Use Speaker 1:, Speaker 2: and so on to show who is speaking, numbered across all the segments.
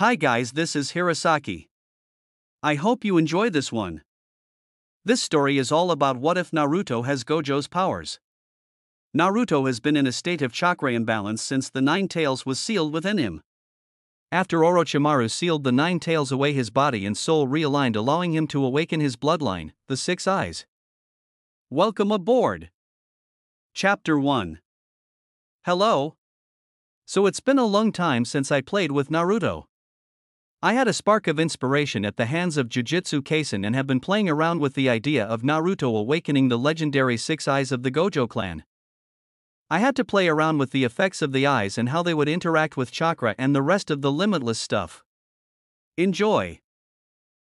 Speaker 1: Hi guys, this is Hirosaki. I hope you enjoy this one. This story is all about what if Naruto has Gojo's powers. Naruto has been in a state of chakra imbalance since the Nine Tails was sealed within him. After Orochimaru sealed the Nine Tails away, his body and soul realigned, allowing him to awaken his bloodline, the Six Eyes. Welcome aboard! Chapter 1. Hello. So it's been a long time since I played with Naruto. I had a spark of inspiration at the hands of Jujutsu Kaisen and have been playing around with the idea of Naruto awakening the legendary Six Eyes of the Gojo clan. I had to play around with the effects of the eyes and how they would interact with chakra and the rest of the limitless stuff. Enjoy!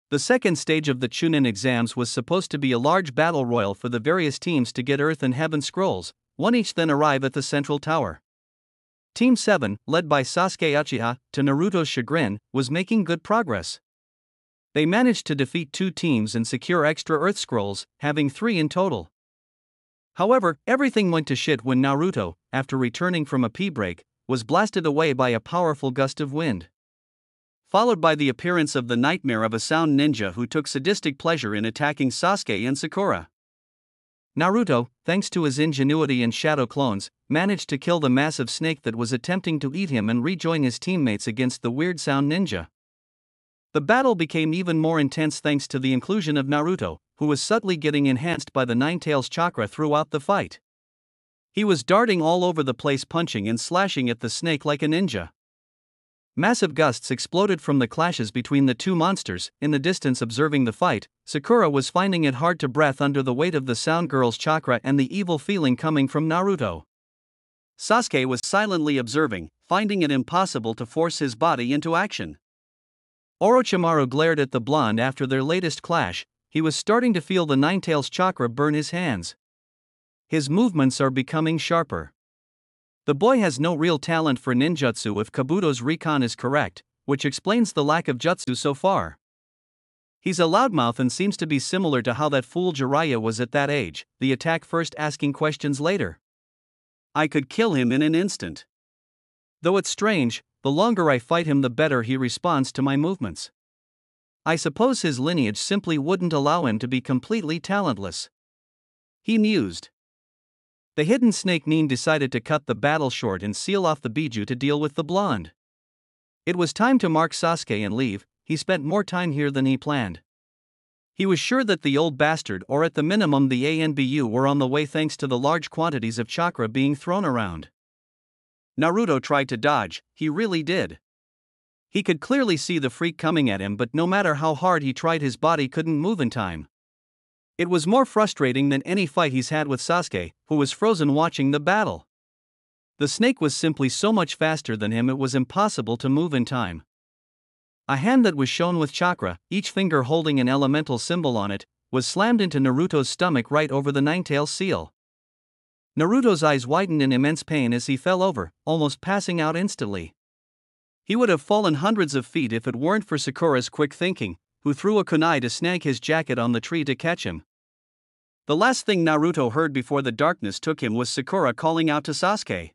Speaker 1: The second stage of the Chunin exams was supposed to be a large battle royal for the various teams to get Earth and Heaven scrolls, one each, then arrive at the central tower. Team 7, led by Sasuke Uchiha, to Naruto's chagrin, was making good progress. They managed to defeat 2 teams and secure extra Earth scrolls, having 3 in total. However, everything went to shit when Naruto, after returning from a pee break, was blasted away by a powerful gust of wind. Followed by the appearance of the nightmare of a sound ninja who took sadistic pleasure in attacking Sasuke and Sakura. Naruto, thanks to his ingenuity and shadow clones, managed to kill the massive snake that was attempting to eat him and rejoin his teammates against the weird sound ninja. The battle became even more intense thanks to the inclusion of Naruto, who was subtly getting enhanced by the Nine Tails chakra throughout the fight. He was darting all over the place, punching and slashing at the snake like a ninja. Massive gusts exploded from the clashes between the two monsters. In the distance, observing the fight, Sakura was finding it hard to breathe under the weight of the sound girl's chakra and the evil feeling coming from Naruto. Sasuke was silently observing, finding it impossible to force his body into action. Orochimaru glared at the blonde after their latest clash. He was starting to feel the Nine Tails chakra burn his hands. His movements are becoming sharper. The boy has no real talent for ninjutsu if Kabuto's recon is correct, which explains the lack of jutsu so far. He's a loudmouth and seems to be similar to how that fool Jiraiya was at that age, the attack first, asking questions later. I could kill him in an instant. Though it's strange, the longer I fight him the better he responds to my movements. I suppose his lineage simply wouldn't allow him to be completely talentless. He mused. The hidden snake Nin decided to cut the battle short and seal off the Biju to deal with the blonde. It was time to mark Sasuke and leave. He spent more time here than he planned. He was sure that the old bastard, or at the minimum the ANBU, were on the way thanks to the large quantities of chakra being thrown around. Naruto tried to dodge, he really did. He could clearly see the freak coming at him, but no matter how hard he tried, his body couldn't move in time. It was more frustrating than any fight he's had with Sasuke, who was frozen watching the battle. The snake was simply so much faster than him, it was impossible to move in time. A hand that was shown with chakra, each finger holding an elemental symbol on it, was slammed into Naruto's stomach right over the Nine-Tails seal. Naruto's eyes widened in immense pain as he fell over, almost passing out instantly. He would have fallen hundreds of feet if it weren't for Sakura's quick thinking, who threw a kunai to snag his jacket on the tree to catch him. The last thing Naruto heard before the darkness took him was Sakura calling out to Sasuke.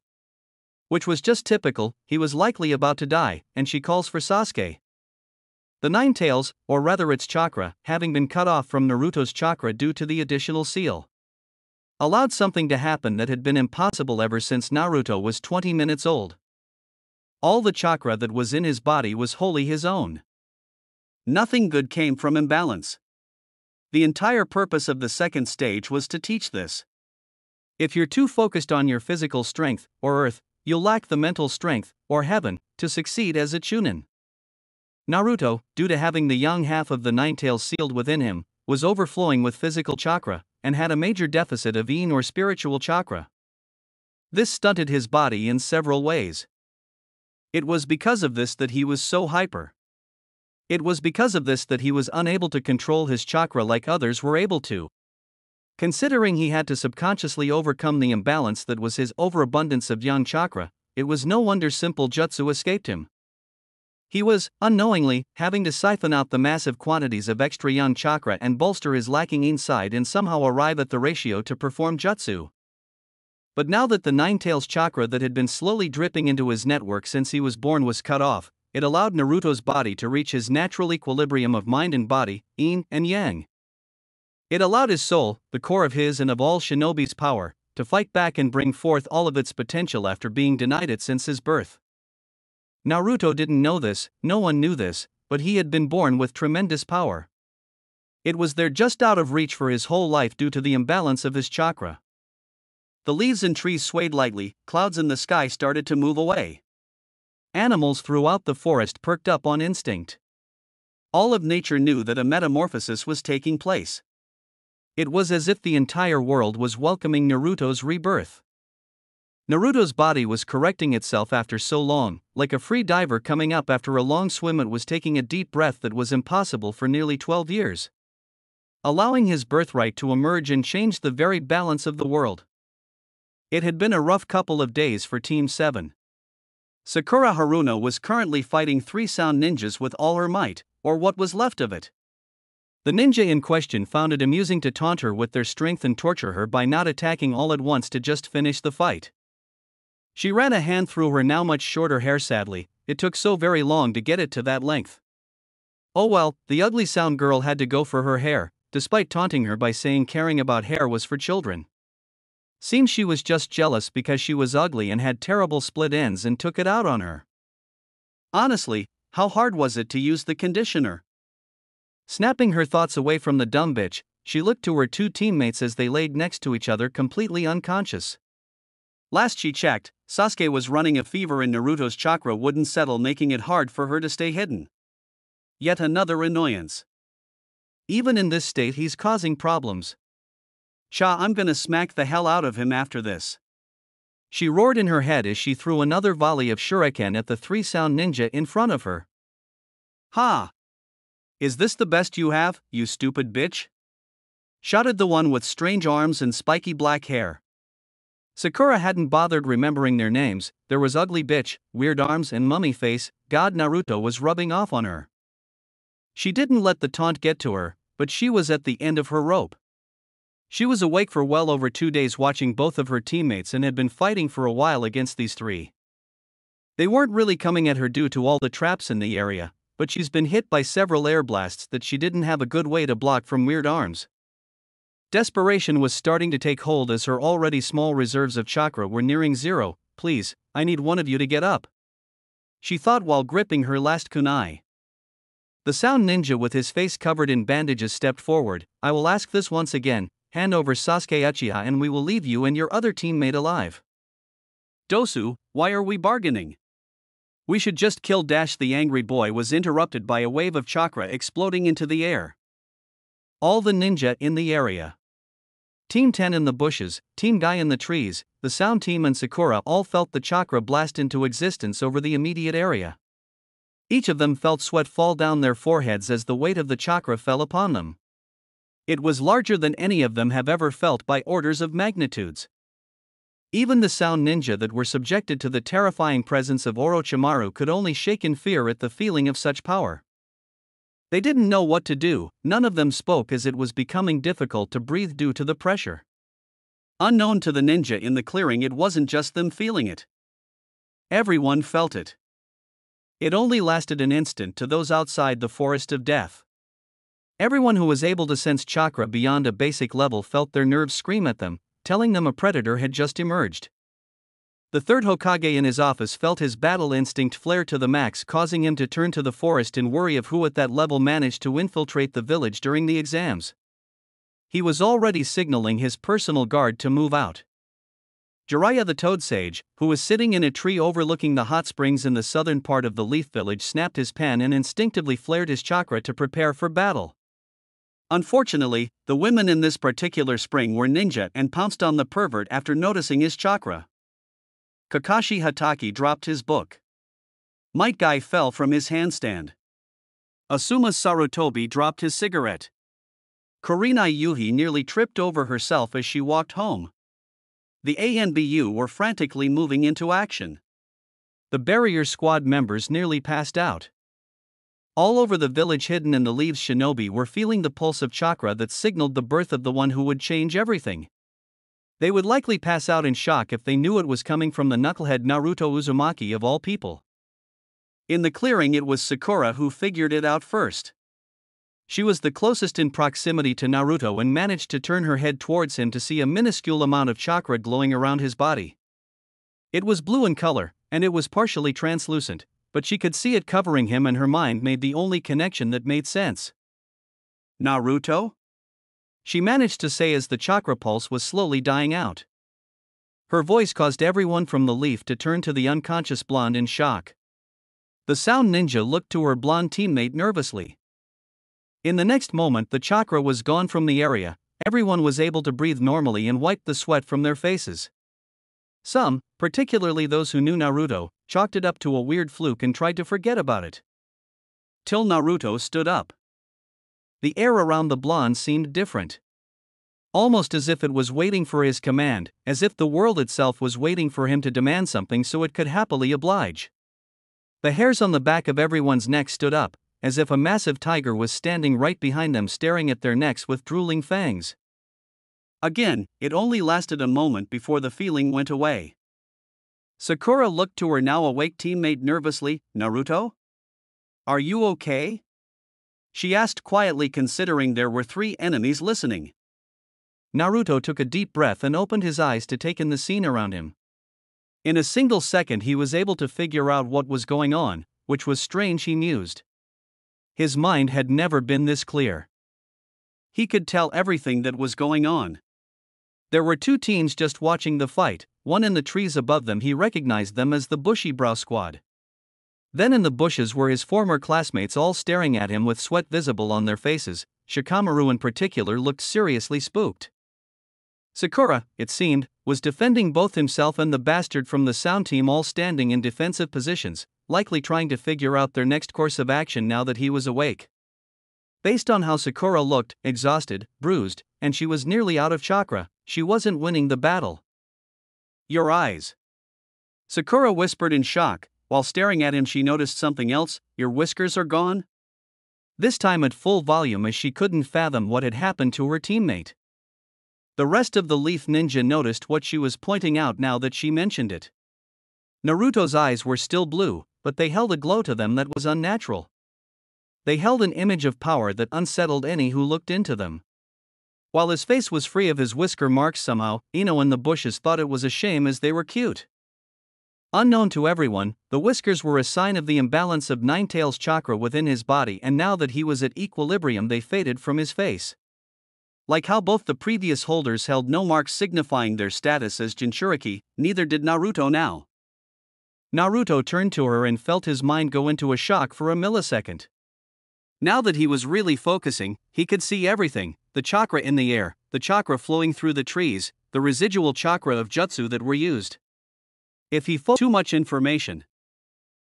Speaker 1: Which was just typical, he was likely about to die, and she calls for Sasuke. The Nine Tails, or rather its chakra, having been cut off from Naruto's chakra due to the additional seal, allowed something to happen that had been impossible ever since Naruto was 20 minutes old. All the chakra that was in his body was wholly his own. Nothing good came from imbalance. The entire purpose of the second stage was to teach this. If you're too focused on your physical strength, or Earth, you'll lack the mental strength, or Heaven, to succeed as a Chunin. Naruto, due to having the young half of the Nine Tails sealed within him, was overflowing with physical chakra, and had a major deficit of yin or spiritual chakra. This stunted his body in several ways. It was because of this that he was so hyper. It was because of this that he was unable to control his chakra like others were able to. Considering he had to subconsciously overcome the imbalance that was his overabundance of yang chakra, it was no wonder simple jutsu escaped him. He was, unknowingly, having to siphon out the massive quantities of extra yang chakra and bolster his lacking yin side and somehow arrive at the ratio to perform jutsu. But now that the Nine Tails chakra that had been slowly dripping into his network since he was born was cut off, it allowed Naruto's body to reach his natural equilibrium of mind and body, yin and yang. It allowed his soul, the core of his and of all shinobi's power, to fight back and bring forth all of its potential after being denied it since his birth. Naruto didn't know this, no one knew this, but he had been born with tremendous power. It was there just out of reach for his whole life due to the imbalance of his chakra. The leaves and trees swayed lightly, clouds in the sky started to move away. Animals throughout the forest perked up on instinct. All of nature knew that a metamorphosis was taking place. It was as if the entire world was welcoming Naruto's rebirth. Naruto's body was correcting itself after so long, like a free diver coming up after a long swim. It was taking a deep breath that was impossible for nearly 12 years. Allowing his birthright to emerge and change the very balance of the world. It had been a rough couple of days for Team 7. Sakura Haruno was currently fighting 3 sound ninjas with all her might, or what was left of it. The ninja in question found it amusing to taunt her with their strength and torture her by not attacking all at once to just finish the fight. She ran a hand through her now much shorter hair. Sadly, it took so very long to get it to that length. Oh well, the ugly sound girl had to go for her hair, despite taunting her by saying caring about hair was for children. Seems she was just jealous because she was ugly and had terrible split ends and took it out on her. Honestly, how hard was it to use the conditioner? Snapping her thoughts away from the dumb bitch, she looked to her 2 teammates as they laid next to each other completely unconscious. Last she checked, Sasuke was running a fever and Naruto's chakra wouldn't settle, making it hard for her to stay hidden. Yet another annoyance. Even in this state he's causing problems. I'm gonna smack the hell out of him after this. She roared in her head as she threw another volley of shuriken at the 3 sound ninja in front of her. Ha! Is this the best you have, you stupid bitch? Shouted the one with strange arms and spiky black hair. Sakura hadn't bothered remembering their names. There was ugly bitch, weird arms and mummy face. God, Naruto was rubbing off on her. She didn't let the taunt get to her, but she was at the end of her rope. She was awake for well over 2 days watching both of her teammates and had been fighting for a while against these 3. They weren't really coming at her due to all the traps in the area, but she's been hit by several air blasts that she didn't have a good way to block from weird arms. Desperation was starting to take hold as her already small reserves of chakra were nearing zero. Please, I need one of you to get up, she thought while gripping her last kunai. The sound ninja with his face covered in bandages stepped forward. I will ask this once again, hand over Sasuke Uchiha and we will leave you and your other teammate alive. Dosu, why are we bargaining? We should just kill. The angry boy was interrupted by a wave of chakra exploding into the air. All the ninja in the area. Team 10 in the bushes, Team Guy in the trees, the sound team and Sakura all felt the chakra blast into existence over the immediate area. Each of them felt sweat fall down their foreheads as the weight of the chakra fell upon them. It was larger than any of them have ever felt by orders of magnitudes. Even the sound ninja that were subjected to the terrifying presence of Orochimaru could only shake in fear at the feeling of such power. They didn't know what to do. None of them spoke as it was becoming difficult to breathe due to the pressure. Unknown to the ninja in the clearing, it wasn't just them feeling it. Everyone felt it. It only lasted an instant to those outside the forest of death. Everyone who was able to sense chakra beyond a basic level felt their nerves scream at them, telling them a predator had just emerged. The third Hokage in his office felt his battle instinct flare to the max, causing him to turn to the forest in worry of who at that level managed to infiltrate the village during the exams. He was already signaling his personal guard to move out. Jiraiya the Toad Sage, who was sitting in a tree overlooking the hot springs in the southern part of the Leaf Village, snapped his pan and instinctively flared his chakra to prepare for battle. Unfortunately, the women in this particular spring were ninja and pounced on the pervert after noticing his chakra. Kakashi Hatake dropped his book. Might Guy fell from his handstand. Asuma Sarutobi dropped his cigarette. Kurenai Yuhi nearly tripped over herself as she walked home. The ANBU were frantically moving into action. The barrier squad members nearly passed out. All over the village, hidden in the leaves, shinobi were feeling the pulse of chakra that signaled the birth of the one who would change everything. They would likely pass out in shock if they knew it was coming from the knucklehead Naruto Uzumaki of all people. In the clearing, it was Sakura who figured it out first. She was the closest in proximity to Naruto and managed to turn her head towards him to see a minuscule amount of chakra glowing around his body. It was blue in color, and it was partially translucent, but she could see it covering him, and her mind made the only connection that made sense. Naruto? She managed to say as the chakra pulse was slowly dying out. Her voice caused everyone from the leaf to turn to the unconscious blonde in shock. The sound ninja looked to her blonde teammate nervously. In the next moment, the chakra was gone from the area. Everyone was able to breathe normally and wipe the sweat from their faces. Some, particularly those who knew Naruto, chalked it up to a weird fluke and tried to forget about it. Till Naruto stood up. The air around the blonde seemed different. Almost as if it was waiting for his command, as if the world itself was waiting for him to demand something so it could happily oblige. The hairs on the back of everyone's neck stood up, as if a massive tiger was standing right behind them staring at their necks with drooling fangs. Again, it only lasted a moment before the feeling went away. Sakura looked to her now awake teammate nervously. "Naruto? Are you okay?" she asked quietly, considering there were 3 enemies listening. Naruto took a deep breath and opened his eyes to take in the scene around him. In a single second he was able to figure out what was going on, which was strange, he mused. His mind had never been this clear. He could tell everything that was going on. There were 2 teams just watching the fight, one in the trees above them. He recognized them as the Bushy Brow Squad. Then in the bushes were his former classmates, all staring at him with sweat visible on their faces. Shikamaru in particular looked seriously spooked. Sakura, it seemed, was defending both himself and the bastard from the sound team, all standing in defensive positions, likely trying to figure out their next course of action now that he was awake. Based on how Sakura looked, exhausted, bruised, and she was nearly out of chakra, she wasn't winning the battle. "Your eyes," Sakura whispered in shock. While staring at him, she noticed something else. "Your whiskers are gone?" This time at full volume, as she couldn't fathom what had happened to her teammate. The rest of the Leaf Ninja noticed what she was pointing out now that she mentioned it. Naruto's eyes were still blue, but they held a glow to them that was unnatural. They held an image of power that unsettled any who looked into them. While his face was free of his whisker marks, somehow, Ino and the bushes thought it was a shame as they were cute. Unknown to everyone, the whiskers were a sign of the imbalance of Ninetales chakra within his body, and now that he was at equilibrium, they faded from his face. Like how both the previous holders held no marks signifying their status as Jinchuriki, neither did Naruto now. Naruto turned to her and felt his mind go into a shock for a millisecond. Now that he was really focusing, he could see everything: the chakra in the air, the chakra flowing through the trees, the residual chakra of jutsu that were used. If he focused too much information,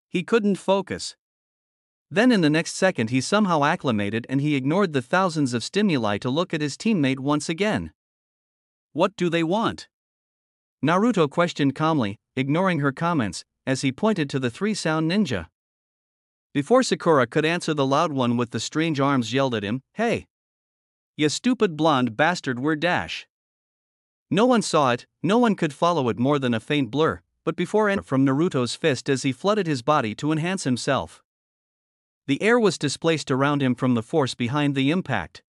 Speaker 1: he couldn't focus. Then in the next second he somehow acclimated and he ignored the thousands of stimuli to look at his teammate once again. "What do they want?" Naruto questioned calmly, ignoring her comments, as he pointed to the 3 sound ninja. Before Sakura could answer, the loud one with the strange arms yelled at him, "Hey! Ya stupid blonde bastard, we're dash!" No one saw it, no one could follow it more than a faint blur, but before entering from Naruto's fist as he flooded his body to enhance himself. The air was displaced around him from the force behind the impact.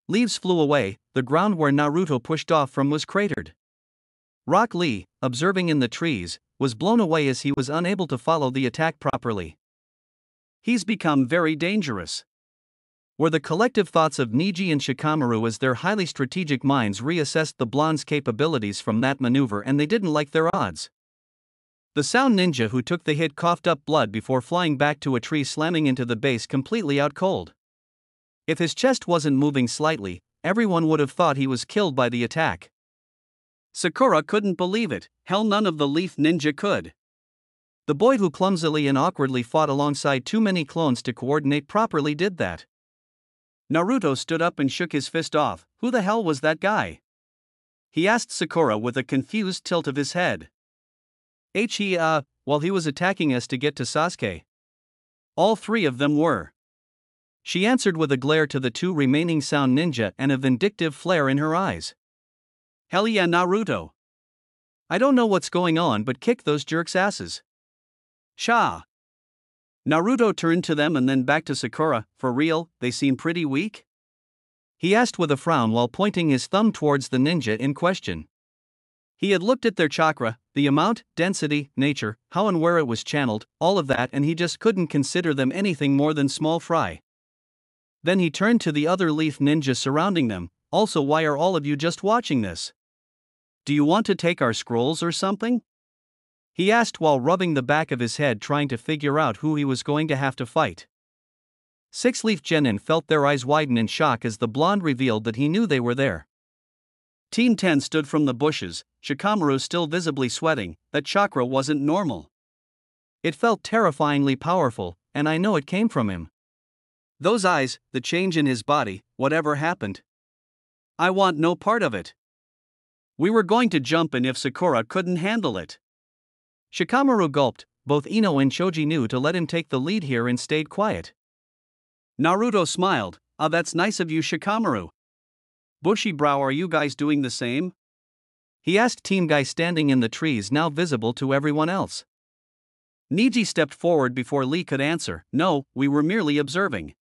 Speaker 1: Leaves flew away, the ground where Naruto pushed off from was cratered. Rock Lee, observing in the trees, was blown away as he was unable to follow the attack properly. "He's become very dangerous," were the collective thoughts of Neji and Shikamaru as their highly strategic minds reassessed the blonde's capabilities from that maneuver, and they didn't like their odds. The sound ninja who took the hit coughed up blood before flying back to a tree, slamming into the base completely out cold. If his chest wasn't moving slightly, everyone would have thought he was killed by the attack. Sakura couldn't believe it. Hell, none of the Leaf Ninja could. The boy who clumsily and awkwardly fought alongside too many clones to coordinate properly did that. Naruto stood up and shook his fist off. "Who the hell was that guy?" he asked Sakura with a confused tilt of his head. While he was attacking us to get to Sasuke. All 3 of them were," she answered with a glare to the 2 remaining sound ninja and a vindictive flare in her eyes. "Hell yeah, Naruto. I don't know what's going on, but kick those jerks' asses." "Sha!" Naruto turned to them and then back to Sakura. For real, they seem pretty weak? He asked with a frown while pointing his thumb towards the ninja in question. He had looked at their chakra, the amount, density, nature, how and where it was channeled, all of that, and he just couldn't consider them anything more than small fry. Then he turned to the other leaf ninja surrounding them. Also, why are all of you just watching this? Do you want to take our scrolls or something? He asked while rubbing the back of his head trying to figure out who he was going to have to fight. Six-Leaf Genin felt their eyes widen in shock as the blonde revealed that he knew they were there. Team 10 stood from the bushes, Shikamaru still visibly sweating. That chakra wasn't normal. It felt terrifyingly powerful, and I know it came from him. Those eyes, the change in his body, whatever happened? I want no part of it. We were going to jump in if Sakura couldn't handle it. Shikamaru gulped. Both Ino and Choji knew to let him take the lead here and stayed quiet. Naruto smiled. Ah, that's nice of you, Shikamaru. Bushy brow, are you guys doing the same? He asked Team Guy standing in the trees, now visible to everyone else. Niji stepped forward before Lee could answer. No, we were merely observing.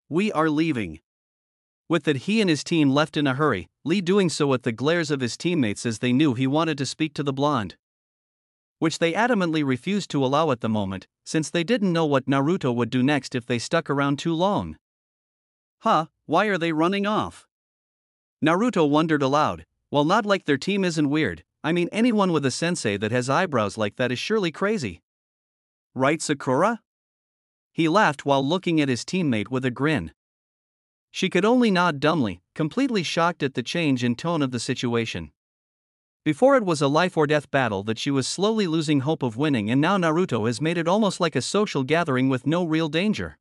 Speaker 1: We are leaving. With that, he and his team left in a hurry, Lee doing so at the glares of his teammates as they knew he wanted to speak to the blonde, which they adamantly refused to allow at the moment, since they didn't know what Naruto would do next if they stuck around too long. Huh, why are they running off? Naruto wondered aloud. Well, not like their team isn't weird. I mean, anyone with a sensei that has eyebrows like that is surely crazy. Right, Sakura? He laughed while looking at his teammate with a grin. She could only nod dumbly, completely shocked at the change in tone of the situation. Before it was a life-or-death battle that she was slowly losing hope of winning, and now Naruto has made it almost like a social gathering with no real danger.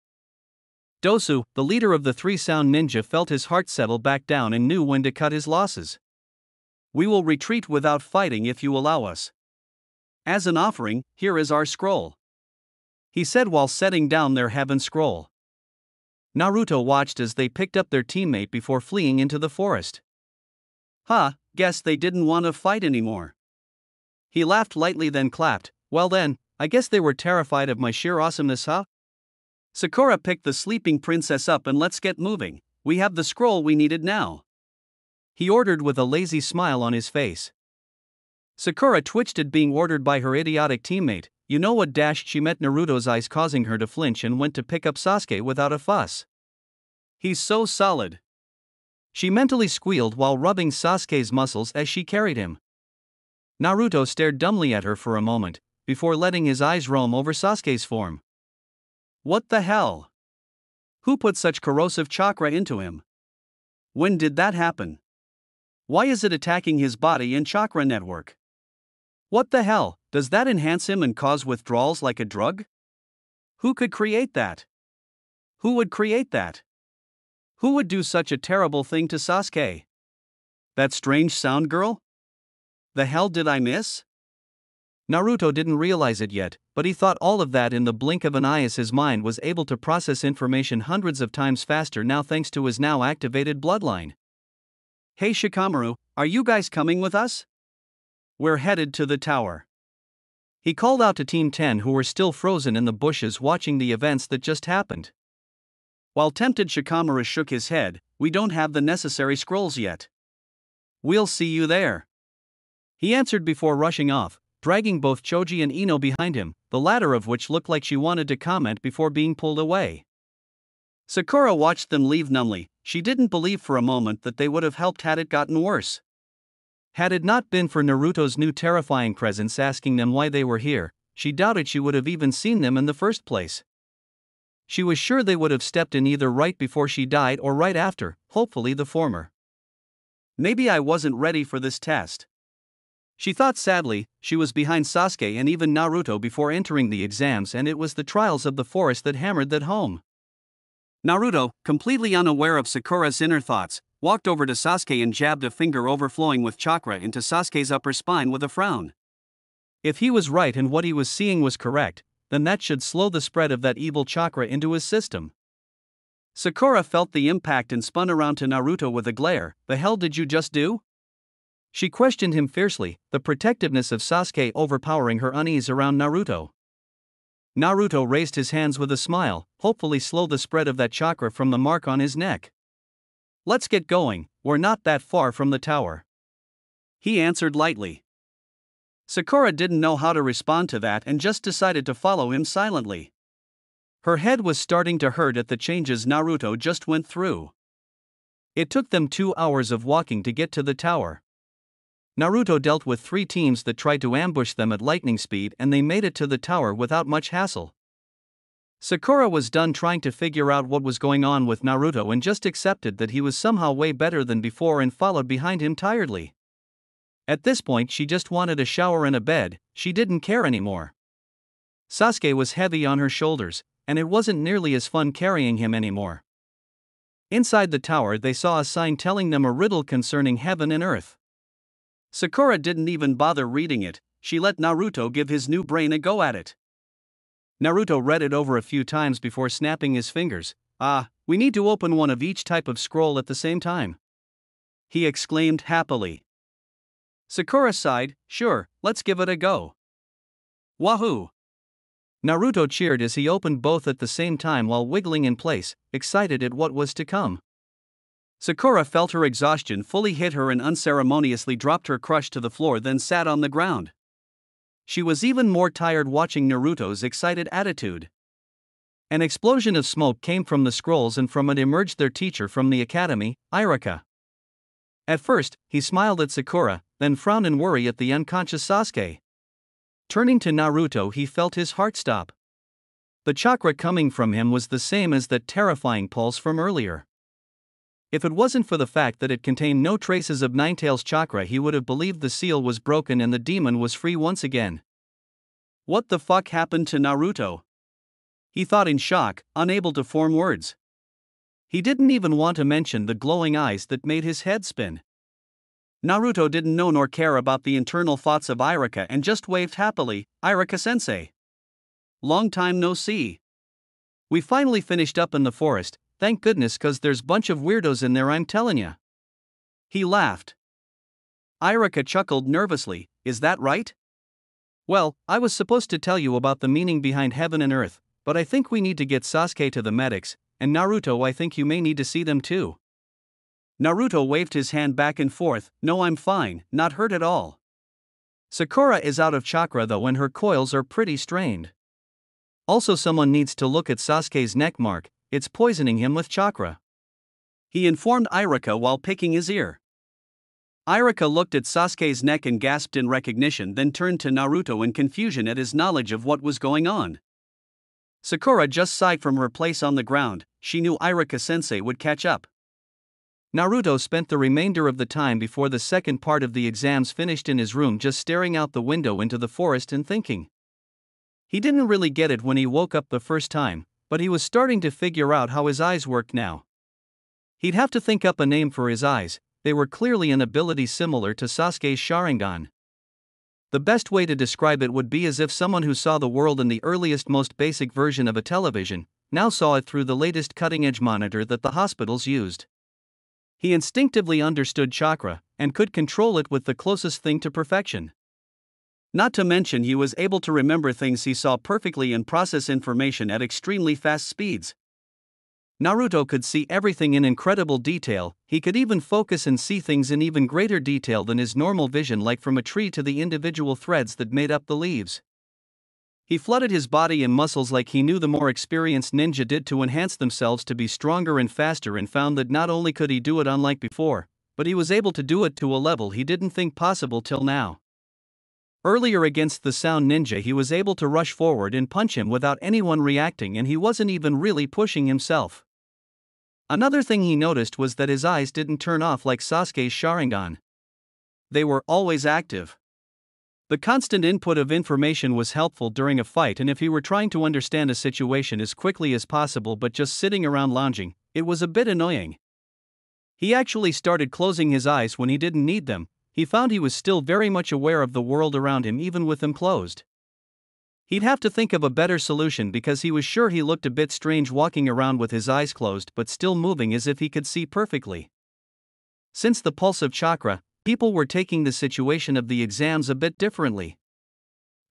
Speaker 1: Dosu, the leader of the three sound ninja, felt his heart settle back down and knew when to cut his losses. We will retreat without fighting if you allow us. As an offering, here is our scroll, he said while setting down their heaven scroll. Naruto watched as they picked up their teammate before fleeing into the forest. Huh, guess they didn't want to fight anymore. He laughed lightly, then clapped. Well then, I guess they were terrified of my sheer awesomeness, huh? Sakura picked the sleeping princess up and let's get moving. We have the scroll we needed now, he ordered with a lazy smile on his face. Sakura twitched at being ordered by her idiotic teammate. You know what? She met Naruto's eyes causing her to flinch and went to pick up Sasuke without a fuss. He's so solid, she mentally squealed while rubbing Sasuke's muscles as she carried him. Naruto stared dumbly at her for a moment, before letting his eyes roam over Sasuke's form. What the hell? Who put such corrosive chakra into him? When did that happen? Why is it attacking his body and chakra network? What the hell, does that enhance him and cause withdrawals like a drug? Who could create that? Who would create that? Who would do such a terrible thing to Sasuke? That strange sound girl? The hell did I miss? Naruto didn't realize it yet, but he thought all of that in the blink of an eye as his mind was able to process information hundreds of times faster now thanks to his now activated bloodline. Hey Shikamaru, are you guys coming with us? We're headed to the tower, he called out to Team 10, who were still frozen in the bushes watching the events that just happened. While tempted, Shikamaru shook his head. We don't have the necessary scrolls yet. We'll see you there, he answered before rushing off, dragging both Choji and Ino behind him, the latter of which looked like she wanted to comment before being pulled away. Sakura watched them leave numbly. She didn't believe for a moment that they would have helped had it gotten worse. Had it not been for Naruto's new terrifying presence asking them why they were here, she doubted she would have even seen them in the first place. She was sure they would have stepped in either right before she died or right after, hopefully the former. Maybe I wasn't ready for this test, she thought sadly. She was behind Sasuke and even Naruto before entering the exams, and it was the trials of the forest that hammered that home. Naruto, completely unaware of Sakura's inner thoughts, walked over to Sasuke and jabbed a finger overflowing with chakra into Sasuke's upper spine with a frown. If he was right and what he was seeing was correct, then that should slow the spread of that evil chakra into his system. Sakura felt the impact and spun around to Naruto with a glare. The hell did you just do? She questioned him fiercely, the protectiveness of Sasuke overpowering her unease around Naruto. Naruto raised his hands with a smile, hopefully slow the spread of that chakra from the mark on his neck. Let's get going, we're not that far from the tower. He answered lightly. Sakura didn't know how to respond to that and just decided to follow him silently. Her head was starting to hurt at the changes Naruto just went through. It took them 2 hours of walking to get to the tower. Naruto dealt with 3 teams that tried to ambush them at lightning speed and they made it to the tower without much hassle. Sakura was done trying to figure out what was going on with Naruto and just accepted that he was somehow way better than before and followed behind him tiredly. At this point she just wanted a shower and a bed, she didn't care anymore. Sasuke was heavy on her shoulders, and it wasn't nearly as fun carrying him anymore. Inside the tower they saw a sign telling them a riddle concerning heaven and earth. Sakura didn't even bother reading it, she let Naruto give his new brain a go at it. Naruto read it over a few times before snapping his fingers. We need to open one of each type of scroll at the same time," he exclaimed happily. Sakura sighed. Sure, let's give it a go. Wahoo! Naruto cheered as he opened both at the same time while wiggling in place, excited at what was to come. Sakura felt her exhaustion fully hit her and unceremoniously dropped her crush to the floor, then sat on the ground. She was even more tired watching Naruto's excited attitude. An explosion of smoke came from the scrolls and from it emerged their teacher from the academy, Irika. At first, he smiled at Sakura, then frowned in worry at the unconscious Sasuke. Turning to Naruto, he felt his heart stop. The chakra coming from him was the same as that terrifying pulse from earlier. If it wasn't for the fact that it contained no traces of Ninetales chakra, he would have believed the seal was broken and the demon was free once again. What the fuck happened to Naruto? He thought in shock, unable to form words. He didn't even want to mention the glowing eyes that made his head spin. Naruto didn't know nor care about the internal thoughts of Irika and just waved happily. Irika-sensei. Long time no see. We finally finished up in the forest. Thank goodness, cause there's bunch of weirdos in there, I'm tellin' ya. He laughed. Irika chuckled nervously. Is that right? Well, I was supposed to tell you about the meaning behind heaven and earth, but I think we need to get Sasuke to the medics, and Naruto, I think you may need to see them too. Naruto waved his hand back and forth. No, I'm fine, not hurt at all. Sakura is out of chakra though and her coils are pretty strained. Also, someone needs to look at Sasuke's neck mark. It's poisoning him with chakra, he informed Irika while picking his ear. Irika looked at Sasuke's neck and gasped in recognition, then turned to Naruto in confusion at his knowledge of what was going on. Sakura just sighed from her place on the ground. She knew Irika-sensei would catch up. Naruto spent the remainder of the time before the second part of the exams finished in his room just staring out the window into the forest and thinking. He didn't really get it when he woke up the first time, but he was starting to figure out how his eyes worked now. He'd have to think up a name for his eyes. They were clearly an ability similar to Sasuke's Sharingan. The best way to describe it would be as if someone who saw the world in the earliest, most basic version of a television, now saw it through the latest cutting-edge monitor that the hospitals used. He instinctively understood chakra, and could control it with the closest thing to perfection. Not to mention he was able to remember things he saw perfectly and process information at extremely fast speeds. Naruto could see everything in incredible detail. He could even focus and see things in even greater detail than his normal vision, like from a tree to the individual threads that made up the leaves. He flooded his body and muscles like he knew the more experienced ninja did to enhance themselves to be stronger and faster, and found that not only could he do it unlike before, but he was able to do it to a level he didn't think possible till now. Earlier against the Sound Ninja he was able to rush forward and punch him without anyone reacting, and he wasn't even really pushing himself. Another thing he noticed was that his eyes didn't turn off like Sasuke's Sharingan. They were always active. The constant input of information was helpful during a fight, and if he were trying to understand a situation as quickly as possible but just sitting around lounging, it was a bit annoying. He actually started closing his eyes when he didn't need them. He found he was still very much aware of the world around him even with them closed. He'd have to think of a better solution because he was sure he looked a bit strange walking around with his eyes closed but still moving as if he could see perfectly. Since the pulse of chakra, people were taking the situation of the exams a bit differently.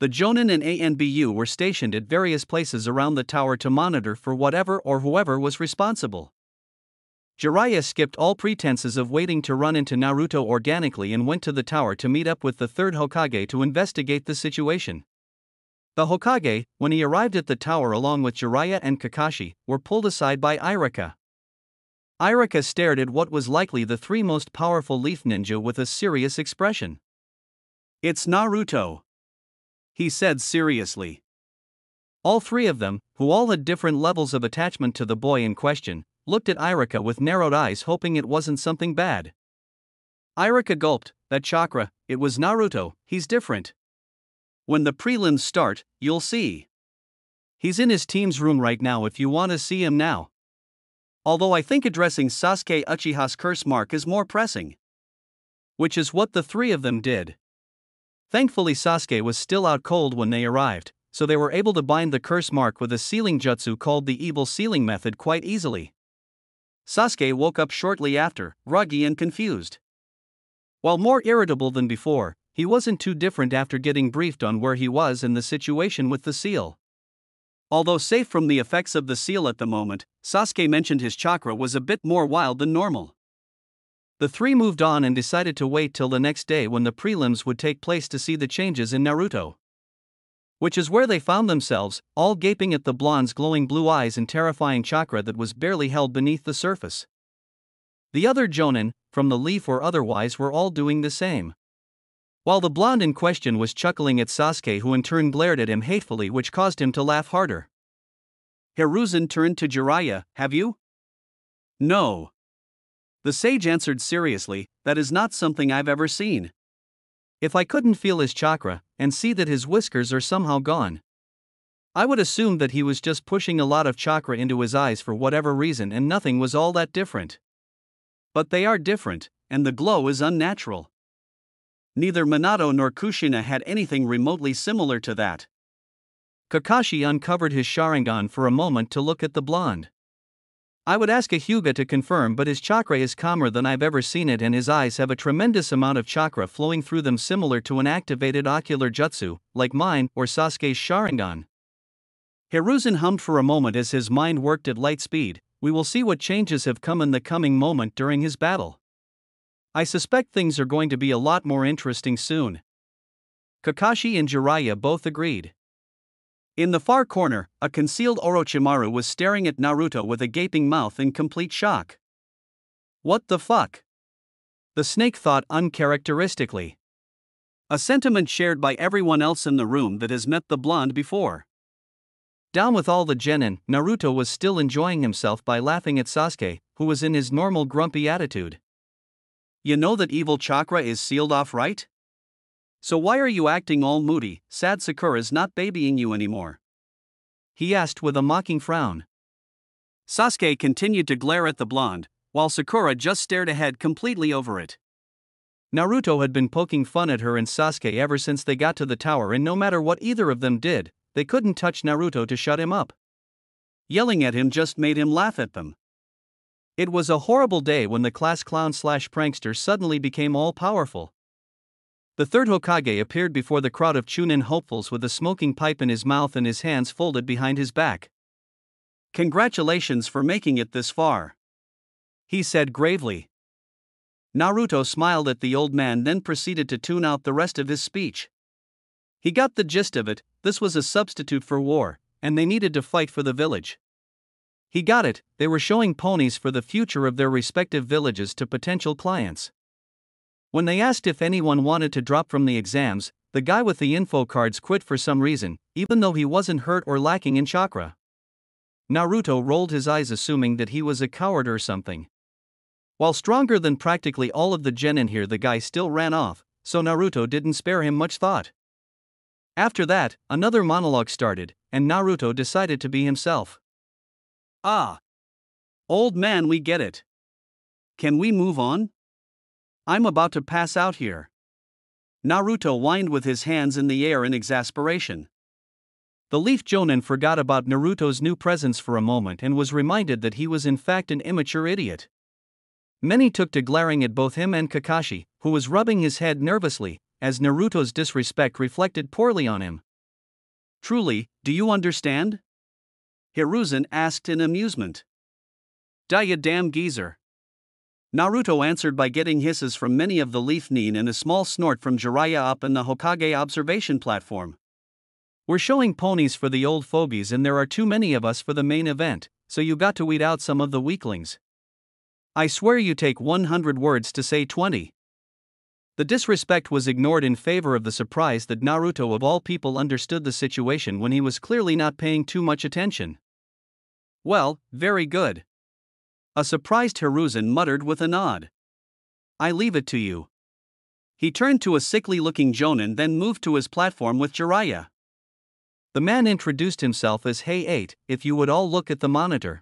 Speaker 1: The Jonin and ANBU were stationed at various places around the tower to monitor for whatever or whoever was responsible. Jiraiya skipped all pretenses of waiting to run into Naruto organically and went to the tower to meet up with the third Hokage to investigate the situation. The Hokage, when he arrived at the tower along with Jiraiya and Kakashi, were pulled aside by Irika. Irika stared at what was likely the three most powerful leaf ninja with a serious expression. "It's Naruto," he said seriously. All three of them, who all had different levels of attachment to the boy in question, looked at Irika with narrowed eyes hoping it wasn't something bad. Irika gulped. "That chakra, it was Naruto, he's different. When the prelims start, you'll see. He's in his team's room right now if you want to see him now. Although I think addressing Sasuke Uchiha's curse mark is more pressing." Which is what the three of them did. Thankfully Sasuke was still out cold when they arrived, so they were able to bind the curse mark with a sealing jutsu called the evil sealing method quite easily. Sasuke woke up shortly after, groggy and confused. While more irritable than before, he wasn't too different after getting briefed on where he was and the situation with the seal. Although safe from the effects of the seal at the moment, Sasuke mentioned his chakra was a bit more wild than normal. The three moved on and decided to wait till the next day when the prelims would take place to see the changes in Naruto. Which is where they found themselves, all gaping at the blonde's glowing blue eyes and terrifying chakra that was barely held beneath the surface. The other Jonin, from the leaf or otherwise, were all doing the same. While the blonde in question was chuckling at Sasuke, who in turn glared at him hatefully, which caused him to laugh harder. Hiruzen turned to Jiraiya. "Have you?" "No." The sage answered seriously, "That is not something I've ever seen. If I couldn't feel his chakra, and see that his whiskers are somehow gone, I would assume that he was just pushing a lot of chakra into his eyes for whatever reason and nothing was all that different. But they are different, and the glow is unnatural. Neither Minato nor Kushina had anything remotely similar to that." Kakashi uncovered his Sharingan for a moment to look at the blonde. "I would ask a Hyuga to confirm, but his chakra is calmer than I've ever seen it and his eyes have a tremendous amount of chakra flowing through them, similar to an activated ocular jutsu, like mine or Sasuke's Sharingan." Hiruzen hummed for a moment as his mind worked at light speed. "We will see what changes have come in the coming moment during his battle. I suspect things are going to be a lot more interesting soon." Kakashi and Jiraiya both agreed. In the far corner, a concealed Orochimaru was staring at Naruto with a gaping mouth in complete shock. "What the fuck?" the snake thought uncharacteristically. A sentiment shared by everyone else in the room that has met the blonde before. Down with all the genin, Naruto was still enjoying himself by laughing at Sasuke, who was in his normal grumpy attitude. "You know that evil chakra is sealed off, right? So why are you acting all moody? Sad Sakura's not babying you anymore?" he asked with a mocking frown. Sasuke continued to glare at the blonde, while Sakura just stared ahead completely over it. Naruto had been poking fun at her and Sasuke ever since they got to the tower, and no matter what either of them did, they couldn't touch Naruto to shut him up. Yelling at him just made him laugh at them. It was a horrible day when the class clown/prankster suddenly became all-powerful. The third Hokage appeared before the crowd of Chunin hopefuls with a smoking pipe in his mouth and his hands folded behind his back. "Congratulations for making it this far," he said gravely. Naruto smiled at the old man, then proceeded to tune out the rest of his speech. He got the gist of it. This was a substitute for war, and they needed to fight for the village. He got it. They were showing ponies for the future of their respective villages to potential clients. When they asked if anyone wanted to drop from the exams, the guy with the info cards quit for some reason, even though he wasn't hurt or lacking in chakra. Naruto rolled his eyes, assuming that he was a coward or something. While stronger than practically all of the genin here, the guy still ran off, so Naruto didn't spare him much thought. After that, another monologue started, and Naruto decided to be himself. "Ah. Old man, we get it. Can we move on? I'm about to pass out here." Naruto whined with his hands in the air in exasperation. The Leaf Jonin forgot about Naruto's new presence for a moment and was reminded that he was in fact an immature idiot. Many took to glaring at both him and Kakashi, who was rubbing his head nervously, as Naruto's disrespect reflected poorly on him. Truly, do you understand? Hiruzen asked in amusement. Ya damn geezer. Naruto answered by getting hisses from many of the Leaf Nin and a small snort from Jiraiya up in the Hokage observation platform. We're showing ponies for the old fogies and there are too many of us for the main event, so you got to weed out some of the weaklings. I swear you take 100 words to say 20. The disrespect was ignored in favor of the surprise that Naruto of all people understood the situation when he was clearly not paying too much attention. Well, very good. A surprised Hiruzen muttered with a nod. I leave it to you. He turned to a sickly-looking Jonin then moved to his platform with Jiraiya. The man introduced himself as Hey 8, if you would all look at the monitor.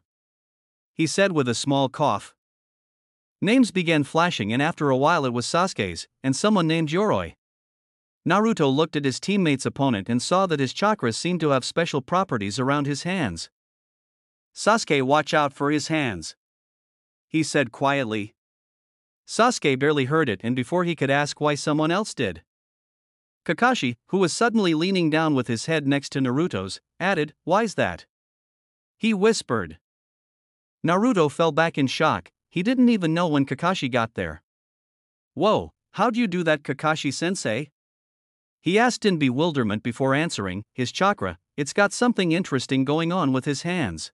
Speaker 1: He said with a small cough. Names began flashing and after a while it was Sasuke's, and someone named Yoroi. Naruto looked at his teammate's opponent and saw that his chakras seemed to have special properties around his hands. Sasuke, watch out for his hands, he said quietly. Sasuke barely heard it and before he could ask why someone else did. Kakashi, who was suddenly leaning down with his head next to Naruto's, added, why's that? He whispered. Naruto fell back in shock, he didn't even know when Kakashi got there. Whoa, how'd you do that, Kakashi-sensei? He asked in bewilderment before answering, his chakra, it's got something interesting going on with his hands.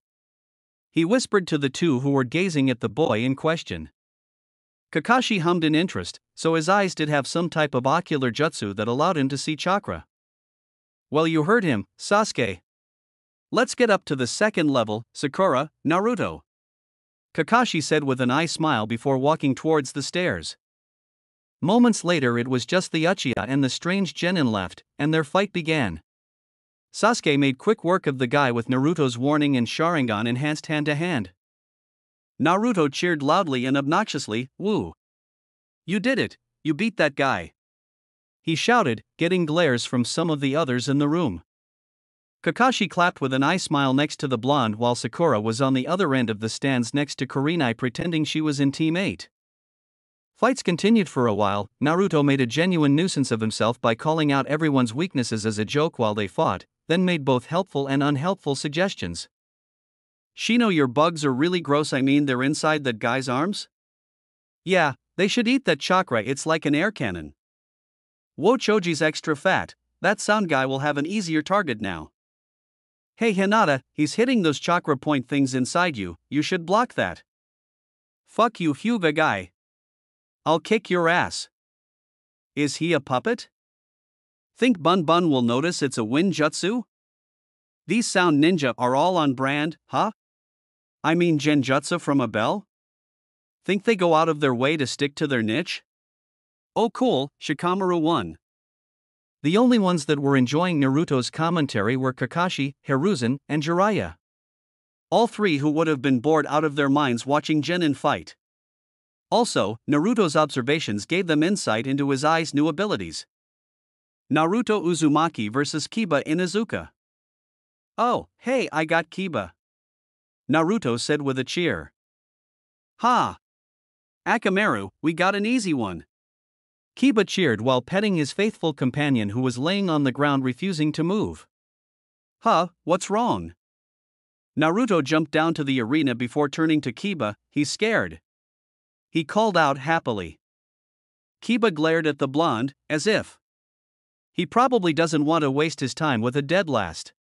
Speaker 1: He whispered to the two who were gazing at the boy in question. Kakashi hummed in interest, so his eyes did have some type of ocular jutsu that allowed him to see chakra. Well, you heard him, Sasuke. Let's get up to the second level, Sakura, Naruto. Kakashi said with an eye smile before walking towards the stairs. Moments later it was just the Uchiha and the strange genin left, and their fight began. Sasuke made quick work of the guy with Naruto's warning and Sharingan enhanced hand-to-hand. Naruto cheered loudly and obnoxiously, woo. You did it, you beat that guy. He shouted, getting glares from some of the others in the room. Kakashi clapped with an eye smile next to the blonde while Sakura was on the other end of the stands next to Kurenai pretending she was in Team 8. Fights continued for a while. Naruto made a genuine nuisance of himself by calling out everyone's weaknesses as a joke while they fought, then made both helpful and unhelpful suggestions. Shino, your bugs are really gross, I mean they're inside that guy's arms? Yeah, they should eat that chakra, it's like an air cannon. Wo Choji's extra fat, that sound guy will have an easier target now. Hey Hinata, he's hitting those chakra point things inside you, you should block that. Fuck you Hyuga guy. I'll kick your ass. Is he a puppet? Think Bun Bun will notice it's a wind jutsu? These sound ninja are all on brand, huh? I mean genjutsu from a bell? Think they go out of their way to stick to their niche? Oh cool, Shikamaru won. The only ones that were enjoying Naruto's commentary were Kakashi, Hiruzen, and Jiraiya. All three who would have been bored out of their minds watching Genin fight. Also, Naruto's observations gave them insight into his eye's new abilities. Naruto Uzumaki vs Kiba Inuzuka. Oh, hey, I got Kiba. Naruto said with a cheer. Ha! Akamaru, we got an easy one. Kiba cheered while petting his faithful companion who was laying on the ground refusing to move. Huh, what's wrong? Naruto jumped down to the arena before turning to Kiba, he's scared. He called out happily. Kiba glared at the blonde, as if he probably doesn't want to waste his time with a dead last.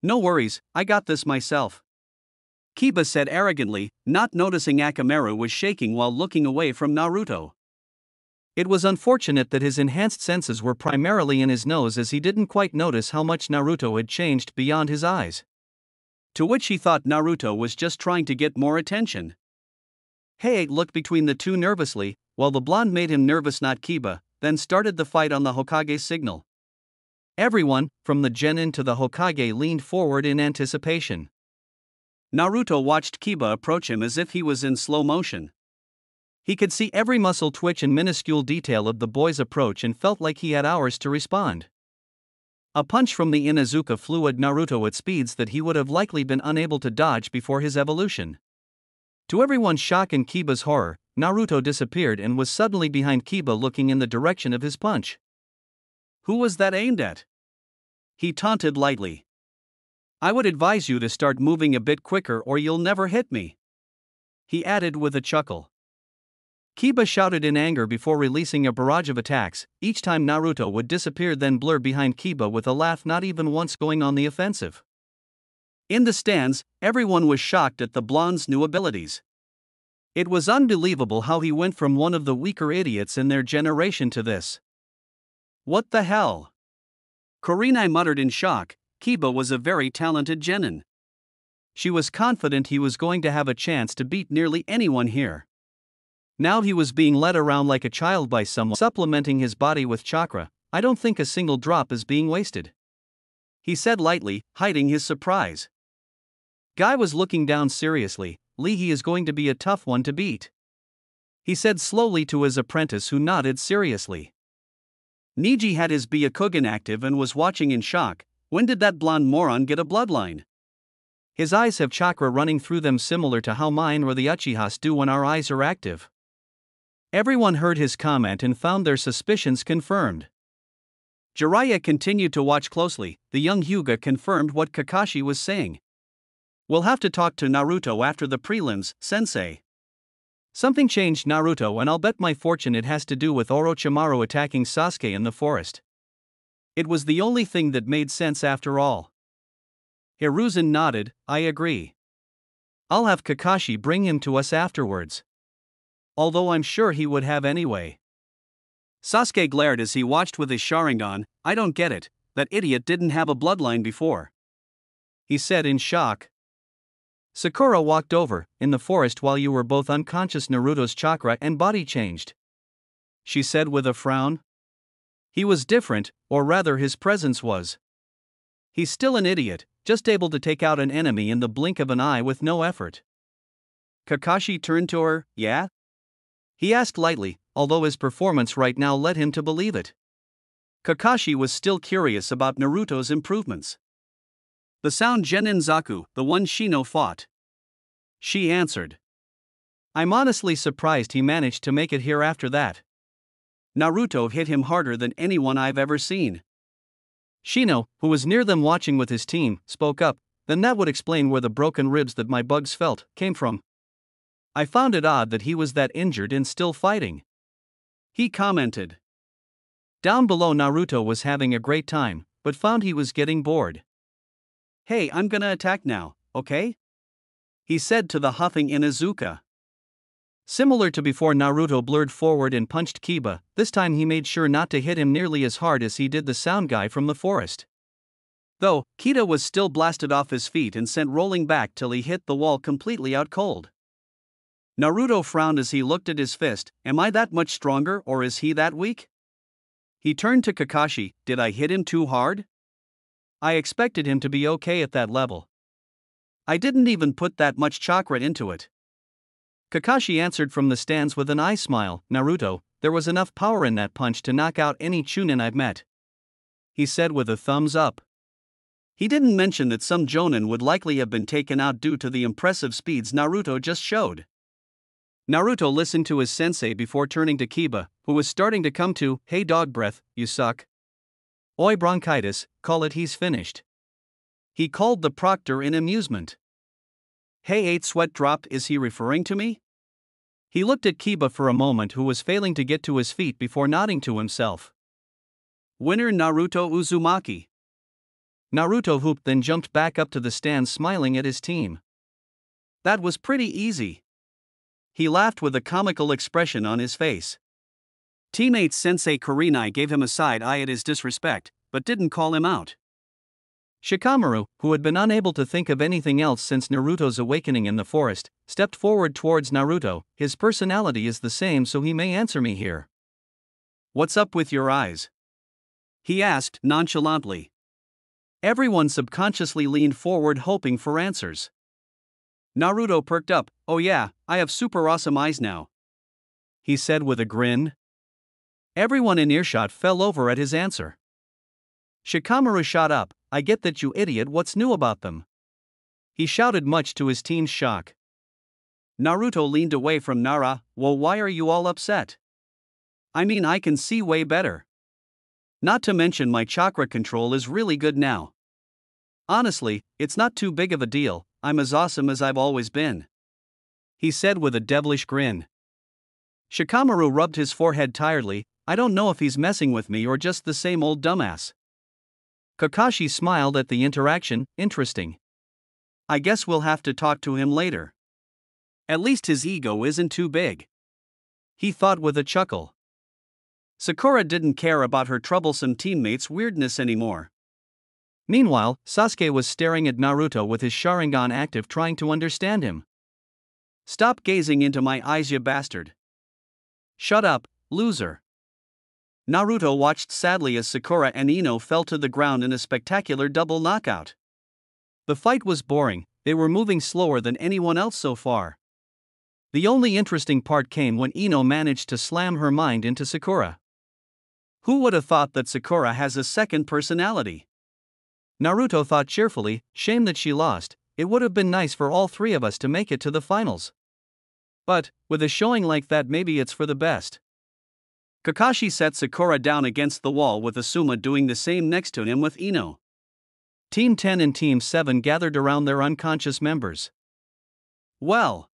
Speaker 1: No worries, I got this myself. Kiba said arrogantly, not noticing Akamaru was shaking while looking away from Naruto. It was unfortunate that his enhanced senses were primarily in his nose as he didn't quite notice how much Naruto had changed beyond his eyes. To which he thought Naruto was just trying to get more attention. Hey looked between the two nervously, while the blonde made him nervous, not Kiba, then started the fight on the Hokage's signal. Everyone, from the Genin to the Hokage, leaned forward in anticipation. Naruto watched Kiba approach him as if he was in slow motion. He could see every muscle twitch and minuscule detail of the boy's approach and felt like he had hours to respond. A punch from the Inuzuka flew at Naruto at speeds that he would have likely been unable to dodge before his evolution. To everyone's shock and Kiba's horror, Naruto disappeared and was suddenly behind Kiba looking in the direction of his punch. Who was that aimed at? He taunted lightly. I would advise you to start moving a bit quicker or you'll never hit me. He added with a chuckle. Kiba shouted in anger before releasing a barrage of attacks. Each time Naruto would disappear then blur behind Kiba with a laugh, not even once going on the offensive. In the stands, everyone was shocked at the blonde's new abilities. It was unbelievable how he went from one of the weaker idiots in their generation to this. What the hell? Kurenai muttered in shock. Kiba was a very talented genin. She was confident he was going to have a chance to beat nearly anyone here. Now he was being led around like a child by someone supplementing his body with chakra. I don't think a single drop is being wasted. He said lightly, hiding his surprise. Guy was looking down seriously. Lee, he is going to be a tough one to beat. He said slowly to his apprentice, who nodded seriously. Niji had his Byakugan active and was watching in shock. When did that blonde moron get a bloodline? His eyes have chakra running through them similar to how mine or the Uchihas do when our eyes are active. Everyone heard his comment and found their suspicions confirmed. Jiraiya continued to watch closely. The young Hyuga confirmed what Kakashi was saying. We'll have to talk to Naruto after the prelims, sensei. Something changed Naruto, and I'll bet my fortune it has to do with Orochimaru attacking Sasuke in the forest. It was the only thing that made sense after all. Hiruzen nodded, I agree. I'll have Kakashi bring him to us afterwards. Although I'm sure he would have anyway. Sasuke glared as he watched with his Sharingan. I don't get it, that idiot didn't have a bloodline before. He said in shock. Sakura walked over. In the forest while you were both unconscious, Naruto's chakra and body changed. She said with a frown. He was different, or rather his presence was. He's still an idiot, just able to take out an enemy in the blink of an eye with no effort. Kakashi turned to her. Yeah? He asked lightly, although his performance right now led him to believe it. Kakashi was still curious about Naruto's improvements. The sound Genin Zaku, the one Shino fought. She answered. I'm honestly surprised he managed to make it here after that. Naruto hit him harder than anyone I've ever seen. Shino, who was near them watching with his team, spoke up. Then that would explain where the broken ribs that my bugs felt came from. I found it odd that he was that injured and still fighting. He commented. Down below, Naruto was having a great time, but found he was getting bored. Hey, I'm gonna attack now, okay? He said to the huffing Inuzuka. Similar to before, Naruto blurred forward and punched Kiba. This time he made sure not to hit him nearly as hard as he did the sound guy from the forest. Though, Kita was still blasted off his feet and sent rolling back till he hit the wall completely out cold. Naruto frowned as he looked at his fist. Am I that much stronger or is he that weak? He turned to Kakashi. Did I hit him too hard? I expected him to be okay at that level. I didn't even put that much chakra into it. Kakashi answered from the stands with an eye smile. Naruto, there was enough power in that punch to knock out any Chunin I've met. He said with a thumbs up. He didn't mention that some Jonin would likely have been taken out due to the impressive speeds Naruto just showed. Naruto listened to his sensei before turning to Kiba, who was starting to come to. Hey dog breath, you suck. Oi bronchitis, call it, he's finished. He called the proctor in amusement. Hey 8 sweat drop, is he referring to me? He looked at Kiba for a moment, who was failing to get to his feet before nodding to himself. Winner Naruto Uzumaki. Naruto whooped, then jumped back up to the stand smiling at his team. That was pretty easy. He laughed with a comical expression on his face. Teammate Sensei Kurenai gave him a side eye at his disrespect, but didn't call him out. Shikamaru, who had been unable to think of anything else since Naruto's awakening in the forest, stepped forward towards Naruto. His personality is the same, so he may answer me here. What's up with your eyes? He asked nonchalantly. Everyone subconsciously leaned forward hoping for answers. Naruto perked up. Oh yeah, I have super awesome eyes now. He said with a grin. Everyone in earshot fell over at his answer. Shikamaru shot up. I get that, you idiot, what's new about them? He shouted, much to his team's shock. Naruto leaned away from Nara. Well, why are you all upset? I mean, I can see way better. Not to mention my chakra control is really good now. Honestly, it's not too big of a deal, I'm as awesome as I've always been," he said with a devilish grin. Shikamaru rubbed his forehead tiredly. "I don't know if he's messing with me or just the same old dumbass." Kakashi smiled at the interaction. "Interesting. I guess we'll have to talk to him later. At least his ego isn't too big," he thought with a chuckle. Sakura didn't care about her troublesome teammates' weirdness anymore. Meanwhile, Sasuke was staring at Naruto with his Sharingan active, trying to understand him. "Stop gazing into my eyes, you bastard. Shut up, loser." Naruto watched sadly as Sakura and Ino fell to the ground in a spectacular double knockout. The fight was boring, they were moving slower than anyone else so far. The only interesting part came when Ino managed to slam her mind into Sakura. Who would have thought that Sakura has a second personality? Naruto thought cheerfully, shame that she lost, it would have been nice for all three of us to make it to the finals. But, with a showing like that, maybe it's for the best. Kakashi set Sakura down against the wall with Asuma doing the same next to him with Ino. Team 10 and Team 7 gathered around their unconscious members. "Well,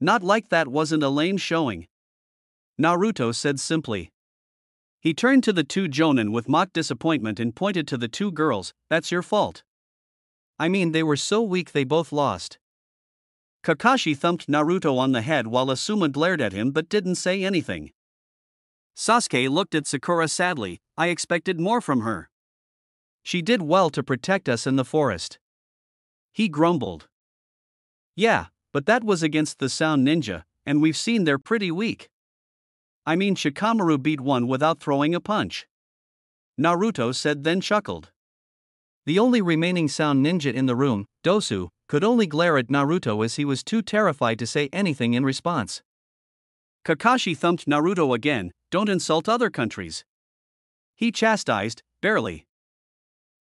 Speaker 1: not like that wasn't a lame showing," Naruto said simply. He turned to the two jonin with mock disappointment and pointed to the two girls. "That's your fault. I mean, they were so weak they both lost." Kakashi thumped Naruto on the head while Asuma glared at him but didn't say anything. Sasuke looked at Sakura sadly. "I expected more from her. She did well to protect us in the forest," he grumbled. "Yeah, but that was against the Sound Ninja, and we've seen they're pretty weak. I mean, Shikamaru beat one without throwing a punch," Naruto said, then chuckled. The only remaining Sound Ninja in the room, Dosu, could only glare at Naruto as he was too terrified to say anything in response. Kakashi thumped Naruto again. "Don't insult other countries," he chastised, barely.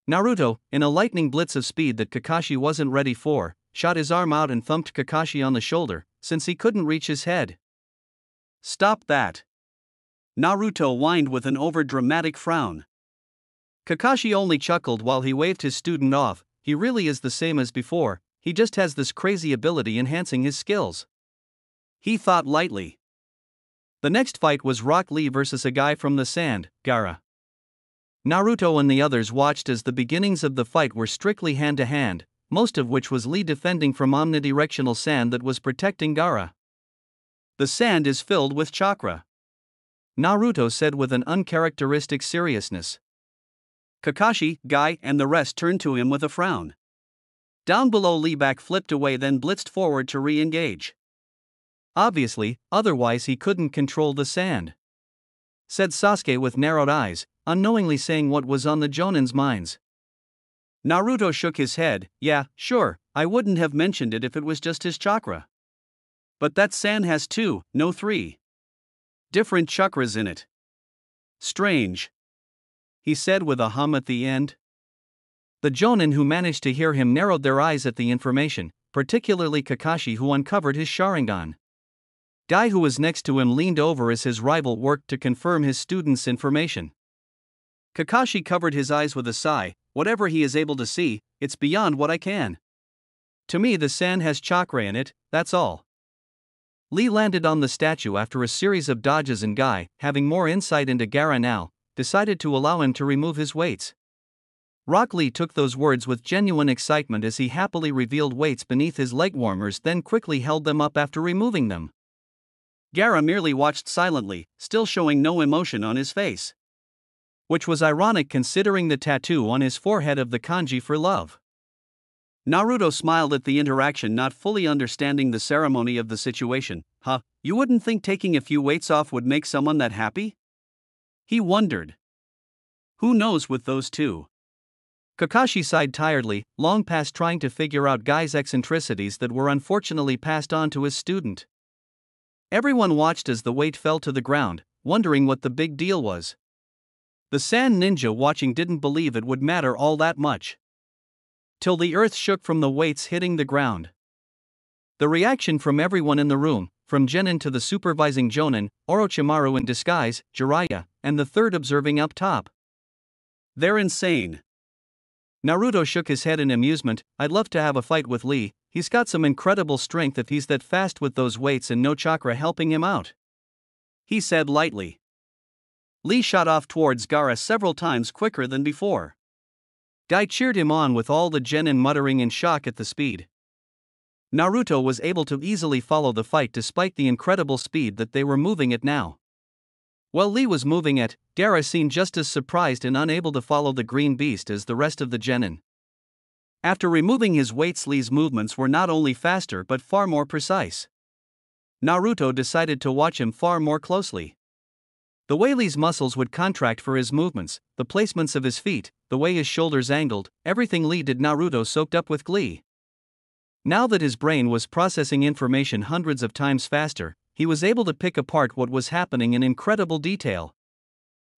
Speaker 1: Naruto, in a lightning blitz of speed that Kakashi wasn't ready for, shot his arm out and thumped Kakashi on the shoulder, since he couldn't reach his head. "Stop that," Naruto whined with an over-dramatic frown. Kakashi only chuckled while he waved his student off. "He really is the same as before, he just has this crazy ability enhancing his skills," he thought lightly. The next fight was Rock Lee versus a guy from the sand, Gaara. Naruto and the others watched as the beginnings of the fight were strictly hand-to-hand, most of which was Lee defending from omnidirectional sand that was protecting Gaara. "The sand is filled with chakra," Naruto said with an uncharacteristic seriousness. Kakashi, Guy, and the rest turned to him with a frown. Down below, Lee back flipped away then blitzed forward to re-engage. "Obviously, otherwise he couldn't control the sand," said Sasuke with narrowed eyes, unknowingly saying what was on the Jonin's minds. Naruto shook his head. "Yeah, sure, I wouldn't have mentioned it if it was just his chakra. But that sand has 2, no 3 different chakras in it. Strange," he said with a hum at the end. The Jonin who managed to hear him narrowed their eyes at the information, particularly Kakashi, who uncovered his Sharingan. Guy, who was next to him, leaned over as his rival worked to confirm his student's information. Kakashi covered his eyes with a sigh. "Whatever he is able to see, it's beyond what I can. To me, the sand has chakra in it, that's all." Lee landed on the statue after a series of dodges, and Guy, having more insight into Gaara now, decided to allow him to remove his weights. Rock Lee took those words with genuine excitement as he happily revealed weights beneath his leg warmers, then quickly held them up after removing them. Gaara merely watched silently, still showing no emotion on his face. Which was ironic considering the tattoo on his forehead of the kanji for love. Naruto smiled at the interaction, not fully understanding the ceremony of the situation. "Huh, you wouldn't think taking a few weights off would make someone that happy?" he wondered. "Who knows with those two?" Kakashi sighed tiredly, long past trying to figure out Guy's eccentricities that were unfortunately passed on to his student. Everyone watched as the weight fell to the ground, wondering what the big deal was. The Sand Ninja watching didn't believe it would matter all that much. Till the earth shook from the weights hitting the ground. The reaction from everyone in the room, from Genin to the supervising Jonin, Orochimaru in disguise, Jiraiya, and the third observing up top, They're insane. Naruto shook his head in amusement. I'd love to have a fight with Lee, he's got some incredible strength if he's that fast with those weights and no chakra helping him out. He said lightly. Lee shot off towards Gaara several times quicker than before. Guy cheered him on with all the genin muttering in shock at the speed. Naruto was able to easily follow the fight despite the incredible speed that they were moving at now. While Lee was moving at, Gaara seemed just as surprised and unable to follow the green beast as the rest of the genin. After removing his weights, Lee's movements were not only faster but far more precise. Naruto decided to watch him far more closely. The way Lee's muscles would contract for his movements, the placements of his feet, the way his shoulders angled, everything Lee did Naruto soaked up with glee. Now that his brain was processing information hundreds of times faster, he was able to pick apart what was happening in incredible detail.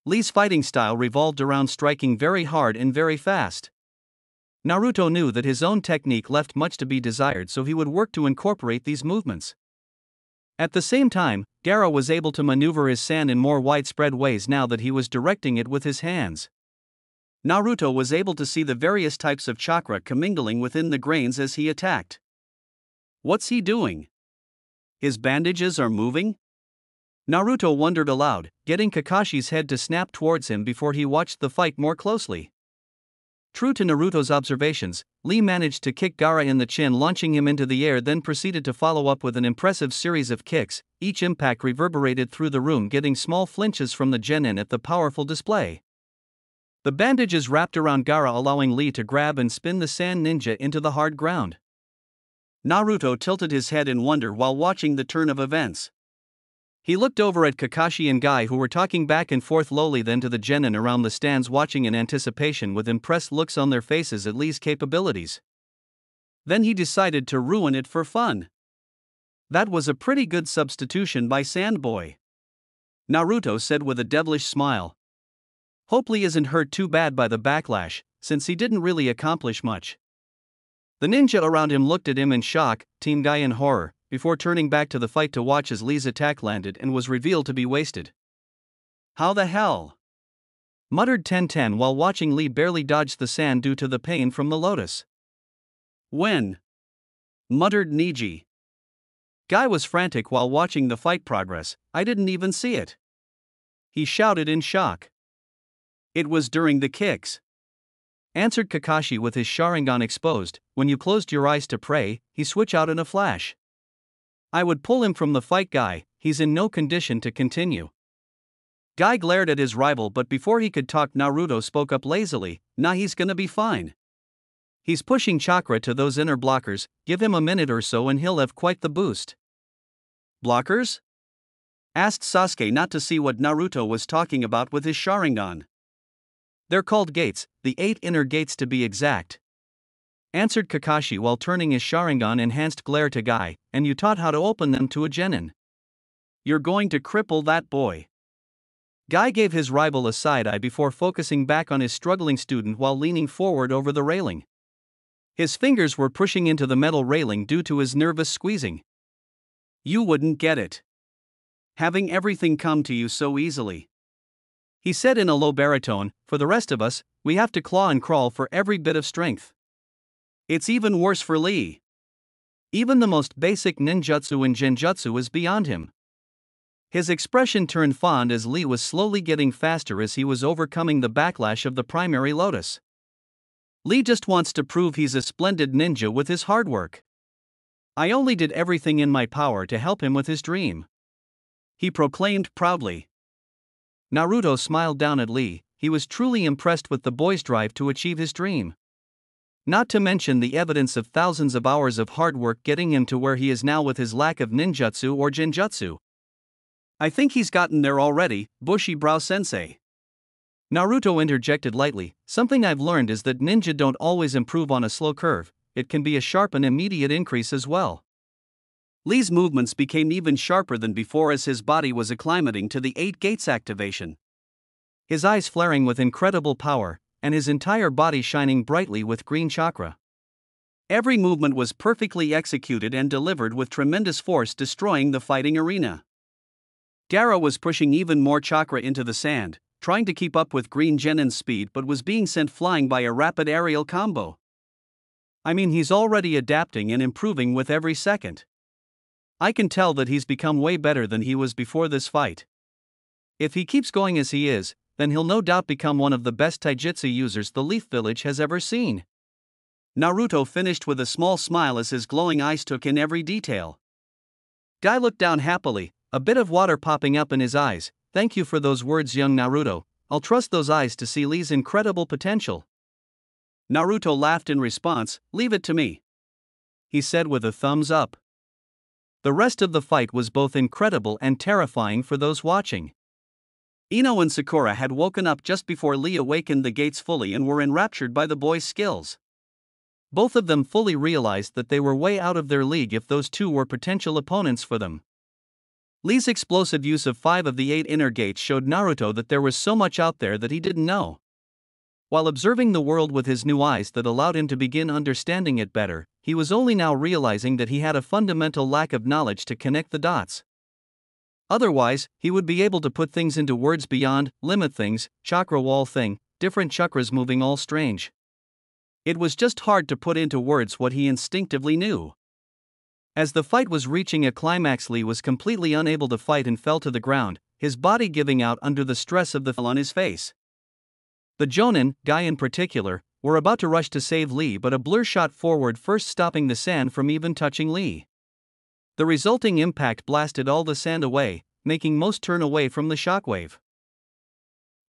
Speaker 1: Lee's fighting style revolved around striking very hard and very fast. Naruto knew that his own technique left much to be desired, so he would work to incorporate these movements. At the same time, Gaara was able to maneuver his sand in more widespread ways now that he was directing it with his hands. Naruto was able to see the various types of chakra commingling within the grains as he attacked. What's he doing? His bandages are moving? Naruto wondered aloud, getting Kakashi's head to snap towards him before he watched the fight more closely. True to Naruto's observations, Lee managed to kick Gaara in the chin, launching him into the air, then proceeded to follow up with an impressive series of kicks. Each impact reverberated through the room, getting small flinches from the genin at the powerful display. The bandages wrapped around Gaara, allowing Lee to grab and spin the sand ninja into the hard ground. Naruto tilted his head in wonder while watching the turn of events. He looked over at Kakashi and Guy, who were talking back and forth lowly, then to the genin around the stands, watching in anticipation with impressed looks on their faces at Lee's capabilities. Then he decided to ruin it for fun. That was a pretty good substitution by Sandboy, Naruto said with a devilish smile. Hope Lee isn't hurt too bad by the backlash, since he didn't really accomplish much. The ninja around him looked at him in shock, Team Guy in horror, before turning back to the fight to watch as Lee's attack landed and was revealed to be wasted. How the hell? Muttered Ten while watching Lee barely dodge the sand due to the pain from the lotus. When? Muttered Niji. Guy was frantic while watching the fight progress. I didn't even see it. He shouted in shock. It was during the kicks, answered Kakashi with his Sharingan exposed. When you closed your eyes to pray, he switched out in a flash. I would pull him from the fight, Guy, he's in no condition to continue. Guy glared at his rival, but before he could talk, Naruto spoke up lazily. Nah, he's gonna be fine. He's pushing chakra to those inner blockers, give him a minute or so and he'll have quite the boost. Blockers? Asked Sasuke, not to see what Naruto was talking about with his Sharingan. They're called gates, the 8 inner gates to be exact, answered Kakashi while turning his Sharingan enhanced glare to Guy, and you taught how to open them to a genin. You're going to cripple that boy. Guy gave his rival a side eye before focusing back on his struggling student while leaning forward over the railing. His fingers were pushing into the metal railing due to his nervous squeezing. You wouldn't get it. Having everything come to you so easily, he said in a low baritone. For the rest of us, we have to claw and crawl for every bit of strength. It's even worse for Lee. Even the most basic ninjutsu and genjutsu is beyond him. His expression turned fond as Lee was slowly getting faster as he was overcoming the backlash of the primary lotus. Lee just wants to prove he's a splendid ninja with his hard work. I only did everything in my power to help him with his dream, he proclaimed proudly. Naruto smiled down at Lee. He was truly impressed with the boy's drive to achieve his dream. Not to mention the evidence of thousands of hours of hard work getting him to where he is now with his lack of ninjutsu or genjutsu. I think he's gotten there already, Bushy-brow sensei, Naruto interjected lightly. Something I've learned is that ninja don't always improve on a slow curve, it can be a sharp and immediate increase as well. Lee's movements became even sharper than before as his body was acclimating to the 8 gates activation. His eyes flaring with incredible power, and his entire body shining brightly with green chakra. Every movement was perfectly executed and delivered with tremendous force, destroying the fighting arena. Gaara was pushing even more chakra into the sand, trying to keep up with Green Genin's speed but was being sent flying by a rapid aerial combo. I mean, he's already adapting and improving with every second. I can tell that he's become way better than he was before this fight. If he keeps going as he is, then he'll no doubt become one of the best taijutsu users the Leaf Village has ever seen. Naruto finished with a small smile as his glowing eyes took in every detail. Guy looked down happily, a bit of water popping up in his eyes. Thank you for those words, young Naruto. I'll trust those eyes to see Lee's incredible potential. Naruto laughed in response. Leave it to me, he said with a thumbs up. The rest of the fight was both incredible and terrifying for those watching. Ino and Sakura had woken up just before Lee awakened the gates fully and were enraptured by the boy's skills. Both of them fully realized that they were way out of their league if those two were potential opponents for them. Lee's explosive use of 5 of the 8 inner gates showed Naruto that there was so much out there that he didn't know. While observing the world with his new eyes that allowed him to begin understanding it better, he was only now realizing that he had a fundamental lack of knowledge to connect the dots. Otherwise, he would be able to put things into words beyond, limit things, chakra wall thing, different chakras moving all strange. It was just hard to put into words what he instinctively knew. As the fight was reaching a climax, Lee was completely unable to fight and fell to the ground, his body giving out under the stress of the fall on his face. The Jonin, Guy in particular, were about to rush to save Lee, but a blur shot forward first, stopping the sand from even touching Lee. The resulting impact blasted all the sand away, making most turn away from the shockwave.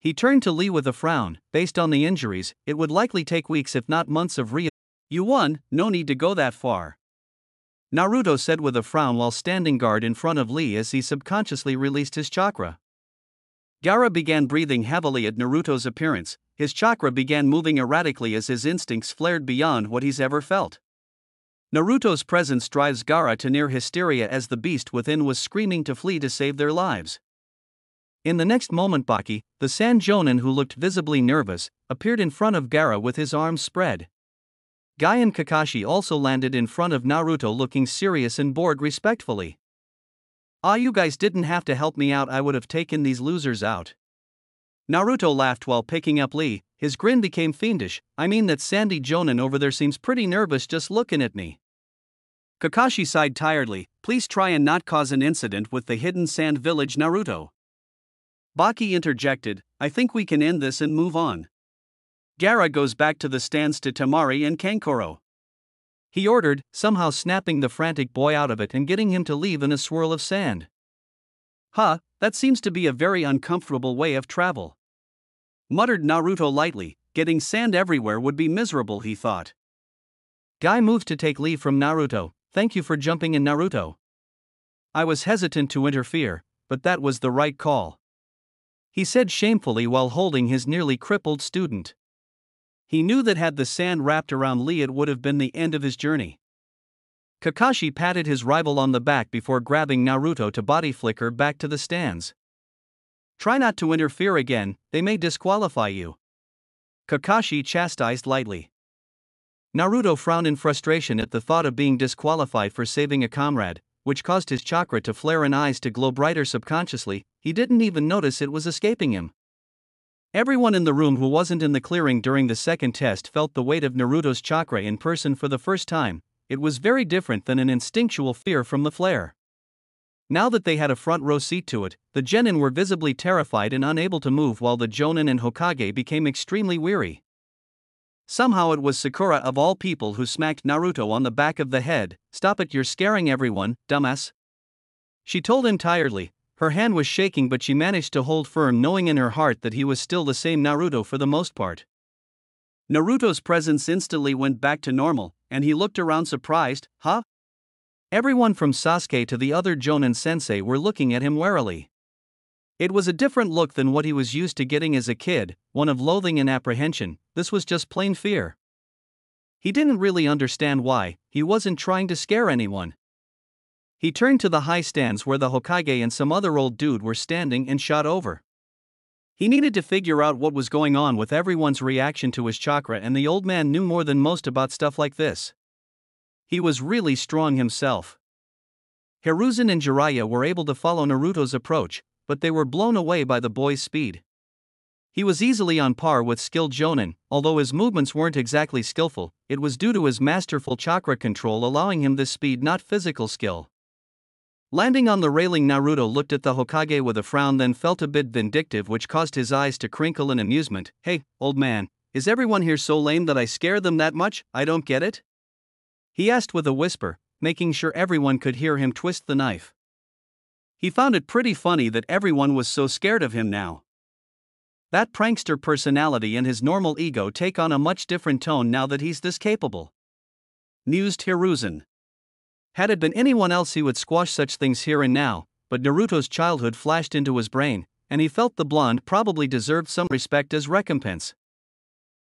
Speaker 1: He turned to Lee with a frown. Based on the injuries, it would likely take weeks if not months of You won, no need to go that far, Naruto said with a frown while standing guard in front of Lee as he subconsciously released his chakra. Gaara began breathing heavily at Naruto's appearance. His chakra began moving erratically as his instincts flared beyond what he's ever felt. Naruto's presence drives Gaara to near hysteria as the beast within was screaming to flee to save their lives. In the next moment, Baki, the Sand Jonin, who looked visibly nervous, appeared in front of Gaara with his arms spread. Guy and Kakashi also landed in front of Naruto looking serious and bored respectfully. You guys didn't have to help me out, I would have taken these losers out. Naruto laughed while picking up Lee, his grin became fiendish. I mean, that sandy Jonin over there seems pretty nervous just looking at me. Kakashi sighed tiredly. Please try and not cause an incident with the hidden sand village, Naruto. Baki interjected. I think we can end this and move on. Gaara goes back to the stands to Temari and Kankuro, he ordered, somehow snapping the frantic boy out of it and getting him to leave in a swirl of sand. That seems to be a very uncomfortable way of travel, muttered Naruto lightly. Getting sand everywhere would be miserable, he thought. Guy moved to take leave from Naruto. Thank you for jumping in, Naruto. I was hesitant to interfere, but that was the right call, he said shamefully while holding his nearly crippled student. He knew that had the sand wrapped around Lee, it would have been the end of his journey. Kakashi patted his rival on the back before grabbing Naruto to body flicker back to the stands. Try not to interfere again, they may disqualify you, Kakashi chastised lightly. Naruto frowned in frustration at the thought of being disqualified for saving a comrade, which caused his chakra to flare and eyes to glow brighter subconsciously. He didn't even notice it was escaping him. Everyone in the room who wasn't in the clearing during the second test felt the weight of Naruto's chakra in person for the first time. It was very different than an instinctual fear from the flare. Now that they had a front row seat to it, the genin were visibly terrified and unable to move, while the Jonin and Hokage became extremely weary. Somehow it was Sakura of all people who smacked Naruto on the back of the head. Stop it, you're scaring everyone, dumbass, she told him tiredly. Her hand was shaking, but she managed to hold firm, knowing in her heart that he was still the same Naruto for the most part. Naruto's presence instantly went back to normal, and he looked around surprised. Everyone from Sasuke to the other Jonin sensei were looking at him warily. It was a different look than what he was used to getting as a kid, one of loathing and apprehension. This was just plain fear. He didn't really understand why. He wasn't trying to scare anyone. He turned to the high stands where the Hokage and some other old dude were standing and shot over. He needed to figure out what was going on with everyone's reaction to his chakra, and the old man knew more than most about stuff like this. He was really strong himself. Hiruzen and Jiraiya were able to follow Naruto's approach, but they were blown away by the boy's speed. He was easily on par with skilled Jonin, although his movements weren't exactly skillful. It was due to his masterful chakra control allowing him this speed, not physical skill. Landing on the railing, Naruto looked at the Hokage with a frown, then felt a bit vindictive, which caused his eyes to crinkle in amusement. "Hey, old man, is everyone here so lame that I scare them that much? I don't get it?" he asked with a whisper, making sure everyone could hear him twist the knife. He found it pretty funny that everyone was so scared of him now. That prankster personality and his normal ego take on a much different tone now that he's this capable, mused Hiruzen. Had it been anyone else, he would squash such things here and now, but Naruto's childhood flashed into his brain, and he felt the blonde probably deserved some respect as recompense.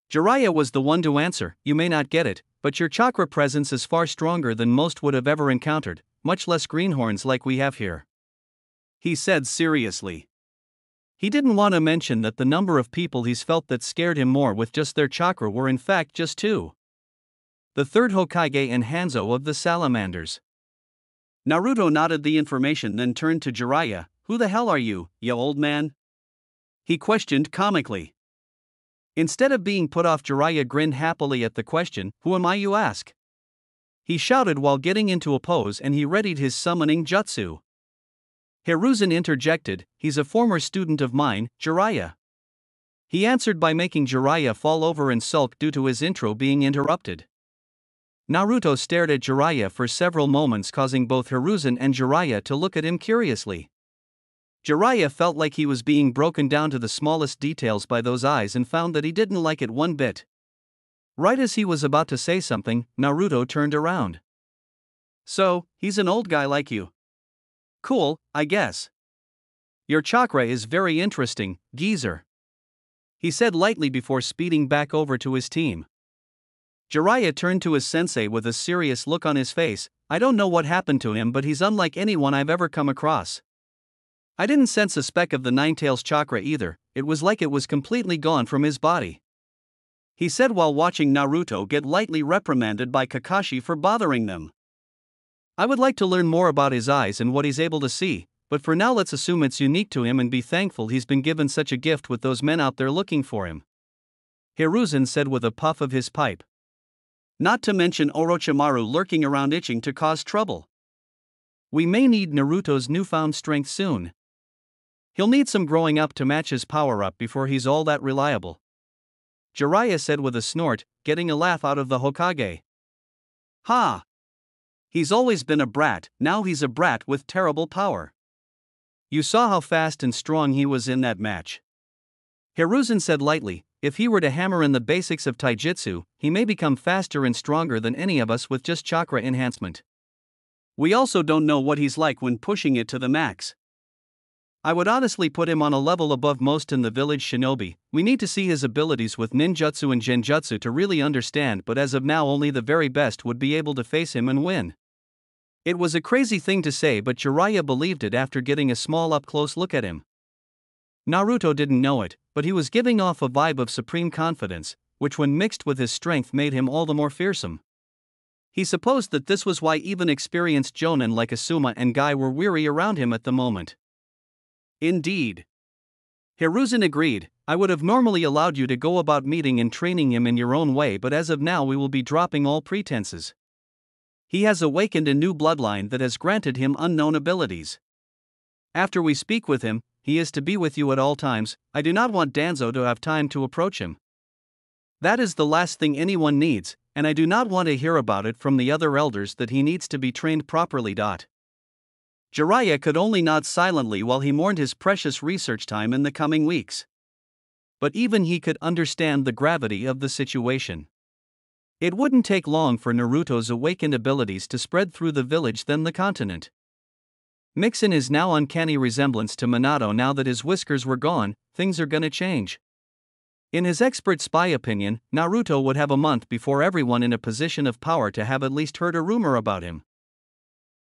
Speaker 1: Jiraiya was the one to answer. "You may not get it, but your chakra presence is far stronger than most would have ever encountered, much less greenhorns like we have here," he said seriously. He didn't want to mention that the number of people he's felt that scared him more with just their chakra were in fact just two. The third Hokage and Hanzo of the Salamanders. Naruto nodded the information, then turned to Jiraiya. "Who the hell are you, ya old man?" he questioned comically. Instead of being put off, Jiraiya grinned happily at the question. "Who am I, you ask?" he shouted while getting into a pose, and he readied his summoning jutsu. Hiruzen interjected. "He's a former student of mine, Jiraiya." He answered by making Jiraiya fall over and sulk due to his intro being interrupted. Naruto stared at Jiraiya for several moments, causing both Hiruzen and Jiraiya to look at him curiously. Jiraiya felt like he was being broken down to the smallest details by those eyes and found that he didn't like it one bit. Right as he was about to say something, Naruto turned around. "So, he's an old guy like you. Cool, I guess. Your chakra is very interesting, geezer," he said lightly before speeding back over to his team. Jiraiya turned to his sensei with a serious look on his face. "I don't know what happened to him, but he's unlike anyone I've ever come across. I didn't sense a speck of the Ninetales chakra either. It was like it was completely gone from his body," he said while watching Naruto get lightly reprimanded by Kakashi for bothering them. "I would like to learn more about his eyes and what he's able to see, but for now let's assume it's unique to him and be thankful he's been given such a gift with those men out there looking for him," Hiruzen said with a puff of his pipe. "Not to mention Orochimaru lurking around itching to cause trouble. We may need Naruto's newfound strength soon. He'll need some growing up to match his power-up before he's all that reliable," Jiraiya said with a snort, getting a laugh out of the Hokage. "Ha! He's always been a brat, now he's a brat with terrible power. You saw how fast and strong he was in that match," Hiruzen said lightly. "If he were to hammer in the basics of taijutsu, he may become faster and stronger than any of us with just chakra enhancement. We also don't know what he's like when pushing it to the max. I would honestly put him on a level above most in the village shinobi. We need to see his abilities with ninjutsu and genjutsu to really understand, but as of now only the very best would be able to face him and win." It was a crazy thing to say, but Jiraiya believed it after getting a small up-close look at him. Naruto didn't know it, but he was giving off a vibe of supreme confidence, which when mixed with his strength made him all the more fearsome. He supposed that this was why even experienced jonin like Asuma and Guy were weary around him at the moment. "Indeed," Hiruzen agreed. "I would have normally allowed you to go about meeting and training him in your own way, but as of now we will be dropping all pretenses. He has awakened a new bloodline that has granted him unknown abilities. After we speak with him, he is to be with you at all times. I do not want Danzo to have time to approach him. That is the last thing anyone needs, and I do not want to hear about it from the other elders that he needs to be trained properly." Jiraiya could only nod silently while he mourned his precious research time in the coming weeks. But even he could understand the gravity of the situation. It wouldn't take long for Naruto's awakened abilities to spread through the village, then the continent. Mix in his now uncanny resemblance to Minato now that his whiskers were gone, things are gonna change. In his expert spy opinion, Naruto would have a month before everyone in a position of power to have at least heard a rumor about him.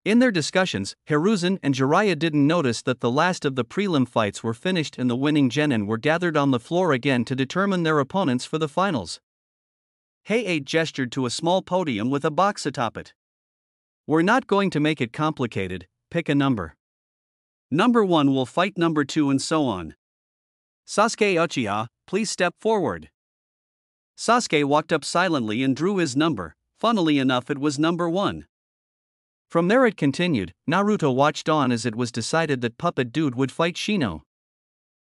Speaker 1: In their discussions, Hiruzen and Jiraiya didn't notice that the last of the prelim fights were finished and the winning genin were gathered on the floor again to determine their opponents for the finals. Hey-8 gestured to a small podium with a box atop it. "We're not going to make it complicated, pick a number. Number 1 will fight number 2 and so on. Sasuke Uchiha, please step forward. Sasuke walked up silently and drew his number. Funnily enough, it was number 1. From there it continued. Naruto watched on as it was decided that Puppet Dude would fight Shino.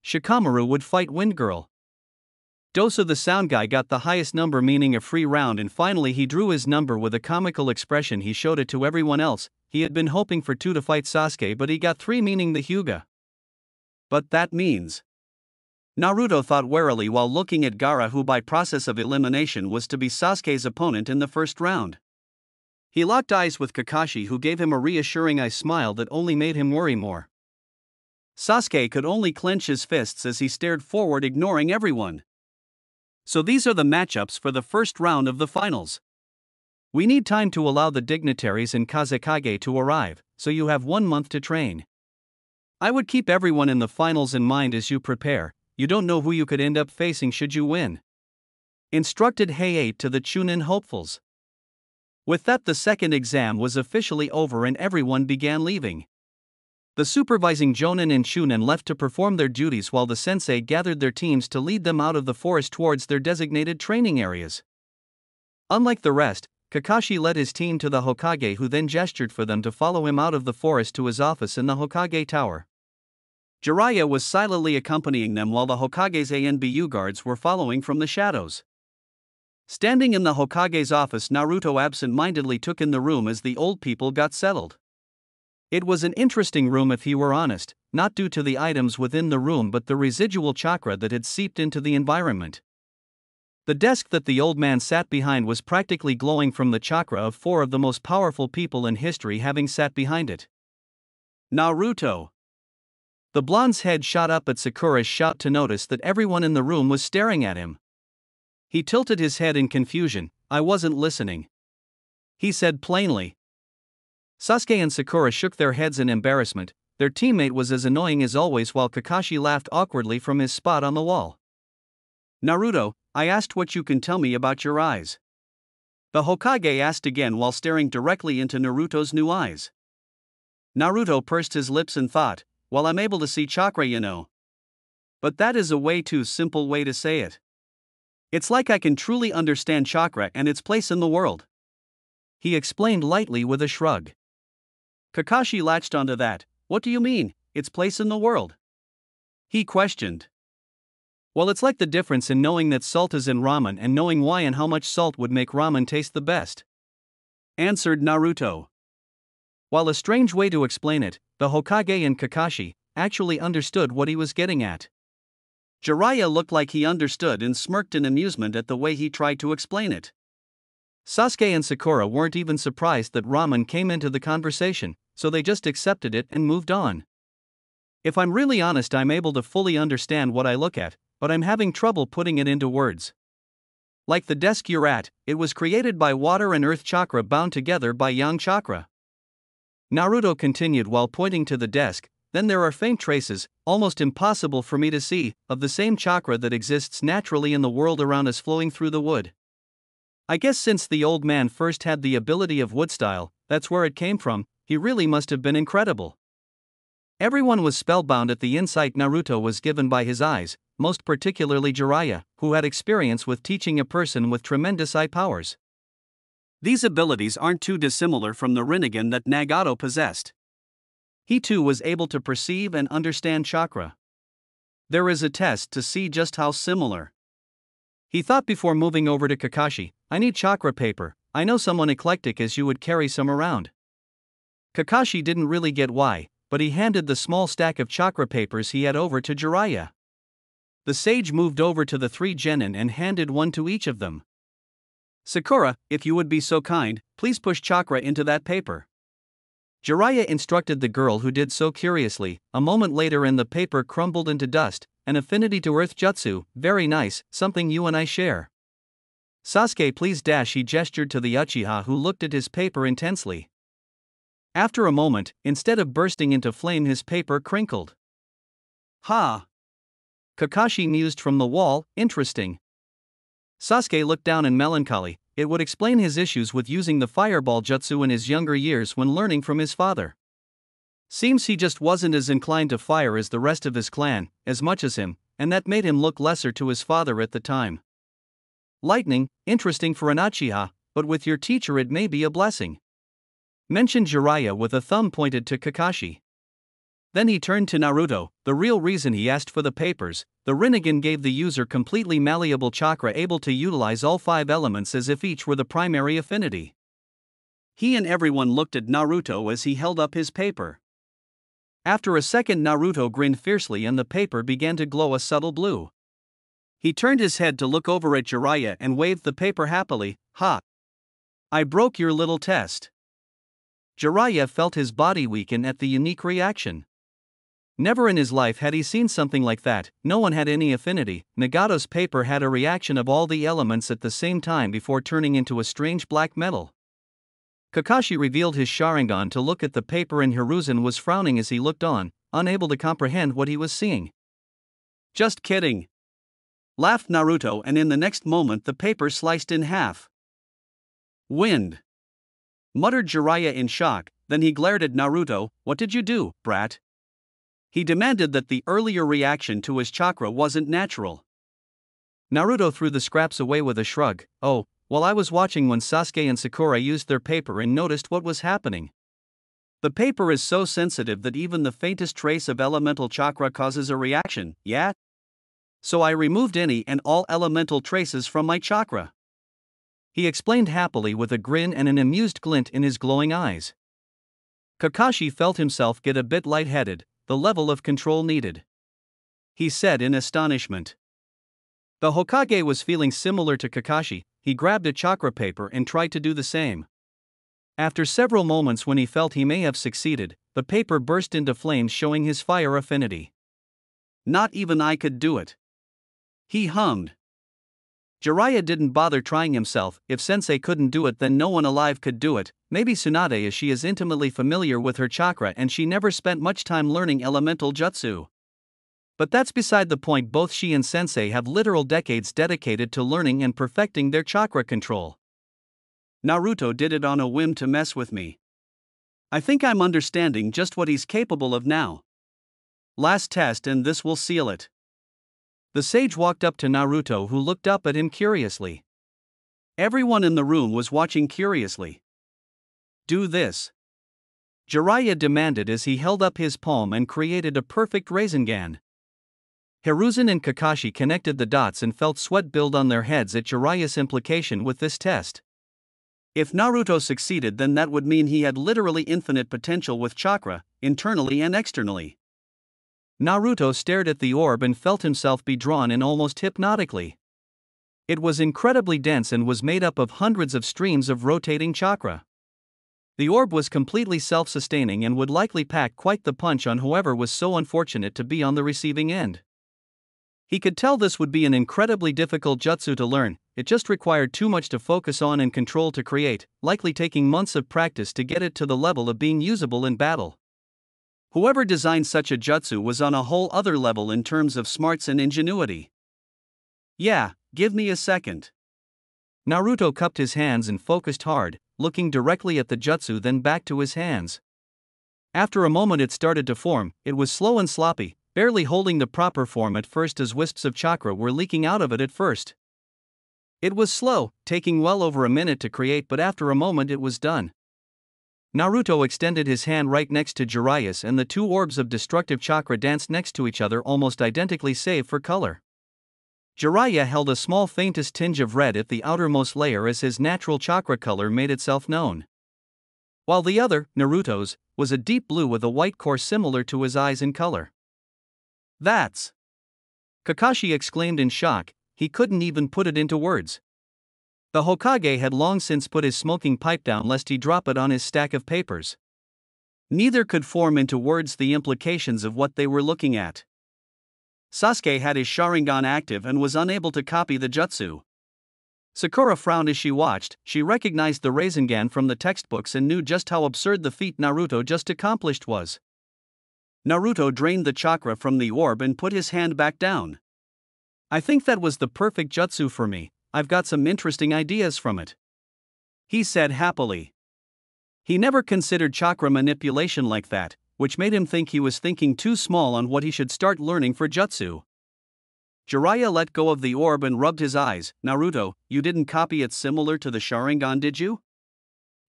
Speaker 1: Shikamaru would fight Wind Girl. Dosa the sound guy got the highest number, meaning a free round, and finally he drew his number with a comical expression. He showed it to everyone else. He had been hoping for 2 to fight Sasuke, but he got 3, meaning the Hyuga. But that means... Naruto thought warily while looking at Gaara, who by process of elimination was to be Sasuke's opponent in the first round. He locked eyes with Kakashi, who gave him a reassuring eye smile that only made him worry more. Sasuke could only clench his fists as he stared forward, ignoring everyone. So these are the matchups for the first round of the finals. We need time to allow the dignitaries and Kazekage to arrive, so you have 1 month to train. I would keep everyone in the finals in mind as you prepare. You don't know who you could end up facing should you win. Instructed Heiei to the Chunin hopefuls. With that, the second exam was officially over and everyone began leaving. The supervising Jonin and Chunin left to perform their duties while the sensei gathered their teams to lead them out of the forest towards their designated training areas. Unlike the rest, Kakashi led his team to the Hokage, who then gestured for them to follow him out of the forest to his office in the Hokage Tower. Jiraiya was silently accompanying them while the Hokage's ANBU guards were following from the shadows. Standing in the Hokage's office, Naruto absent-mindedly took in the room as the old people got settled. It was an interesting room if he were honest, not due to the items within the room but the residual chakra that had seeped into the environment. The desk that the old man sat behind was practically glowing from the chakra of 4 of the most powerful people in history having sat behind it. Naruto. The blonde's head shot up at Sakura's shout to notice that everyone in the room was staring at him. He tilted his head in confusion. I wasn't listening, he said plainly. Sasuke and Sakura shook their heads in embarrassment. Their teammate was as annoying as always while Kakashi laughed awkwardly from his spot on the wall. Naruto, I asked what you can tell me about your eyes. The Hokage asked again while staring directly into Naruto's new eyes. Naruto pursed his lips and thought, well, I'm able to see chakra, you know. But that is a way too simple way to say it. It's like I can truly understand chakra and its place in the world, he explained lightly with a shrug. Kakashi latched onto that. What do you mean, its place in the world? He questioned. Well, it's like the difference in knowing that salt is in ramen and knowing why and how much salt would make ramen taste the best, answered Naruto. While a strange way to explain it, the Hokage and Kakashi actually understood what he was getting at. Jiraiya looked like he understood and smirked in amusement at the way he tried to explain it. Sasuke and Sakura weren't even surprised that ramen came into the conversation, so they just accepted it and moved on. If I'm really honest, I'm able to fully understand what I look at, but I'm having trouble putting it into words. Like the desk you're at, it was created by water and earth chakra bound together by yang chakra. Naruto continued while pointing to the desk. Then there are faint traces, almost impossible for me to see, of the same chakra that exists naturally in the world around us flowing through the wood. I guess since the old man first had the ability of wood style, that's where it came from. He really must have been incredible. Everyone was spellbound at the insight Naruto was given by his eyes, most particularly Jiraiya, who had experience with teaching a person with tremendous eye powers. These abilities aren't too dissimilar from the Rinnegan that Nagato possessed. He too was able to perceive and understand chakra. There is a test to see just how similar. He thought before moving over to Kakashi, I need chakra paper, I know someone eclectic as you would carry some around. Kakashi didn't really get why, but he handed the small stack of chakra papers he had over to Jiraiya. The sage moved over to the 3 genin and handed one to each of them. Sakura, if you would be so kind, please push chakra into that paper. Jiraiya instructed the girl, who did so curiously. A moment later and the paper crumbled into dust. An affinity to earth jutsu, very nice, something you and I share. Sasuke, please dash, he gestured to the Uchiha, who looked at his paper intensely. After a moment, instead of bursting into flame, his paper crinkled. Ha! Kakashi mused from the wall, interesting. Sasuke looked down in melancholy. It would explain his issues with using the fireball jutsu in his younger years when learning from his father. Seems he just wasn't as inclined to fire as the rest of his clan, as much as him, and that made him look lesser to his father at the time. Lightning, interesting for an Uchiha, but with your teacher it may be a blessing, mentioned Jiraiya with a thumb pointed to Kakashi. Then he turned to Naruto. The real reason he asked for the papers: the Rinnegan gave the user completely malleable chakra able to utilize all 5 elements as if each were the primary affinity. He and everyone looked at Naruto as he held up his paper. After a second, Naruto grinned fiercely and the paper began to glow a subtle blue. He turned his head to look over at Jiraiya and waved the paper happily. Ha! I broke your little test. Jiraiya felt his body weaken at the unique reaction. Never in his life had he seen something like that. No one had any affinity. Nagato's paper had a reaction of all the elements at the same time before turning into a strange black metal. Kakashi revealed his Sharingan to look at the paper and Hiruzen was frowning as he looked on, unable to comprehend what he was seeing. Just kidding, laughed Naruto, and in the next moment the paper sliced in half. Wind, muttered Jiraiya in shock, then he glared at Naruto. What did you do, brat? He demanded that the earlier reaction to his chakra wasn't natural. Naruto threw the scraps away with a shrug. Oh, well, I was watching when Sasuke and Sakura used their paper and noticed what was happening. The paper is so sensitive that even the faintest trace of elemental chakra causes a reaction, yeah? So I removed any and all elemental traces from my chakra. He explained happily with a grin and an amused glint in his glowing eyes. Kakashi felt himself get a bit lightheaded, the level of control needed. He said in astonishment. The Hokage was feeling similar to Kakashi. He grabbed a chakra paper and tried to do the same. After several moments when he felt he may have succeeded, the paper burst into flames showing his fire affinity. Not even I could do it, he hummed. Jiraiya didn't bother trying himself. If Sensei couldn't do it, then no one alive could do it. Maybe Tsunade, as she is intimately familiar with her chakra and she never spent much time learning elemental jutsu. But that's beside the point. Both she and Sensei have literal decades dedicated to learning and perfecting their chakra control. Naruto did it on a whim to mess with me. I think I'm understanding just what he's capable of now. Last test and this will seal it. The sage walked up to Naruto, who looked up at him curiously. Everyone in the room was watching curiously. Do this, Jiraiya demanded as he held up his palm and created a perfect Rasengan. Hiruzen and Kakashi connected the dots and felt sweat build on their heads at Jiraiya's implication with this test. If Naruto succeeded, then that would mean he had literally infinite potential with chakra, internally and externally. Naruto stared at the orb and felt himself be drawn in almost hypnotically. It was incredibly dense and was made up of hundreds of streams of rotating chakra. The orb was completely self-sustaining and would likely pack quite the punch on whoever was so unfortunate to be on the receiving end. He could tell this would be an incredibly difficult jutsu to learn. It just required too much to focus on and control to create, likely taking months of practice to get it to the level of being usable in battle. Whoever designed such a jutsu was on a whole other level in terms of smarts and ingenuity. Yeah, give me a second. Naruto cupped his hands and focused hard, looking directly at the jutsu then back to his hands. After a moment it started to form. It was slow and sloppy, barely holding the proper form at first as wisps of chakra were leaking out of it at first. It was slow, taking well over a minute to create, but after a moment it was done. Naruto extended his hand right next to Jiraiya's and the two orbs of destructive chakra danced next to each other almost identically save for color. Jiraiya held a small faintest tinge of red at the outermost layer as his natural chakra color made itself known. While the other, Naruto's, was a deep blue with a white core similar to his eyes in color. That's... Kakashi exclaimed in shock. He couldn't even put it into words. The Hokage had long since put his smoking pipe down lest he drop it on his stack of papers. Neither could form into words the implications of what they were looking at. Sasuke had his Sharingan active and was unable to copy the jutsu. Sakura frowned as she watched. She recognized the Rasengan from the textbooks and knew just how absurd the feat Naruto just accomplished was. Naruto drained the chakra from the orb and put his hand back down. I think that was the perfect jutsu for me. I've got some interesting ideas from it, he said happily. He never considered chakra manipulation like that, which made him think he was thinking too small on what he should start learning for jutsu. Jiraiya let go of the orb and rubbed his eyes. Naruto, you didn't copy it similar to the Sharingan, did you?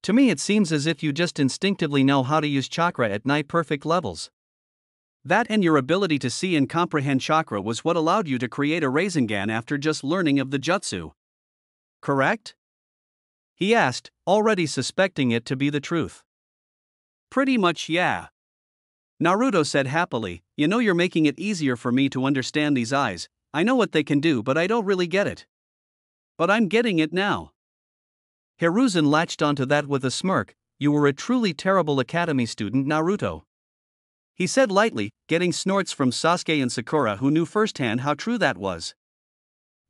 Speaker 1: To me, it seems as if you just instinctively know how to use chakra at nigh perfect levels. That and your ability to see and comprehend chakra was what allowed you to create a Rasengan after just learning of the jutsu. Correct? He asked, already suspecting it to be the truth. Pretty much, yeah. Naruto said happily, you know, you're making it easier for me to understand these eyes. I know what they can do, but I don't really get it. But I'm getting it now. Hiruzen latched onto that with a smirk. You were a truly terrible academy student, Naruto. He said lightly, getting snorts from Sasuke and Sakura, who knew firsthand how true that was.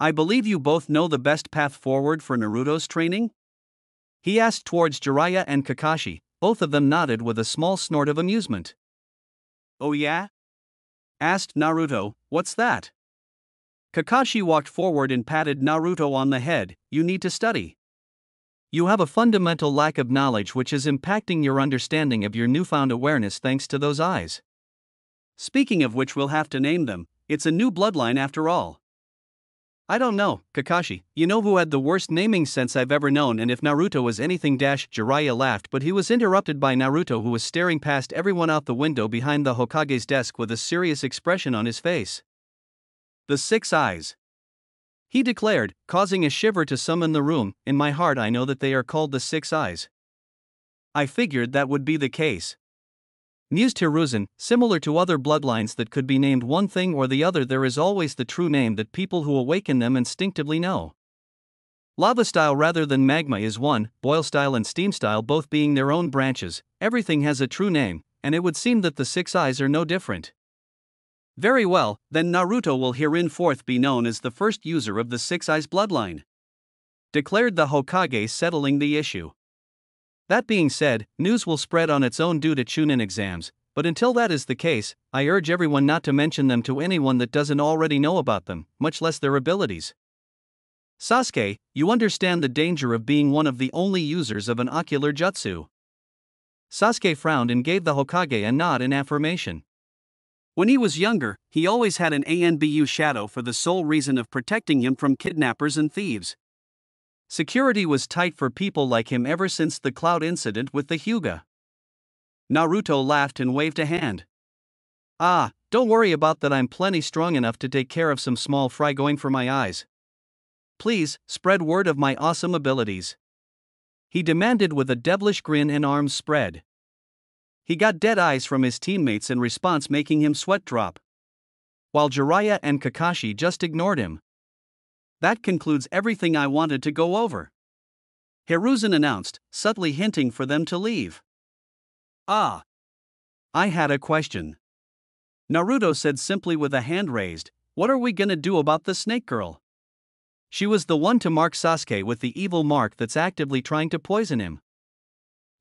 Speaker 1: I believe you both know the best path forward for Naruto's training? He asked towards Jiraiya and Kakashi. Both of them nodded with a small snort of amusement. Oh yeah? Asked Naruto, what's that? Kakashi walked forward and patted Naruto on the head. You need to study. You have a fundamental lack of knowledge which is impacting your understanding of your newfound awareness thanks to those eyes. Speaking of which, we'll have to name them. It's a new bloodline after all. I don't know, Kakashi, you know who had the worst naming sense I've ever known, and if Naruto was anything Jiraiya laughed, but he was interrupted by Naruto, who was staring past everyone out the window behind the Hokage's desk with a serious expression on his face. The six eyes. He declared, causing a shiver to some in the room. In my heart I know that they are called the six eyes. I figured that would be the case. Mused Hiruzen, similar to other bloodlines that could be named one thing or the other, there is always the true name that people who awaken them instinctively know. Lava style rather than magma is one, boil style and steam style both being their own branches. Everything has a true name, and it would seem that the six eyes are no different. Very well, then Naruto will hereinforth be known as the first user of the Six Eyes bloodline, declared the Hokage, settling the issue. That being said, news will spread on its own due to Chunin exams, but until that is the case, I urge everyone not to mention them to anyone that doesn't already know about them, much less their abilities. Sasuke, you understand the danger of being one of the only users of an ocular jutsu. Sasuke frowned and gave the Hokage a nod in affirmation. When he was younger, he always had an ANBU shadow for the sole reason of protecting him from kidnappers and thieves. Security was tight for people like him ever since the Cloud incident with the Hyuga. Naruto laughed and waved a hand. Ah, don't worry about that, I'm plenty strong enough to take care of some small fry going for my eyes. Please, spread word of my awesome abilities. He demanded with a devilish grin and arms spread. He got dead eyes from his teammates in response, making him sweat drop. While Jiraiya and Kakashi just ignored him. That concludes everything I wanted to go over. Hiruzen announced, subtly hinting for them to leave. Ah. I had a question. Naruto said simply with a hand raised, what are we gonna do about the snake girl? She was the one to mark Sasuke with the evil mark that's actively trying to poison him.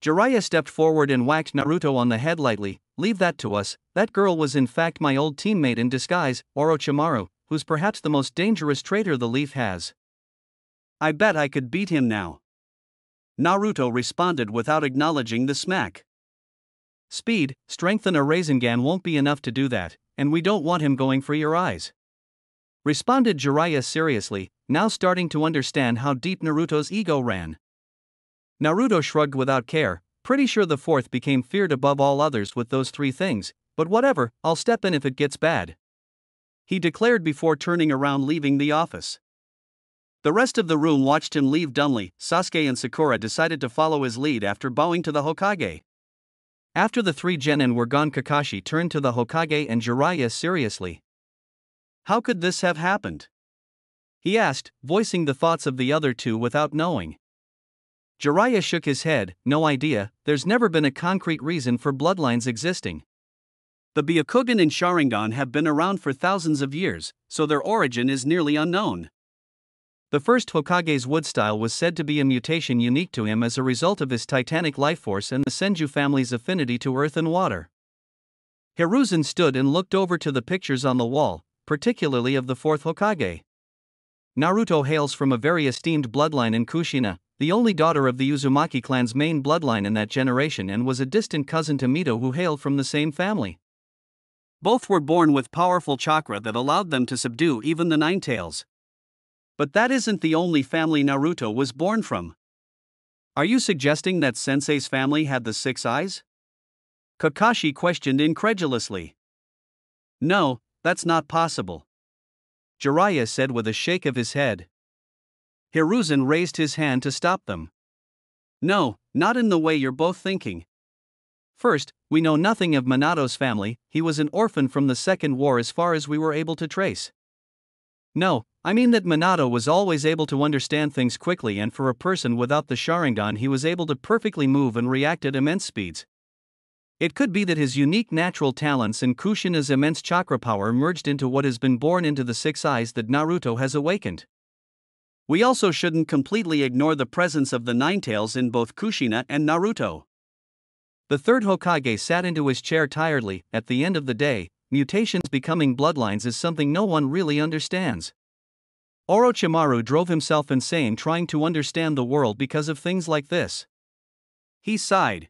Speaker 1: Jiraiya stepped forward and whacked Naruto on the head lightly. Leave that to us, that girl was in fact my old teammate in disguise, Orochimaru, who's perhaps the most dangerous traitor the Leaf has. I bet I could beat him now. Naruto responded without acknowledging the smack. Speed, strength and a Rasengan won't be enough to do that, and we don't want him going for your eyes. Responded Jiraiya seriously, now starting to understand how deep Naruto's ego ran. Naruto shrugged without care, pretty sure the fourth became feared above all others with those three things, but whatever, I'll step in if it gets bad. He declared before turning around leaving the office. The rest of the room watched him leave dumbly. Sasuke and Sakura decided to follow his lead after bowing to the Hokage. After the three genin were gone, Kakashi turned to the Hokage and Jiraiya seriously. How could this have happened? He asked, voicing the thoughts of the other two without knowing. Jiraiya shook his head, no idea, there's never been a concrete reason for bloodlines existing. The Byakugan and Sharingan have been around for thousands of years, so their origin is nearly unknown. The first Hokage's wood style was said to be a mutation unique to him as a result of his titanic life force and the Senju family's affinity to earth and water. Hiruzen stood and looked over to the pictures on the wall, particularly of the fourth Hokage. Naruto hails from a very esteemed bloodline in Kushina, the only daughter of the Uzumaki clan's main bloodline in that generation, and was a distant cousin to Mito who hailed from the same family. Both were born with powerful chakra that allowed them to subdue even the Nine Tails. But that isn't the only family Naruto was born from. Are you suggesting that Sensei's family had the 6 eyes? Kakashi questioned incredulously. No, that's not possible, Jiraiya said with a shake of his head. Hiruzen raised his hand to stop them. No, not in the way you're both thinking. First, we know nothing of Minato's family. He was an orphan from the Second War as far as we were able to trace. No, I mean that Minato was always able to understand things quickly, and for a person without the Sharingan he was able to perfectly move and react at immense speeds. It could be that his unique natural talents and Kushina's immense chakra power merged into what has been born into the 6 eyes that Naruto has awakened. We also shouldn't completely ignore the presence of the Nine Tails in both Kushina and Naruto. The third Hokage sat into his chair tiredly. At the end of the day, mutations becoming bloodlines is something no one really understands. Orochimaru drove himself insane trying to understand the world because of things like this. He sighed.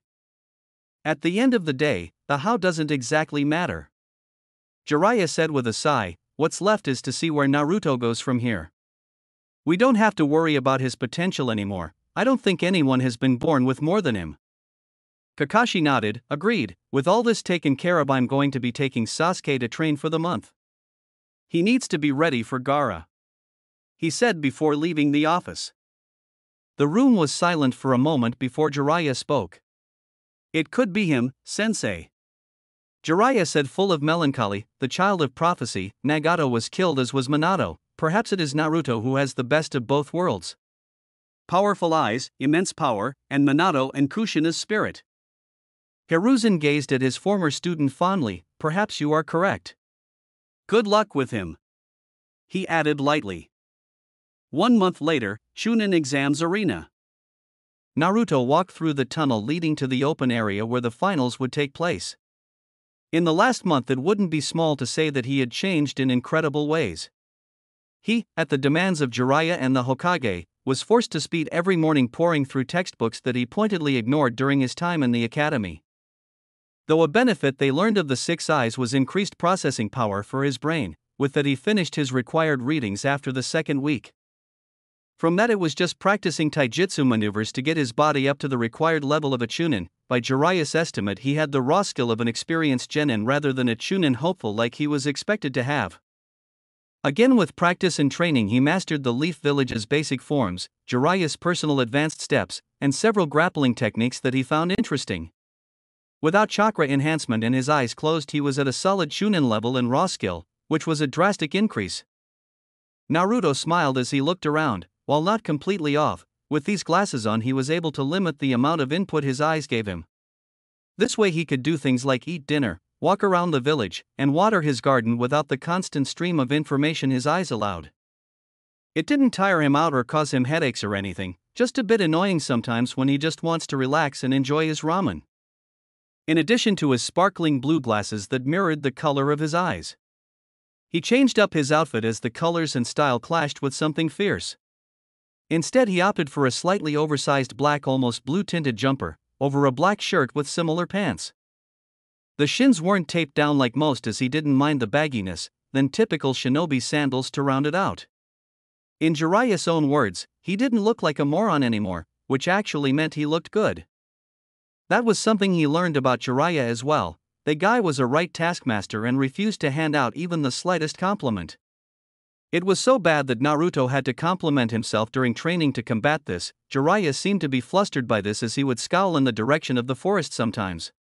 Speaker 1: At the end of the day, the how doesn't exactly matter. Jiraiya said with a sigh, what's left is to see where Naruto goes from here. We don't have to worry about his potential anymore. I don't think anyone has been born with more than him. Kakashi nodded, agreed. With all this taken care of, I'm going to be taking Sasuke to train for the month. He needs to be ready for Gaara, he said before leaving the office. The room was silent for a moment before Jiraiya spoke. It could be him, Sensei, Jiraiya said, full of melancholy. The child of prophecy, Nagato, was killed, as was Minato. Perhaps it is Naruto who has the best of both worlds. Powerful eyes, immense power, and Minato and Kushina's spirit. Hiruzen gazed at his former student fondly. Perhaps you are correct. Good luck with him, he added lightly. 1 month later, Chunin Exams Arena. Naruto walked through the tunnel leading to the open area where the finals would take place. In the last month, it wouldn't be small to say that he had changed in incredible ways. He, at the demands of Jiraiya and the Hokage, was forced to speed every morning, pouring through textbooks that he pointedly ignored during his time in the academy. Though a benefit they learned of the 6 eyes was increased processing power for his brain, with that he finished his required readings after the 2nd week. From that, it was just practicing taijutsu maneuvers to get his body up to the required level of a Chunin. By Jiraiya's estimate, he had the raw skill of an experienced genin rather than a Chunin hopeful like he was expected to have. Again, with practice and training, he mastered the Leaf Village's basic forms, Jiraiya's personal advanced steps, and several grappling techniques that he found interesting. Without chakra enhancement and his eyes closed, he was at a solid Chunin level in raw skill, which was a drastic increase. Naruto smiled as he looked around. While not completely off, with these glasses on he was able to limit the amount of input his eyes gave him. This way he could do things like eat dinner, walk around the village, and water his garden without the constant stream of information his eyes allowed. It didn't tire him out or cause him headaches or anything, just a bit annoying sometimes when he just wants to relax and enjoy his ramen. In addition to his sparkling blue glasses that mirrored the color of his eyes, he changed up his outfit as the colors and style clashed with something fierce. Instead, he opted for a slightly oversized black, almost blue-tinted jumper, over a black shirt with similar pants. The shins weren't taped down like most, as he didn't mind the bagginess, then typical shinobi sandals to round it out. In Jiraiya's own words, he didn't look like a moron anymore, which actually meant he looked good. That was something he learned about Jiraiya as well. The guy was a right taskmaster and refused to hand out even the slightest compliment. It was so bad that Naruto had to compliment himself during training to combat this. Jiraiya seemed to be flustered by this as he would scowl in the direction of the forest sometimes.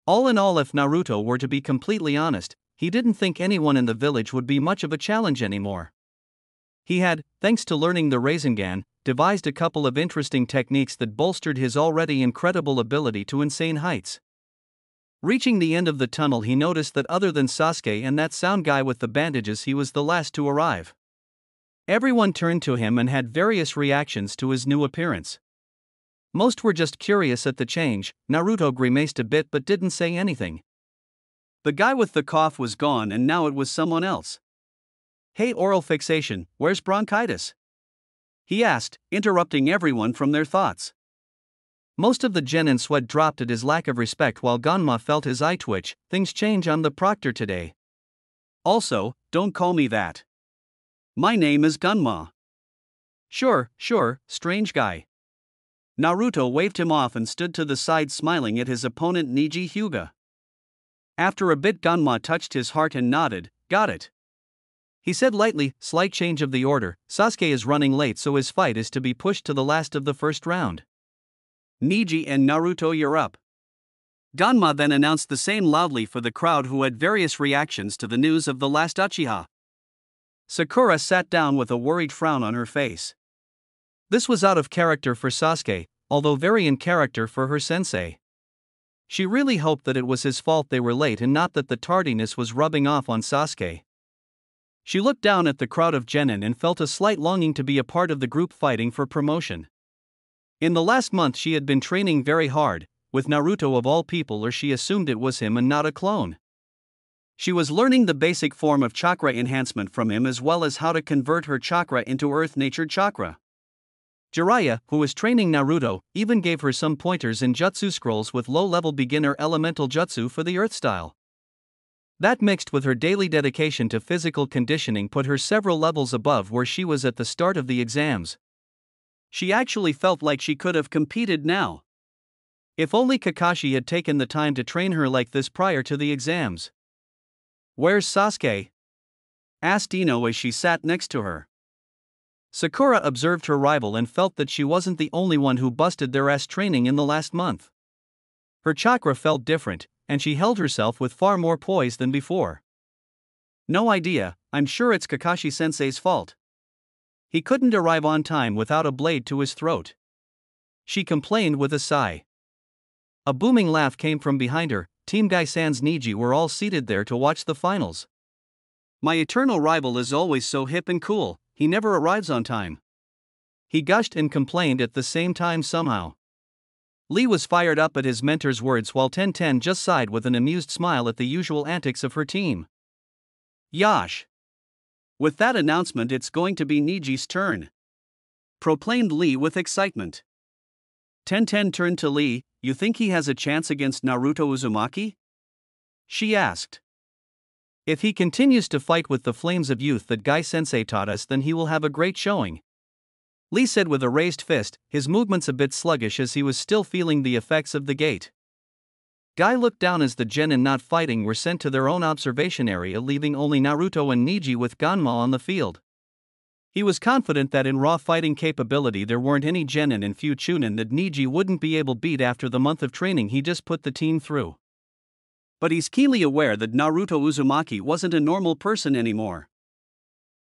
Speaker 1: All in all, if Naruto were to be completely honest, he didn't think anyone in the village would be much of a challenge anymore. He had, thanks to learning the Rasengan, devised a couple of interesting techniques that bolstered his already incredible ability to insane heights. Reaching the end of the tunnel, he noticed that other than Sasuke and that sound guy with the bandages, he was the last to arrive. Everyone turned to him and had various reactions to his new appearance. Most were just curious at the change. Naruto grimaced a bit but didn't say anything. The guy with the cough was gone and now it was someone else. Hey, oral fixation, where's bronchitis? He asked, interrupting everyone from their thoughts. Most of the genin sweat dropped at his lack of respect while Ganma felt his eye twitch. Things change on the proctor today. Also, don't call me that. My name is Ganma. Sure, strange guy. Naruto waved him off and stood to the side smiling at his opponent Niji Hyuga. After a bit Ganma touched his heart and nodded, got it. He said lightly, slight change of the order, Sasuke is running late so his fight is to be pushed to the last of the first round. Niji and Naruto, you're up. Ganma then announced the same loudly for the crowd who had various reactions to the news of the last Uchiha. Sakura sat down with a worried frown on her face. This was out of character for Sasuke, although very in character for her sensei. She really hoped that it was his fault they were late and not that the tardiness was rubbing off on Sasuke. She looked down at the crowd of genin and felt a slight longing to be a part of the group fighting for promotion. In the last month she had been training very hard, with Naruto of all people, or she assumed it was him and not a clone. She was learning the basic form of chakra enhancement from him as well as how to convert her chakra into earth-natured chakra. Jiraiya, who was training Naruto, even gave her some pointers in jutsu scrolls with low-level beginner elemental jutsu for the earth style. That mixed with her daily dedication to physical conditioning put her several levels above where she was at the start of the exams. She actually felt like she could have competed now. If only Kakashi had taken the time to train her like this prior to the exams. "Where's Sasuke?" asked Ino as she sat next to her. Sakura observed her rival and felt that she wasn't the only one who busted their ass training in the last month. Her chakra felt different, and she held herself with far more poise than before. "No idea, I'm sure it's Kakashi-sensei's fault. He couldn't arrive on time without a blade to his throat," she complained with a sigh. A booming laugh came from behind her. Team Guy sans Niji were all seated there to watch the finals. "My eternal rival is always so hip and cool, he never arrives on time," he gushed and complained at the same time somehow. Lee was fired up at his mentor's words while Ten just sighed with an amused smile at the usual antics of her team. "Yash! With that announcement it's going to be Niji's turn," proclaimed Lee with excitement. Ten turned to Lee. "You think he has a chance against Naruto Uzumaki?" she asked. "If he continues to fight with the flames of youth that Guy-sensei taught us, then he will have a great showing," Lee said with a raised fist, his movements a bit sluggish as he was still feeling the effects of the gate. Guy looked down as the genin not fighting were sent to their own observation area, leaving only Naruto and Niji with Ganma on the field. He was confident that in raw fighting capability there weren't any genin and few chunin that Niji wouldn't be able to beat after the month of training he just put the team through. But he's keenly aware that Naruto Uzumaki wasn't a normal person anymore.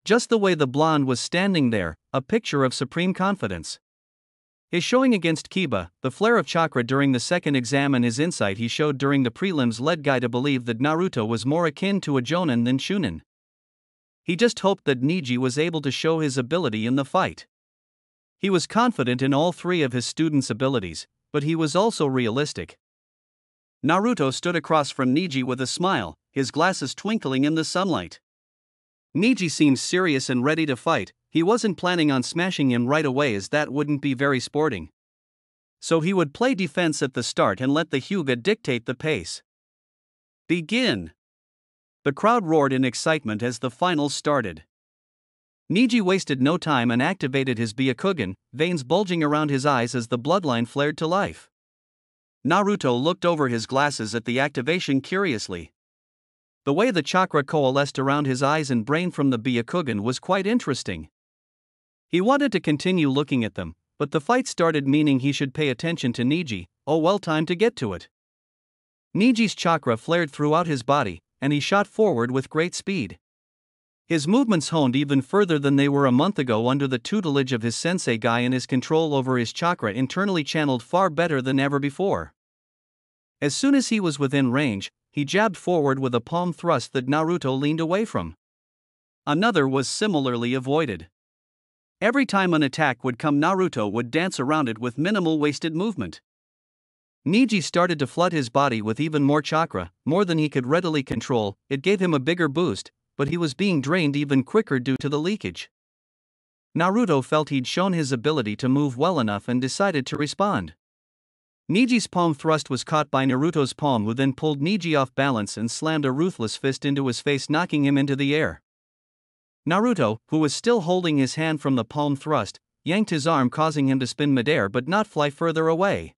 Speaker 1: Just the way the blonde was standing there, a picture of supreme confidence. His showing against Kiba, the flare of chakra during the second exam and his insight he showed during the prelims led Guy to believe that Naruto was more akin to a jonin than shunin. He just hoped that Niji was able to show his ability in the fight. He was confident in all three of his students' abilities, but he was also realistic. Naruto stood across from Niji with a smile, his glasses twinkling in the sunlight. Niji seemed serious and ready to fight. He wasn't planning on smashing him right away as that wouldn't be very sporting. So he would play defense at the start and let the Hyuga dictate the pace. "Begin!" The crowd roared in excitement as the finals started. Niji wasted no time and activated his Byakugan, veins bulging around his eyes as the bloodline flared to life. Naruto looked over his glasses at the activation curiously. The way the chakra coalesced around his eyes and brain from the Byakugan was quite interesting. He wanted to continue looking at them, but the fight started, meaning he should pay attention to Niji. Oh well, time to get to it. Niji's chakra flared throughout his body, and he shot forward with great speed. His movements honed even further than they were a month ago under the tutelage of his sensei Guy, and his control over his chakra internally channeled far better than ever before. As soon as he was within range, he jabbed forward with a palm thrust that Naruto leaned away from. Another was similarly avoided. Every time an attack would come, Naruto would dance around it with minimal wasted movement. Niji started to flood his body with even more chakra, more than he could readily control. It gave him a bigger boost, but he was being drained even quicker due to the leakage. Naruto felt he'd shown his ability to move well enough and decided to respond. Niji's palm thrust was caught by Naruto's palm, who then pulled Niji off balance and slammed a ruthless fist into his face, knocking him into the air. Naruto, who was still holding his hand from the palm thrust, yanked his arm, causing him to spin midair but not fly further away.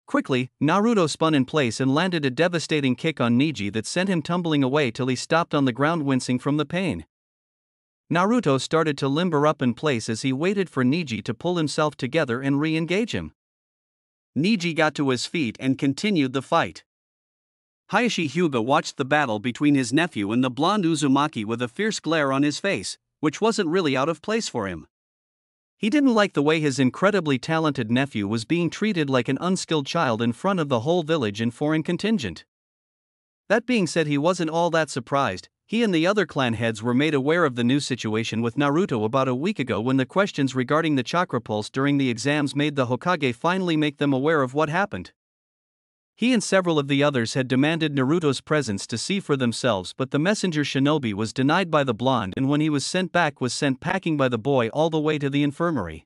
Speaker 1: Quickly, Naruto spun in place and landed a devastating kick on Niji that sent him tumbling away till he stopped on the ground, wincing from the pain. Naruto started to limber up in place as he waited for Niji to pull himself together and re-engage him. Niji got to his feet and continued the fight. Hayashi Hyuga watched the battle between his nephew and the blonde Uzumaki with a fierce glare on his face, which wasn't really out of place for him. He didn't like the way his incredibly talented nephew was being treated like an unskilled child in front of the whole village and foreign contingent. That being said, he wasn't all that surprised. He and the other clan heads were made aware of the new situation with Naruto about a week ago, when the questions regarding the chakra pulse during the exams made the Hokage finally make them aware of what happened. He and several of the others had demanded Naruto's presence to see for themselves, but the messenger shinobi was denied by the blonde, and when he was sent back, was sent packing by the boy all the way to the infirmary.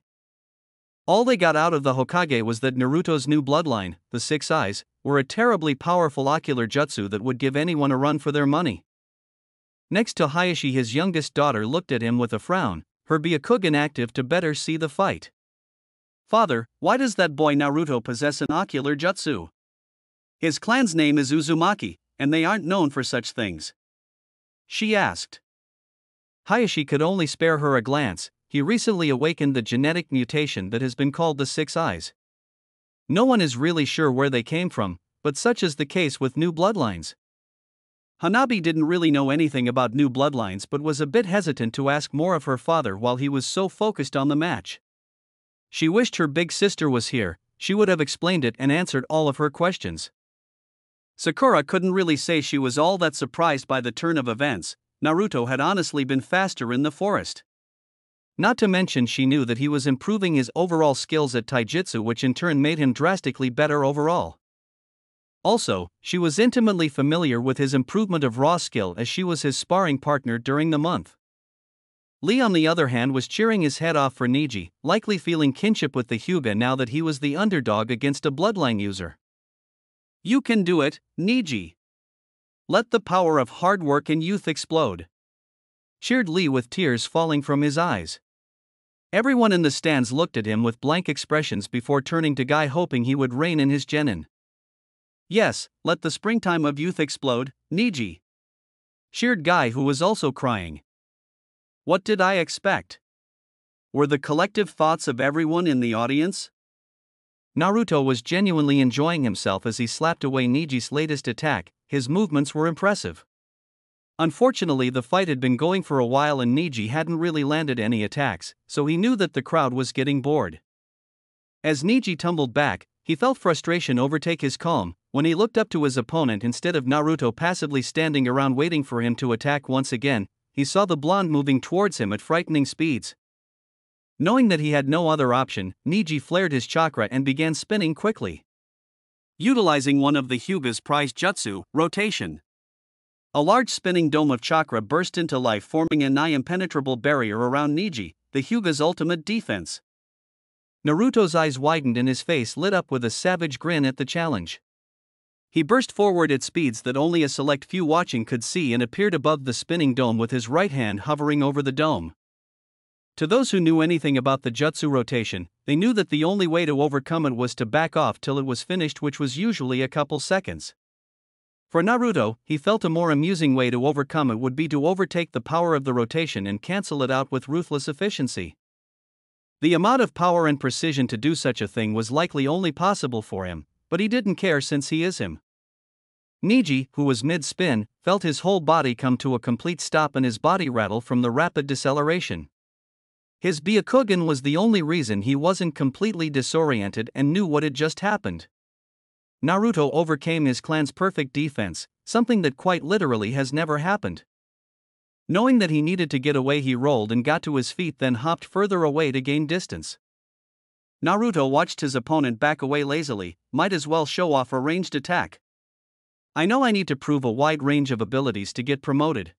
Speaker 1: All they got out of the Hokage was that Naruto's new bloodline, the Six Eyes, were a terribly powerful ocular jutsu that would give anyone a run for their money. Next to Hayashi, his youngest daughter looked at him with a frown, her Byakugan active to better see the fight. "Father, why does that boy Naruto possess an ocular jutsu? His clan's name is Uzumaki, and they aren't known for such things," she asked. Hayashi could only spare her a glance. He recently awakened the genetic mutation that has been called the Six Eyes. No one is really sure where they came from, but such is the case with new bloodlines. Hanabi didn't really know anything about new bloodlines but was a bit hesitant to ask more of her father while he was so focused on the match. She wished her big sister was here. She would have explained it and answered all of her questions. Sakura couldn't really say she was all that surprised by the turn of events. Naruto had honestly been faster in the forest. Not to mention, she knew that he was improving his overall skills at taijutsu, which in turn made him drastically better overall. Also, she was intimately familiar with his improvement of raw skill, as she was his sparring partner during the month. Lee, on the other hand, was cheering his head off for Niji, likely feeling kinship with the Hyuga now that he was the underdog against a bloodline user. "You can do it, Niji. Let the power of hard work and youth explode," cheered Lee with tears falling from his eyes. Everyone in the stands looked at him with blank expressions before turning to Guy, hoping he would rein in his genin. "Yes, let the springtime of youth explode, Niji," cheered Guy, who was also crying. What did I expect? Were the collective thoughts of everyone in the audience? Naruto was genuinely enjoying himself as he slapped away Niji's latest attack. His movements were impressive. Unfortunately, the fight had been going for a while and Niji hadn't really landed any attacks, so he knew that the crowd was getting bored. As Niji tumbled back, he felt frustration overtake his calm. When he looked up to his opponent, instead of Naruto passively standing around waiting for him to attack once again, he saw the blonde moving towards him at frightening speeds. Knowing that he had no other option, Niji flared his chakra and began spinning quickly, utilizing one of the Hyuga's prized jutsu, rotation. A large spinning dome of chakra burst into life, forming a nigh impenetrable barrier around Niji, the Hyuga's ultimate defense. Naruto's eyes widened and his face lit up with a savage grin at the challenge. He burst forward at speeds that only a select few watching could see and appeared above the spinning dome with his right hand hovering over the dome. To those who knew anything about the jutsu rotation, they knew that the only way to overcome it was to back off till it was finished, which was usually a couple seconds. For Naruto, he felt a more amusing way to overcome it would be to overtake the power of the rotation and cancel it out with ruthless efficiency. The amount of power and precision to do such a thing was likely only possible for him, but he didn't care since he is him. Niji, who was mid-spin, felt his whole body come to a complete stop and his body rattle from the rapid deceleration. His Byakugan was the only reason he wasn't completely disoriented and knew what had just happened. Naruto overcame his clan's perfect defense, something that quite literally has never happened. Knowing that he needed to get away, he rolled and got to his feet, then hopped further away to gain distance. Naruto watched his opponent back away lazily. Might as well show off a ranged attack. I know I need to prove a wide range of abilities to get promoted.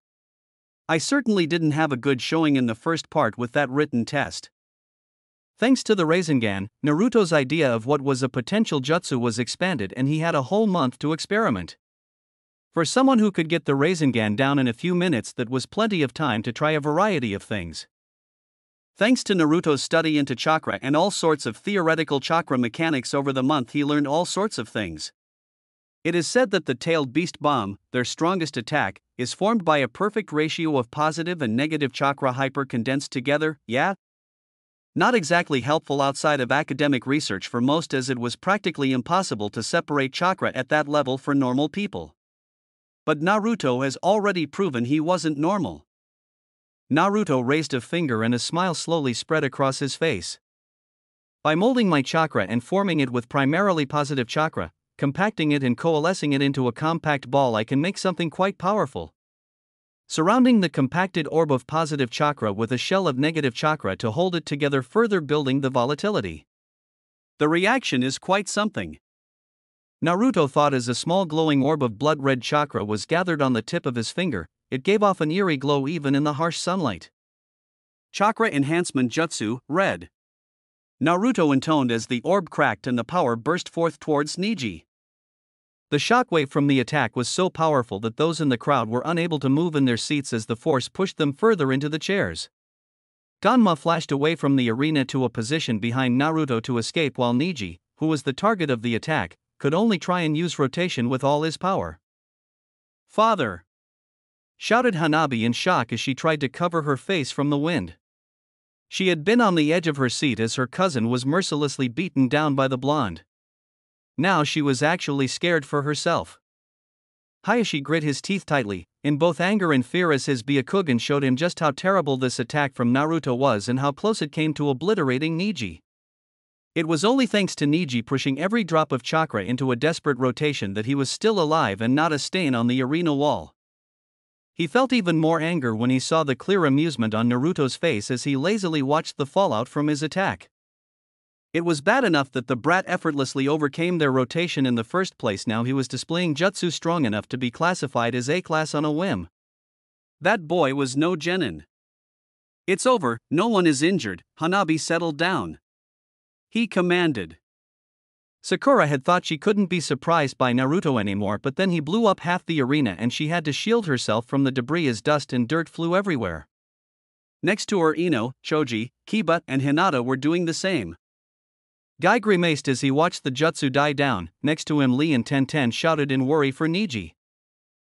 Speaker 1: I certainly didn't have a good showing in the first part with that written test. Thanks to the Rasengan, Naruto's idea of what was a potential jutsu was expanded and he had a whole month to experiment. For someone who could get the Rasengan down in a few minutes, that was plenty of time to try a variety of things. Thanks to Naruto's study into chakra and all sorts of theoretical chakra mechanics over the month, he learned all sorts of things. It is said that the tailed beast bomb, their strongest attack, is formed by a perfect ratio of positive and negative chakra hyper-condensed together. Yeah? Not exactly helpful outside of academic research for most, as it was practically impossible to separate chakra at that level for normal people. But Naruto has already proven he wasn't normal. Naruto raised a finger and a smile slowly spread across his face. By molding my chakra and forming it with primarily positive chakra, compacting it and coalescing it into a compact ball, I can make something quite powerful. Surrounding the compacted orb of positive chakra with a shell of negative chakra to hold it together, further building the volatility. The reaction is quite something. Naruto thought as a small glowing orb of blood-red chakra was gathered on the tip of his finger, it gave off an eerie glow even in the harsh sunlight. Chakra Enhancement Jutsu, Red. Naruto intoned as the orb cracked and the power burst forth towards Neji. The shockwave from the attack was so powerful that those in the crowd were unable to move in their seats as the force pushed them further into the chairs. Ganma flashed away from the arena to a position behind Naruto to escape, while Neji, who was the target of the attack, could only try and use rotation with all his power. "Father!" shouted Hanabi in shock as she tried to cover her face from the wind. She had been on the edge of her seat as her cousin was mercilessly beaten down by the blonde. Now she was actually scared for herself. Hayashi grit his teeth tightly, in both anger and fear, as his Byakugan showed him just how terrible this attack from Naruto was and how close it came to obliterating Neji. It was only thanks to Neji pushing every drop of chakra into a desperate rotation that he was still alive and not a stain on the arena wall. He felt even more anger when he saw the clear amusement on Naruto's face as he lazily watched the fallout from his attack. It was bad enough that the brat effortlessly overcame their rotation in the first place. Now he was displaying jutsu strong enough to be classified as A-class on a whim. That boy was no genin. "It's over, no one is injured." Hanabi settled down. He commanded. Sakura had thought she couldn't be surprised by Naruto anymore, but then he blew up half the arena and she had to shield herself from the debris as dust and dirt flew everywhere. Next to her, Ino, Choji, Kiba, and Hinata were doing the same. Guy grimaced as he watched the jutsu die down. Next to him, Lee and Tenten shouted in worry for Neji.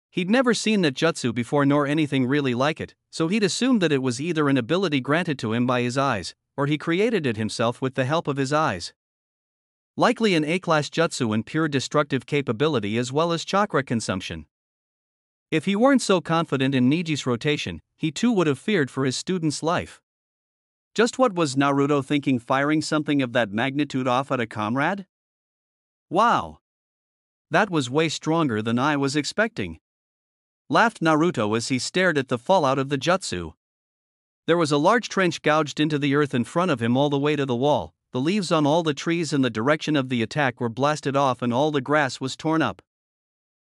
Speaker 1: He'd never seen that jutsu before nor anything really like it, so he'd assumed that it was either an ability granted to him by his eyes, or he created it himself with the help of his eyes. Likely an A-class jutsu and pure destructive capability as well as chakra consumption. If he weren't so confident in Neji's rotation, he too would have feared for his student's life. Just what was Naruto thinking, firing something of that magnitude off at a comrade? Wow! That was way stronger than I was expecting. Laughed Naruto as he stared at the fallout of the jutsu. There was a large trench gouged into the earth in front of him all the way to the wall. The leaves on all the trees in the direction of the attack were blasted off and all the grass was torn up.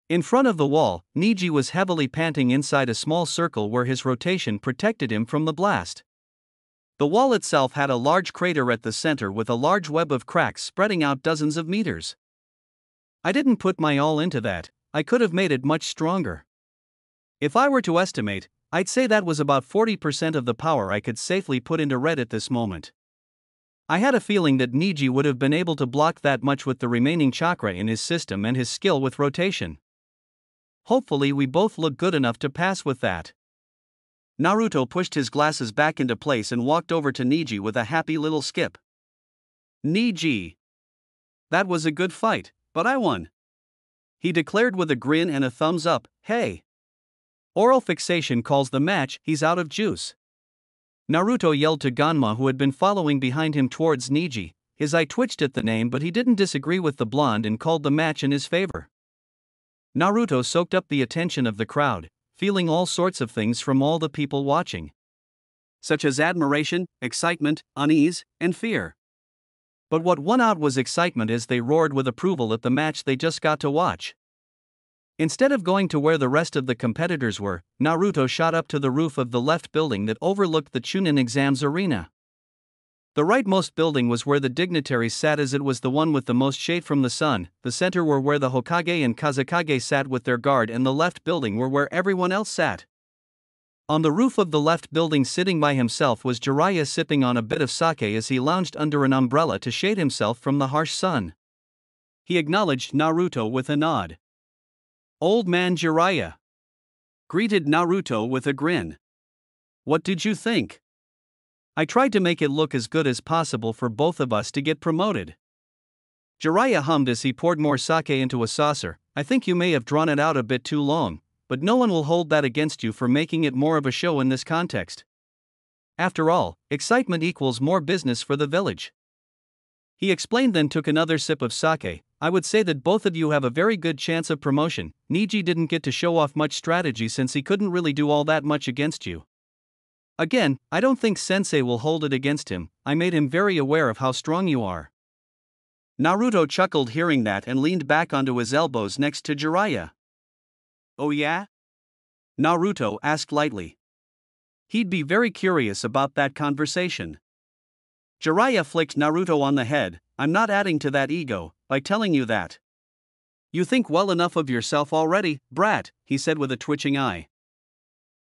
Speaker 1: In front of the wall, Neji was heavily panting inside a small circle where his rotation protected him from the blast. The wall itself had a large crater at the center with a large web of cracks spreading out dozens of meters. I didn't put my all into that. I could have made it much stronger. If I were to estimate, I'd say that was about 40% of the power I could safely put into red at this moment. I had a feeling that Neji would have been able to block that much with the remaining chakra in his system and his skill with rotation. Hopefully we both look good enough to pass with that. Naruto pushed his glasses back into place and walked over to Neji with a happy little skip. "Neji. That was a good fight, but I won," he declared with a grin and a thumbs up. "Hey. Oral fixation calls the match, he's out of juice." Naruto yelled to Ganma, who had been following behind him towards Neji. His eye twitched at the name, but he didn't disagree with the blonde and called the match in his favor. Naruto soaked up the attention of the crowd, feeling all sorts of things from all the people watching, such as admiration, excitement, unease, and fear. But what won out was excitement as they roared with approval at the match they just got to watch. Instead of going to where the rest of the competitors were, Naruto shot up to the roof of the left building that overlooked the Chunin exams arena. The rightmost building was where the dignitaries sat, as it was the one with the most shade from the sun. The center were where the Hokage and Kazekage sat with their guard, and the left building were where everyone else sat. On the roof of the left building, sitting by himself, was Jiraiya, sipping on a bit of sake as he lounged under an umbrella to shade himself from the harsh sun. He acknowledged Naruto with a nod. "Old man Jiraiya," greeted Naruto with a grin. "What did you think? I tried to make it look as good as possible for both of us to get promoted." Jiraiya hummed as he poured more sake into a saucer. "I think you may have drawn it out a bit too long, but no one will hold that against you for making it more of a show in this context. After all, excitement equals more business for the village." He explained, then took another sip of sake. "I would say that both of you have a very good chance of promotion. Niji didn't get to show off much strategy since he couldn't really do all that much against you. Again, I don't think Sensei will hold it against him. I made him very aware of how strong you are." Naruto chuckled hearing that and leaned back onto his elbows next to Jiraiya. "Oh yeah?" Naruto asked lightly. He'd be very curious about that conversation. Jiraiya flicked Naruto on the head. "I'm not adding to that ego by telling you that. You think well enough of yourself already, brat," he said with a twitching eye.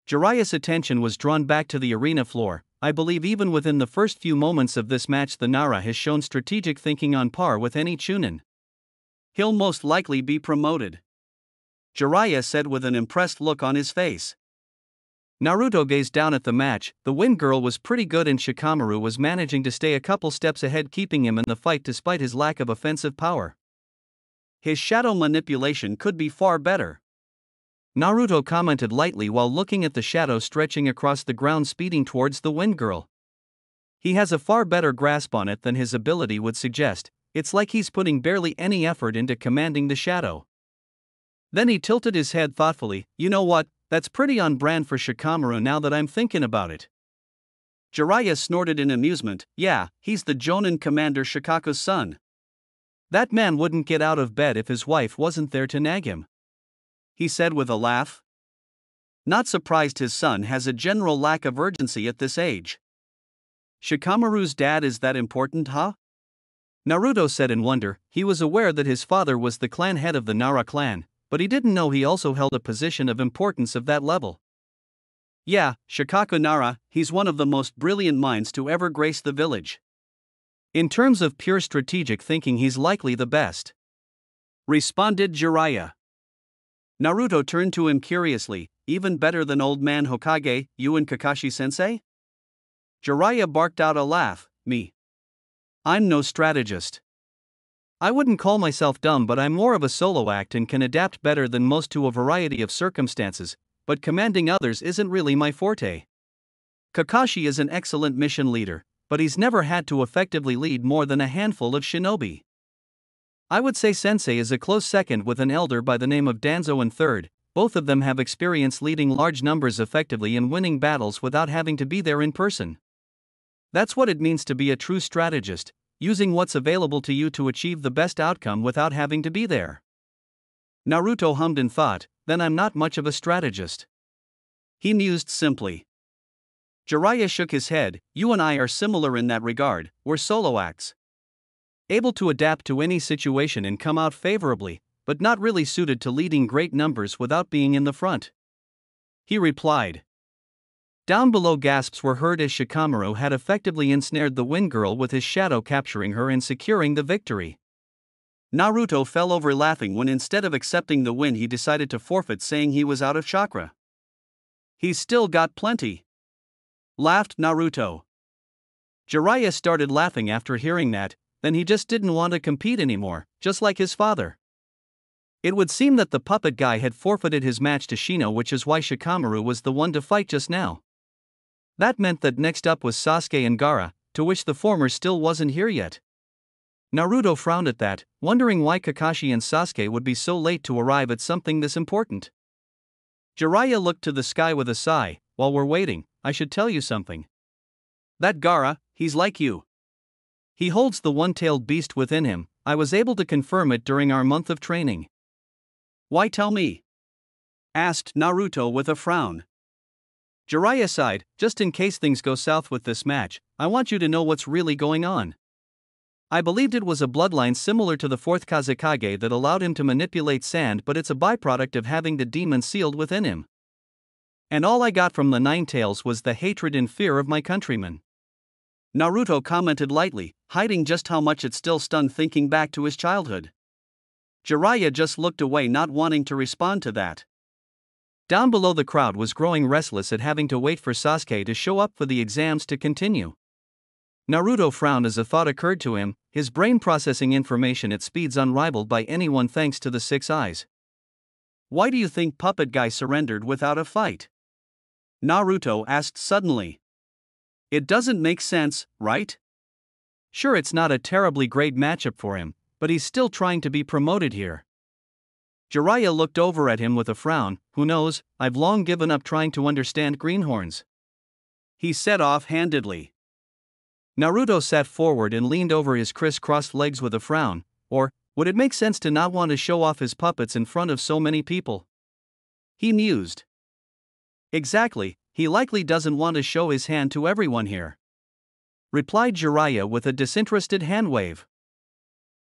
Speaker 1: Jiraiya's attention was drawn back to the arena floor. "I believe even within the first few moments of this match the Nara has shown strategic thinking on par with any Chunin. He'll most likely be promoted," Jiraiya said with an impressed look on his face. Naruto gazed down at the match. The Wind Girl was pretty good and Shikamaru was managing to stay a couple steps ahead, keeping him in the fight despite his lack of offensive power. His shadow manipulation could be far better, Naruto commented lightly while looking at the shadow stretching across the ground speeding towards the Wind Girl. He has a far better grasp on it than his ability would suggest. It's like he's putting barely any effort into commanding the shadow. Then he tilted his head thoughtfully. "You know what? That's pretty on brand for Shikamaru now that I'm thinking about it." Jiraiya snorted in amusement. "Yeah, he's the Jonin Commander Shikaku's son. That man wouldn't get out of bed if his wife wasn't there to nag him," he said with a laugh. Not surprised his son has a general lack of urgency at this age. "Shikamaru's dad is that important, huh?" Naruto said in wonder. He was aware that his father was the clan head of the Nara clan, but he didn't know he also held a position of importance of that level. "Yeah, Shikaku Nara, he's one of the most brilliant minds to ever grace the village. In terms of pure strategic thinking, he's likely the best," responded Jiraiya. Naruto turned to him curiously. "Even better than old man Hokage, you and Kakashi-sensei?" Jiraiya barked out a laugh. "Me? I'm no strategist. I wouldn't call myself dumb, but I'm more of a solo act and can adapt better than most to a variety of circumstances, but commanding others isn't really my forte. Kakashi is an excellent mission leader, but he's never had to effectively lead more than a handful of shinobi. I would say Sensei is a close second with an elder by the name of Danzo and third. Both of them have experience leading large numbers effectively and winning battles without having to be there in person. That's what it means to be a true strategist, using what's available to you to achieve the best outcome without having to be there." Naruto hummed in thought. "Then I'm not much of a strategist," he mused simply. Jiraiya shook his head. "You and I are similar in that regard. We're solo acts, able to adapt to any situation and come out favorably, but not really suited to leading great numbers without being in the front," he replied. Down below, gasps were heard as Shikamaru had effectively ensnared the Wind Girl with his shadow, capturing her and securing the victory. Naruto fell over laughing when instead of accepting the win he decided to forfeit, saying he was out of chakra. "He's still got plenty," laughed Naruto. Jiraiya started laughing after hearing that. Then he just didn't want to compete anymore, just like his father. It would seem that the puppet guy had forfeited his match to Shino, which is why Shikamaru was the one to fight just now. That meant that next up was Sasuke and Gaara, to which the former still wasn't here yet. Naruto frowned at that, wondering why Kakashi and Sasuke would be so late to arrive at something this important. Jiraiya looked to the sky with a sigh. "While we're waiting, I should tell you something. That Gaara, he's like you. He holds the one-tailed beast within him. I was able to confirm it during our month of training." "Why tell me?" asked Naruto with a frown. Jiraiya sighed, just in case things go south with this match, I want you to know what's really going on. I believed it was a bloodline similar to the fourth Kazekage that allowed him to manipulate sand, but it's a byproduct of having the demon sealed within him. And all I got from the Nine Tails was the hatred and fear of my countrymen. Naruto commented lightly, hiding just how much it still stunned thinking back to his childhood. Jiraiya just looked away, not wanting to respond to that. Down below, the crowd was growing restless at having to wait for Sasuke to show up for the exams to continue. Naruto frowned as a thought occurred to him, his brain processing information at speeds unrivaled by anyone thanks to the six eyes. Why do you think Puppet Guy surrendered without a fight? Naruto asked suddenly. It doesn't make sense, right? Sure, it's not a terribly great matchup for him, but he's still trying to be promoted here. Jiraiya looked over at him with a frown. Who knows, I've long given up trying to understand greenhorns, he said offhandedly. Naruto sat forward and leaned over his criss-crossed legs with a frown. Or, would it make sense to not want to show off his puppets in front of so many people? He mused. Exactly, he likely doesn't want to show his hand to everyone here, replied Jiraiya with a disinterested hand wave.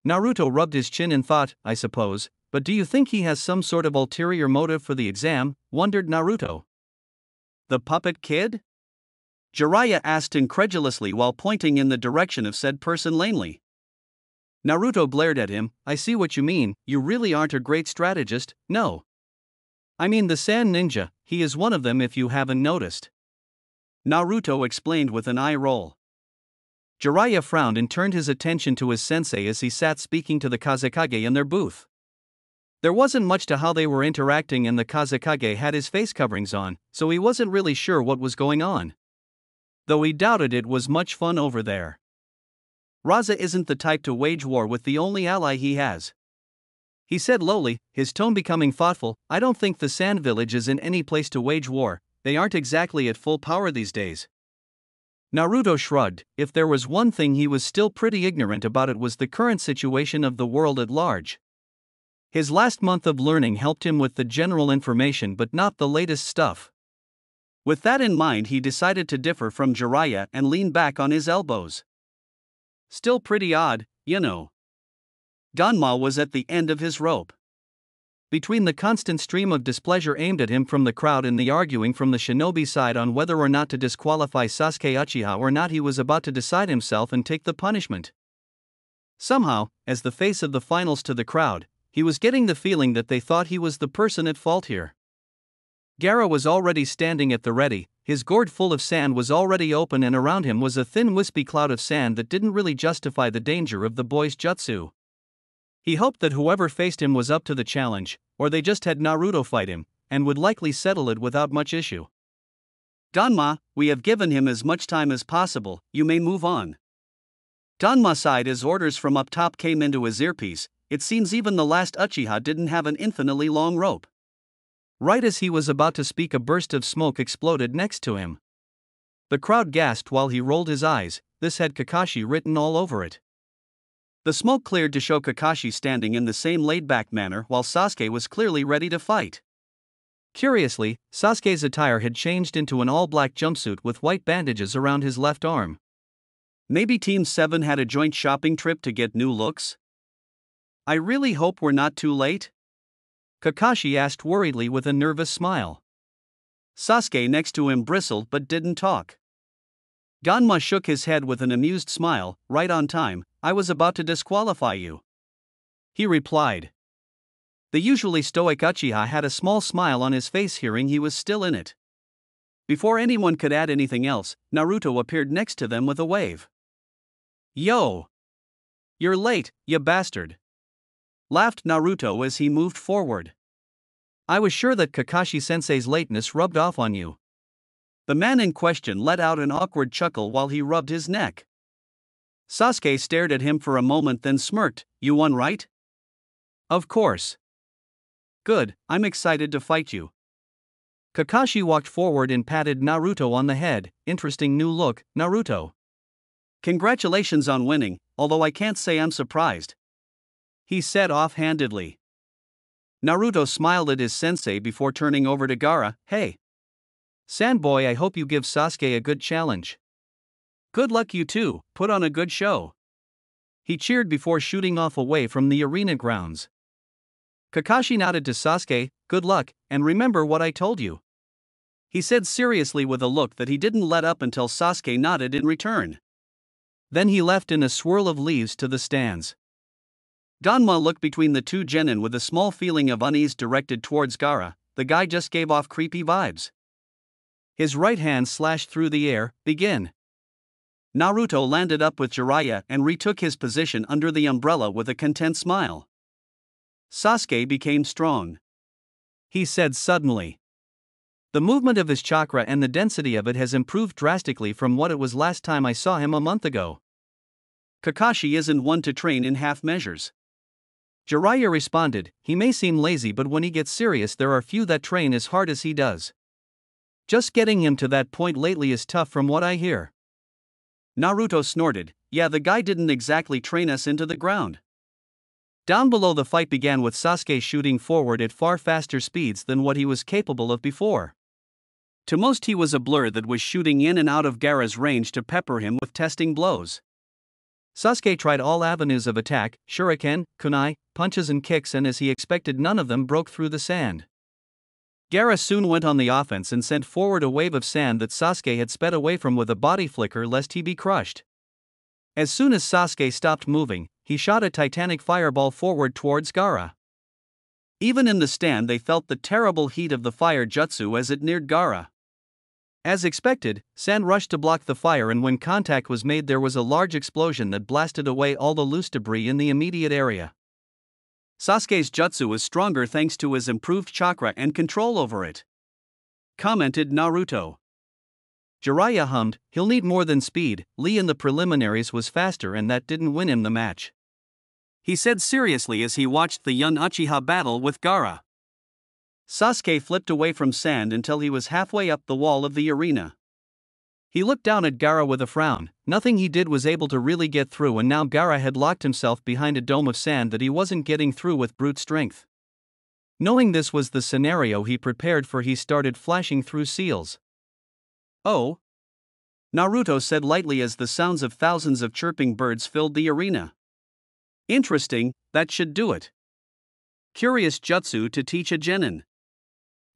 Speaker 1: Naruto rubbed his chin and thought, I suppose, but do you think he has some sort of ulterior motive for the exam? Wondered Naruto. The puppet kid? Jiraiya asked incredulously while pointing in the direction of said person lamely. Naruto glared at him. I see what you mean, you really aren't a great strategist, no. I mean the Sand Ninja, he is one of them if you haven't noticed. Naruto explained with an eye roll. Jiraiya frowned and turned his attention to his sensei as he sat speaking to the Kazekage in their booth. There wasn't much to how they were interacting, and the Kazekage had his face coverings on, so he wasn't really sure what was going on. Though he doubted it was much fun over there. Raza isn't the type to wage war with the only ally he has, he said lowly, his tone becoming thoughtful. I don't think the Sand Village is in any place to wage war, they aren't exactly at full power these days. Naruto shrugged. If there was one thing he was still pretty ignorant about, it was the current situation of the world at large. His last month of learning helped him with the general information but not the latest stuff. With that in mind, he decided to differ from Jiraiya and lean back on his elbows. Still pretty odd, you know. Ganma was at the end of his rope. Between the constant stream of displeasure aimed at him from the crowd and the arguing from the shinobi side on whether or not to disqualify Sasuke Uchiha or not, he was about to decide himself and take the punishment. Somehow, as the face of the finals to the crowd, he was getting the feeling that they thought he was the person at fault here. Gaara was already standing at the ready, his gourd full of sand was already open, and around him was a thin wispy cloud of sand that didn't really justify the danger of the boy's jutsu. He hoped that whoever faced him was up to the challenge, or they just had Naruto fight him, and would likely settle it without much issue. Ganma, we have given him as much time as possible, you may move on. Ganma sighed as orders from up top came into his earpiece. It seems even the last Uchiha didn't have an infinitely long rope. Right as he was about to speak, a burst of smoke exploded next to him. The crowd gasped while he rolled his eyes. This had Kakashi written all over it. The smoke cleared to show Kakashi standing in the same laid-back manner while Sasuke was clearly ready to fight. Curiously, Sasuke's attire had changed into an all-black jumpsuit with white bandages around his left arm. Maybe Team 7 had a joint shopping trip to get new looks? I really hope we're not too late? Kakashi asked worriedly with a nervous smile. Sasuke next to him bristled but didn't talk. Ganma shook his head with an amused smile. Right on time, I was about to disqualify you, he replied. The usually stoic Uchiha had a small smile on his face hearing he was still in it. Before anyone could add anything else, Naruto appeared next to them with a wave. Yo! You're late, you bastard! Laughed Naruto as he moved forward. I was sure that Kakashi-sensei's lateness rubbed off on you. The man in question let out an awkward chuckle while he rubbed his neck. Sasuke stared at him for a moment, then smirked. You won, right? Of course. Good, I'm excited to fight you. Kakashi walked forward and patted Naruto on the head. Interesting new look, Naruto. Congratulations on winning, although I can't say I'm surprised, he said offhandedly. Naruto smiled at his sensei before turning over to Gaara. Hey. Sandboy, I hope you give Sasuke a good challenge. Good luck you too, put on a good show. He cheered before shooting off away from the arena grounds. Kakashi nodded to Sasuke, good luck, and remember what I told you. He said seriously with a look that he didn't let up until Sasuke nodded in return. Then he left in a swirl of leaves to the stands. Danma looked between the two genin with a small feeling of unease directed towards Gaara. The guy just gave off creepy vibes. His right hand slashed through the air, begin. Naruto landed up with Jiraiya and retook his position under the umbrella with a content smile. Sasuke became strong. He said suddenly. The movement of his chakra and the density of it has improved drastically from what it was last time I saw him a month ago. Kakashi isn't one to train in half measures. Jiraiya responded, he may seem lazy but when he gets serious there are few that train as hard as he does. Just getting him to that point lately is tough from what I hear. Naruto snorted, yeah, the guy didn't exactly train us into the ground. Down below, the fight began with Sasuke shooting forward at far faster speeds than what he was capable of before. To most he was a blur that was shooting in and out of Gaara's range to pepper him with testing blows. Sasuke tried all avenues of attack, shuriken, kunai, punches and kicks, and as he expected none of them broke through the sand. Gaara soon went on the offense and sent forward a wave of sand that Sasuke had sped away from with a body flicker lest he be crushed. As soon as Sasuke stopped moving, he shot a titanic fireball forward towards Gaara. Even in the stand they felt the terrible heat of the fire jutsu as it neared Gaara. As expected, sand rushed to block the fire, and when contact was made there was a large explosion that blasted away all the loose debris in the immediate area. Sasuke's jutsu is stronger thanks to his improved chakra and control over it, commented Naruto. Jiraiya hummed, he'll need more than speed. Lee in the preliminaries was faster and that didn't win him the match. He said seriously as he watched the young Uchiha battle with Gaara. Sasuke flipped away from sand until he was halfway up the wall of the arena. He looked down at Gaara with a frown. Nothing he did was able to really get through, and now Gaara had locked himself behind a dome of sand that he wasn't getting through with brute strength. Knowing this was the scenario he prepared for, he started flashing through seals. Oh? Naruto said lightly as the sounds of thousands of chirping birds filled the arena. Interesting, that should do it. Curious jutsu to teach a genin.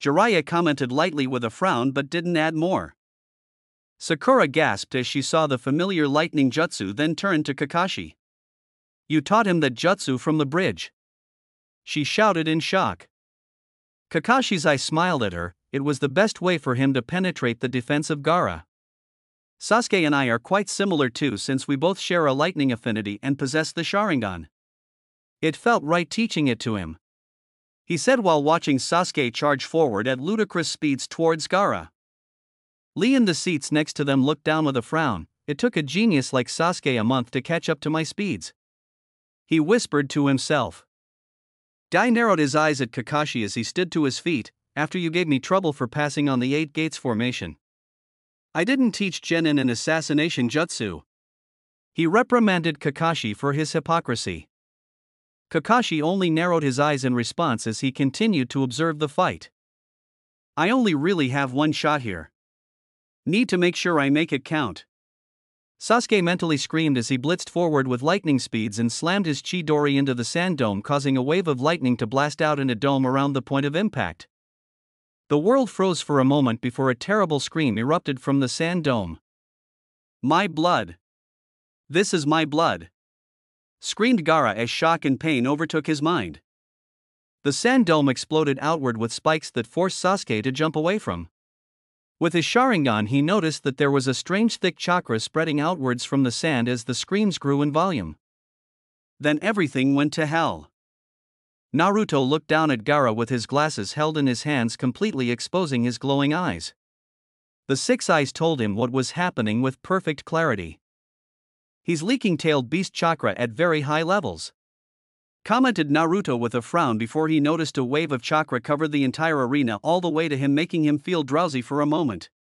Speaker 1: Jiraiya commented lightly with a frown but didn't add more. Sakura gasped as she saw the familiar lightning jutsu, then turned to Kakashi. You taught him that jutsu from the bridge? She shouted in shock. Kakashi's eye smiled at her. It was the best way for him to penetrate the defense of Gaara. Sasuke and I are quite similar too, since we both share a lightning affinity and possess the Sharingan. It felt right teaching it to him, he said while watching Sasuke charge forward at ludicrous speeds towards Gaara. Lee in the seats next to them looked down with a frown. It took a genius like Sasuke a month to catch up to my speeds, he whispered to himself. Dai narrowed his eyes at Kakashi as he stood to his feet. After you gave me trouble for passing on the 8 gates formation, I didn't teach genin an assassination jutsu. He reprimanded Kakashi for his hypocrisy. Kakashi only narrowed his eyes in response as he continued to observe the fight. I only really have one shot here. Need to make sure I make it count. Sasuke mentally screamed as he blitzed forward with lightning speeds and slammed his Chidori into the sand dome, causing a wave of lightning to blast out in a dome around the point of impact. The world froze for a moment before a terrible scream erupted from the sand dome. My blood! This is my blood! Screamed Gaara as shock and pain overtook his mind. The sand dome exploded outward with spikes that forced Sasuke to jump away from. With his Sharingan he noticed that there was a strange thick chakra spreading outwards from the sand as the screams grew in volume. Then everything went to hell. Naruto looked down at Gaara with his glasses held in his hands, completely exposing his glowing eyes. The 6 eyes told him what was happening with perfect clarity. He's leaking tailed beast chakra at very high levels, commented Naruto with a frown before he noticed a wave of chakra cover the entire arena all the way to him, making him feel drowsy for a moment.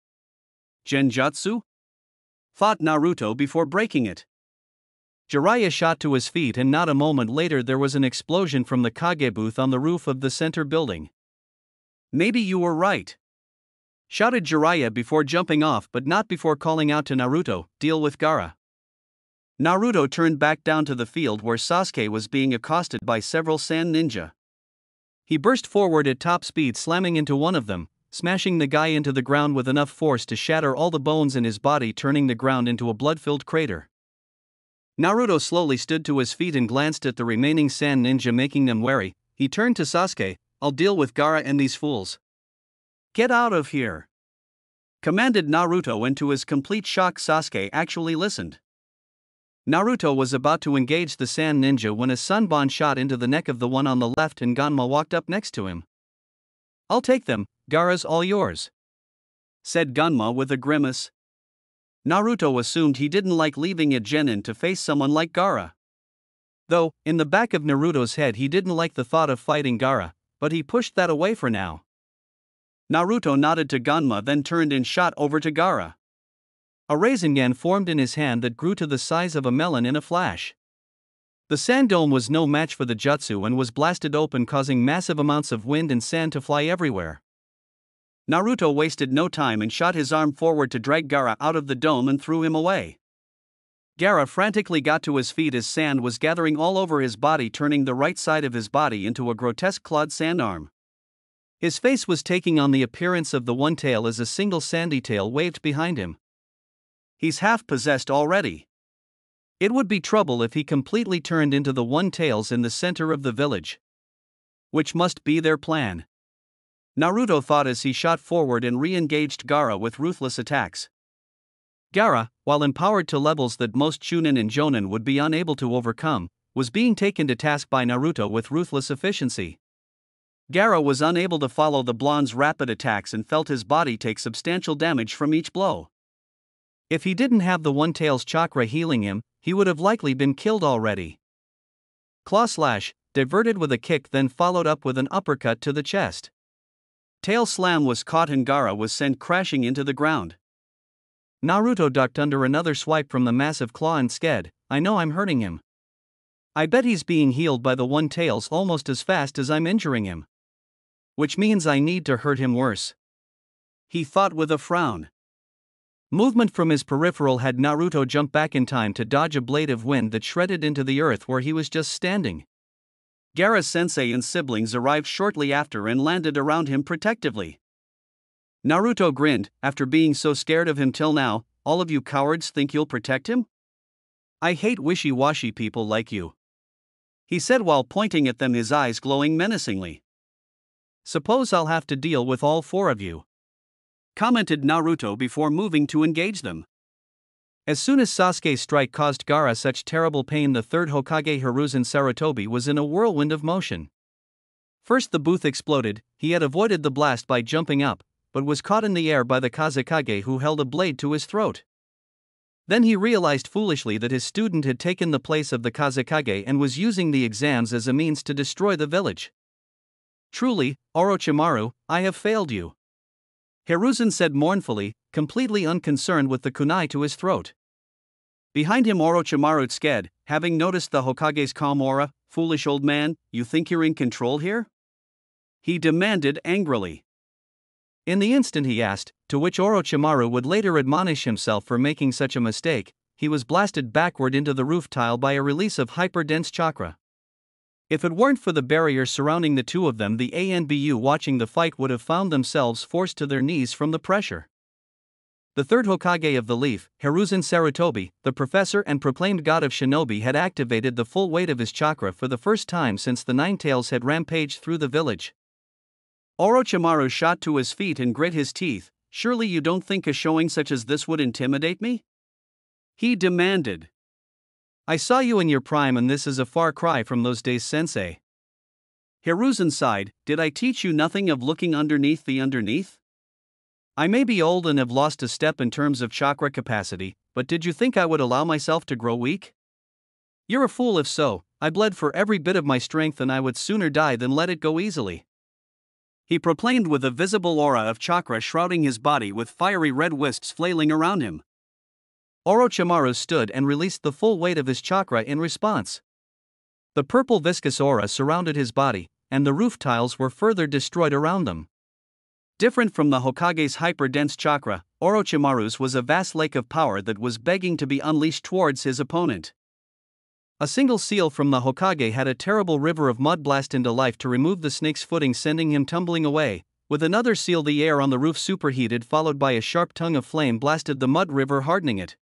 Speaker 1: Genjutsu? Thought Naruto before breaking it. Jiraiya shot to his feet, and not a moment later there was an explosion from the Kage booth on the roof of the center building. Maybe you were right. shouted Jiraiya before jumping off, but not before calling out to Naruto, "Deal with Gaara." Naruto turned back down to the field where Sasuke was being accosted by several sand ninja. He burst forward at top speed, slamming into one of them, smashing the guy into the ground with enough force to shatter all the bones in his body, turning the ground into a blood-filled crater. Naruto slowly stood to his feet and glanced at the remaining sand ninja, making them wary. He turned to Sasuke. "I'll deal with Gaara and these fools." "Get out of here!" commanded Naruto, and to his complete shock Sasuke actually listened. Naruto was about to engage the sand ninja when a sunbon shot into the neck of the one on the left and Ganma walked up next to him. "I'll take them, Gaara's all yours," said Ganma with a grimace. Naruto assumed he didn't like leaving a genin to face someone like Gaara. Though, in the back of Naruto's head he didn't like the thought of fighting Gaara, but he pushed that away for now. Naruto nodded to Ganma, then turned and shot over to Gaara. A Rasengan formed in his hand that grew to the size of a melon in a flash. The sand dome was no match for the jutsu and was blasted open, causing massive amounts of wind and sand to fly everywhere. Naruto wasted no time and shot his arm forward to drag Gaara out of the dome and threw him away. Gaara frantically got to his feet as sand was gathering all over his body, turning the right side of his body into a grotesque clawed sand arm. His face was taking on the appearance of the one tail as a single sandy tail waved behind him. "He's half possessed already. It would be trouble if he completely turned into the one tails in the center of the village. Which must be their plan," Naruto thought as he shot forward and re-engaged Gaara with ruthless attacks. Gaara, while empowered to levels that most Chunin and Jonin would be unable to overcome, was being taken to task by Naruto with ruthless efficiency. Gaara was unable to follow the blonde's rapid attacks and felt his body take substantial damage from each blow. If he didn't have the One Tail's chakra healing him, he would have likely been killed already. Claw slash, diverted with a kick, then followed up with an uppercut to the chest. Tail slam was caught and Gaara was sent crashing into the ground. Naruto ducked under another swipe from the massive claw and sked. "I know I'm hurting him. I bet he's being healed by the One Tails almost as fast as I'm injuring him. Which means I need to hurt him worse," he thought with a frown. Movement from his peripheral had Naruto jump back in time to dodge a blade of wind that shredded into the earth where he was just standing. Gaara's sensei and siblings arrived shortly after and landed around him protectively. Naruto grinned. "After being so scared of him till now, all of you cowards think you'll protect him? I hate wishy-washy people like you," he said while pointing at them, his eyes glowing menacingly. "Suppose I'll have to deal with all four of you," commented Naruto before moving to engage them. As soon as Sasuke's strike caused Gaara such terrible pain, the third Hokage Hiruzen Sarutobi was in a whirlwind of motion. First the booth exploded. He had avoided the blast by jumping up, but was caught in the air by the Kazekage, who held a blade to his throat. Then he realized foolishly that his student had taken the place of the Kazekage and was using the exams as a means to destroy the village. "Truly, Orochimaru, I have failed you," Hiruzen said mournfully, completely unconcerned with the kunai to his throat. Behind him Orochimaru sked, having noticed the Hokage's calm aura. "Foolish old man, you think you're in control here?" he demanded angrily. In the instant he asked, to which Orochimaru would later admonish himself for making such a mistake, he was blasted backward into the roof tile by a release of hyper-dense chakra. If it weren't for the barrier surrounding the two of them, the ANBU watching the fight would have found themselves forced to their knees from the pressure. The third Hokage of the Leaf, Hiruzen Sarutobi, the professor and proclaimed god of shinobi, had activated the full weight of his chakra for the first time since the Nine Tails had rampaged through the village. Orochimaru shot to his feet and grit his teeth. "Surely you don't think a showing such as this would intimidate me?" he demanded. "I saw you in your prime and this is a far cry from those days, sensei." Hiruzen sighed. "Did I teach you nothing of looking underneath the underneath? I may be old and have lost a step in terms of chakra capacity, but did you think I would allow myself to grow weak? You're a fool if so. I bled for every bit of my strength and I would sooner die than let it go easily," he proclaimed with a visible aura of chakra shrouding his body with fiery red wisps flailing around him. Orochimaru stood and released the full weight of his chakra in response. The purple viscous aura surrounded his body, and the roof tiles were further destroyed around them. Different from the Hokage's hyper-dense chakra, Orochimaru's was a vast lake of power that was begging to be unleashed towards his opponent. A single seal from the Hokage had a terrible river of mud blast into life to remove the snake's footing, sending him tumbling away. With another seal, the air on the roof superheated, followed by a sharp tongue of flame blasted the mud river, hardening it.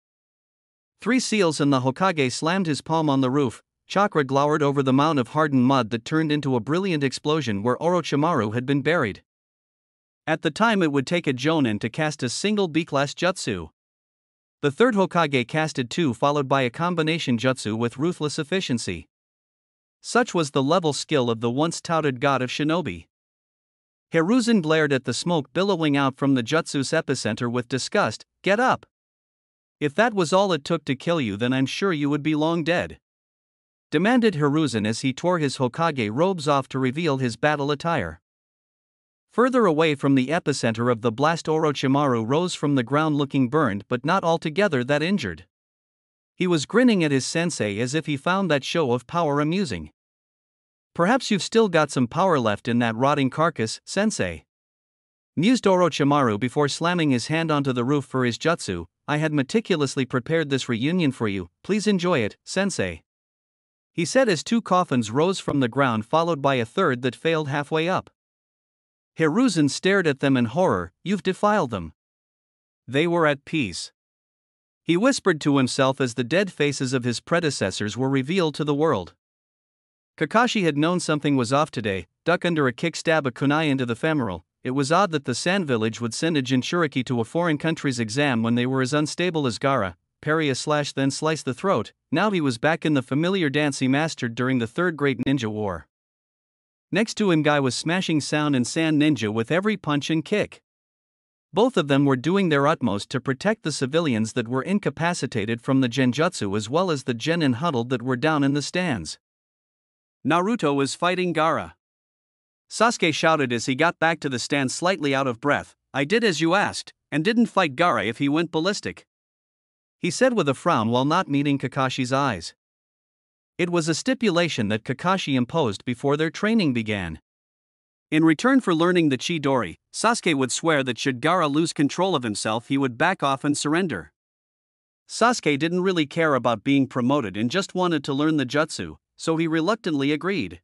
Speaker 1: 3 seals and the Hokage slammed his palm on the roof. Chakra glowered over the mound of hardened mud that turned into a brilliant explosion where Orochimaru had been buried. At the time, it would take a Jonin to cast a single B-class jutsu. The third Hokage casted 2, followed by a combination jutsu with ruthless efficiency. Such was the level skill of the once touted god of shinobi. Hiruzen glared at the smoke billowing out from the jutsu's epicenter with disgust. "Get up! If that was all it took to kill you, then I'm sure you would be long dead," demanded Hiruzen as he tore his Hokage robes off to reveal his battle attire. Further away from the epicenter of the blast, Orochimaru rose from the ground looking burned but not altogether that injured. He was grinning at his sensei as if he found that show of power amusing. "Perhaps you've still got some power left in that rotting carcass, sensei," mused Orochimaru before slamming his hand onto the roof for his jutsu. "I had meticulously prepared this reunion for you, please enjoy it, sensei," he said as 2 coffins rose from the ground, followed by a third that failed halfway up. Hiruzen stared at them in horror. "You've defiled them." They were at peace, he whispered to himself as the dead faces of his predecessors were revealed to the world. Kakashi had known something was off today. Duck under a kick, stab a kunai into the femoral. It was odd that the Sand Village would send a Jinchuriki to a foreign country's exam when they were as unstable as Gaara. Parry a slash, then slice the throat. Now he was back in the familiar dance he mastered during the Third Great Ninja War. Next to him, Guy was smashing Sound and Sand Ninja with every punch and kick. Both of them were doing their utmost to protect the civilians that were incapacitated from the genjutsu, as well as the genin huddled that were down in the stands. Naruto is fighting Gaara, Sasuke shouted as he got back to the stand slightly out of breath. "I did as you asked, and didn't fight Gaara if he went ballistic," he said with a frown while not meeting Kakashi's eyes. It was a stipulation that Kakashi imposed before their training began. In return for learning the Chidori, Sasuke would swear that should Gaara lose control of himself, he would back off and surrender. Sasuke didn't really care about being promoted and just wanted to learn the jutsu, so he reluctantly agreed.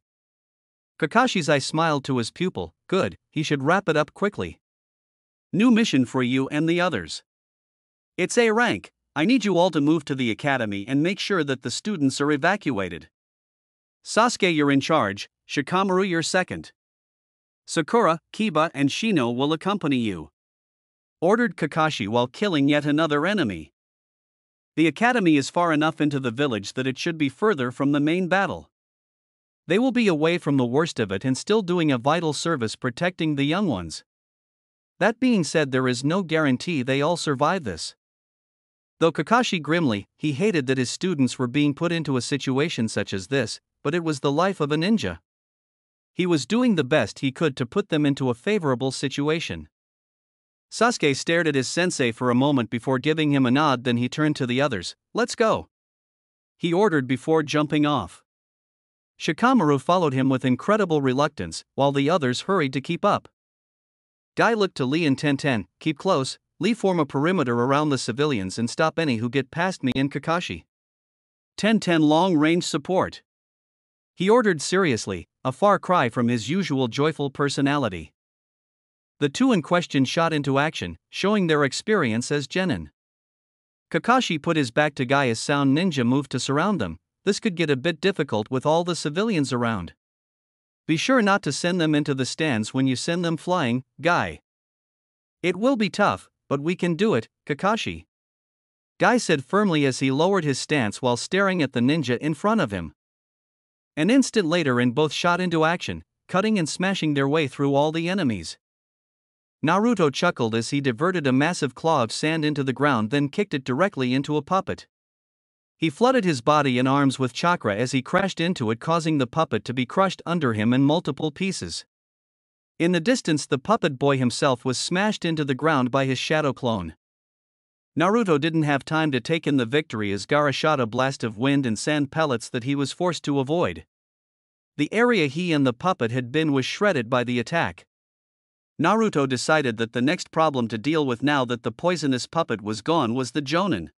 Speaker 1: Kakashi's eye smiled to his pupil. "Good, he should wrap it up quickly. New mission for you and the others. It's A rank. I need you all to move to the academy and make sure that the students are evacuated. Sasuke, you're in charge. Shikamaru, you're second. Sakura, Kiba, and Shino will accompany you," ordered Kakashi while killing yet another enemy. The academy is far enough into the village that it should be further from the main battle. They will be away from the worst of it and still doing a vital service protecting the young ones. That being said, there is no guarantee they all survive this. Though Kakashi grimly, he hated that his students were being put into a situation such as this, but it was the life of a ninja. He was doing the best he could to put them into a favorable situation. Sasuke stared at his sensei for a moment before giving him a nod, then he turned to the others. "Let's go," he ordered before jumping off. Shikamaru followed him with incredible reluctance, while the others hurried to keep up. Guy looked to Lee and Tenten. "Keep close, Lee, form a perimeter around the civilians and stop any who get past me and Kakashi. Tenten, long-range support," he ordered seriously, a far cry from his usual joyful personality. The two in question shot into action, showing their experience as genin. Kakashi put his back to Guy as Sound Ninja moved to surround them. This could get a bit difficult with all the civilians around. "Be sure not to send them into the stands when you send them flying, Guy. It will be tough, but we can do it, Kakashi," Guy said firmly as he lowered his stance while staring at the ninja in front of him. An instant later, and both shot into action, cutting and smashing their way through all the enemies. Naruto chuckled as he diverted a massive claw of sand into the ground, then kicked it directly into a puppet. He flooded his body and arms with chakra as he crashed into it, causing the puppet to be crushed under him in multiple pieces. In the distance, the puppet boy himself was smashed into the ground by his shadow clone. Naruto didn't have time to take in the victory as Gaara shot a blast of wind and sand pellets that he was forced to avoid. The area he and the puppet had been was shredded by the attack. Naruto decided that the next problem to deal with now that the poisonous puppet was gone was the Jonin.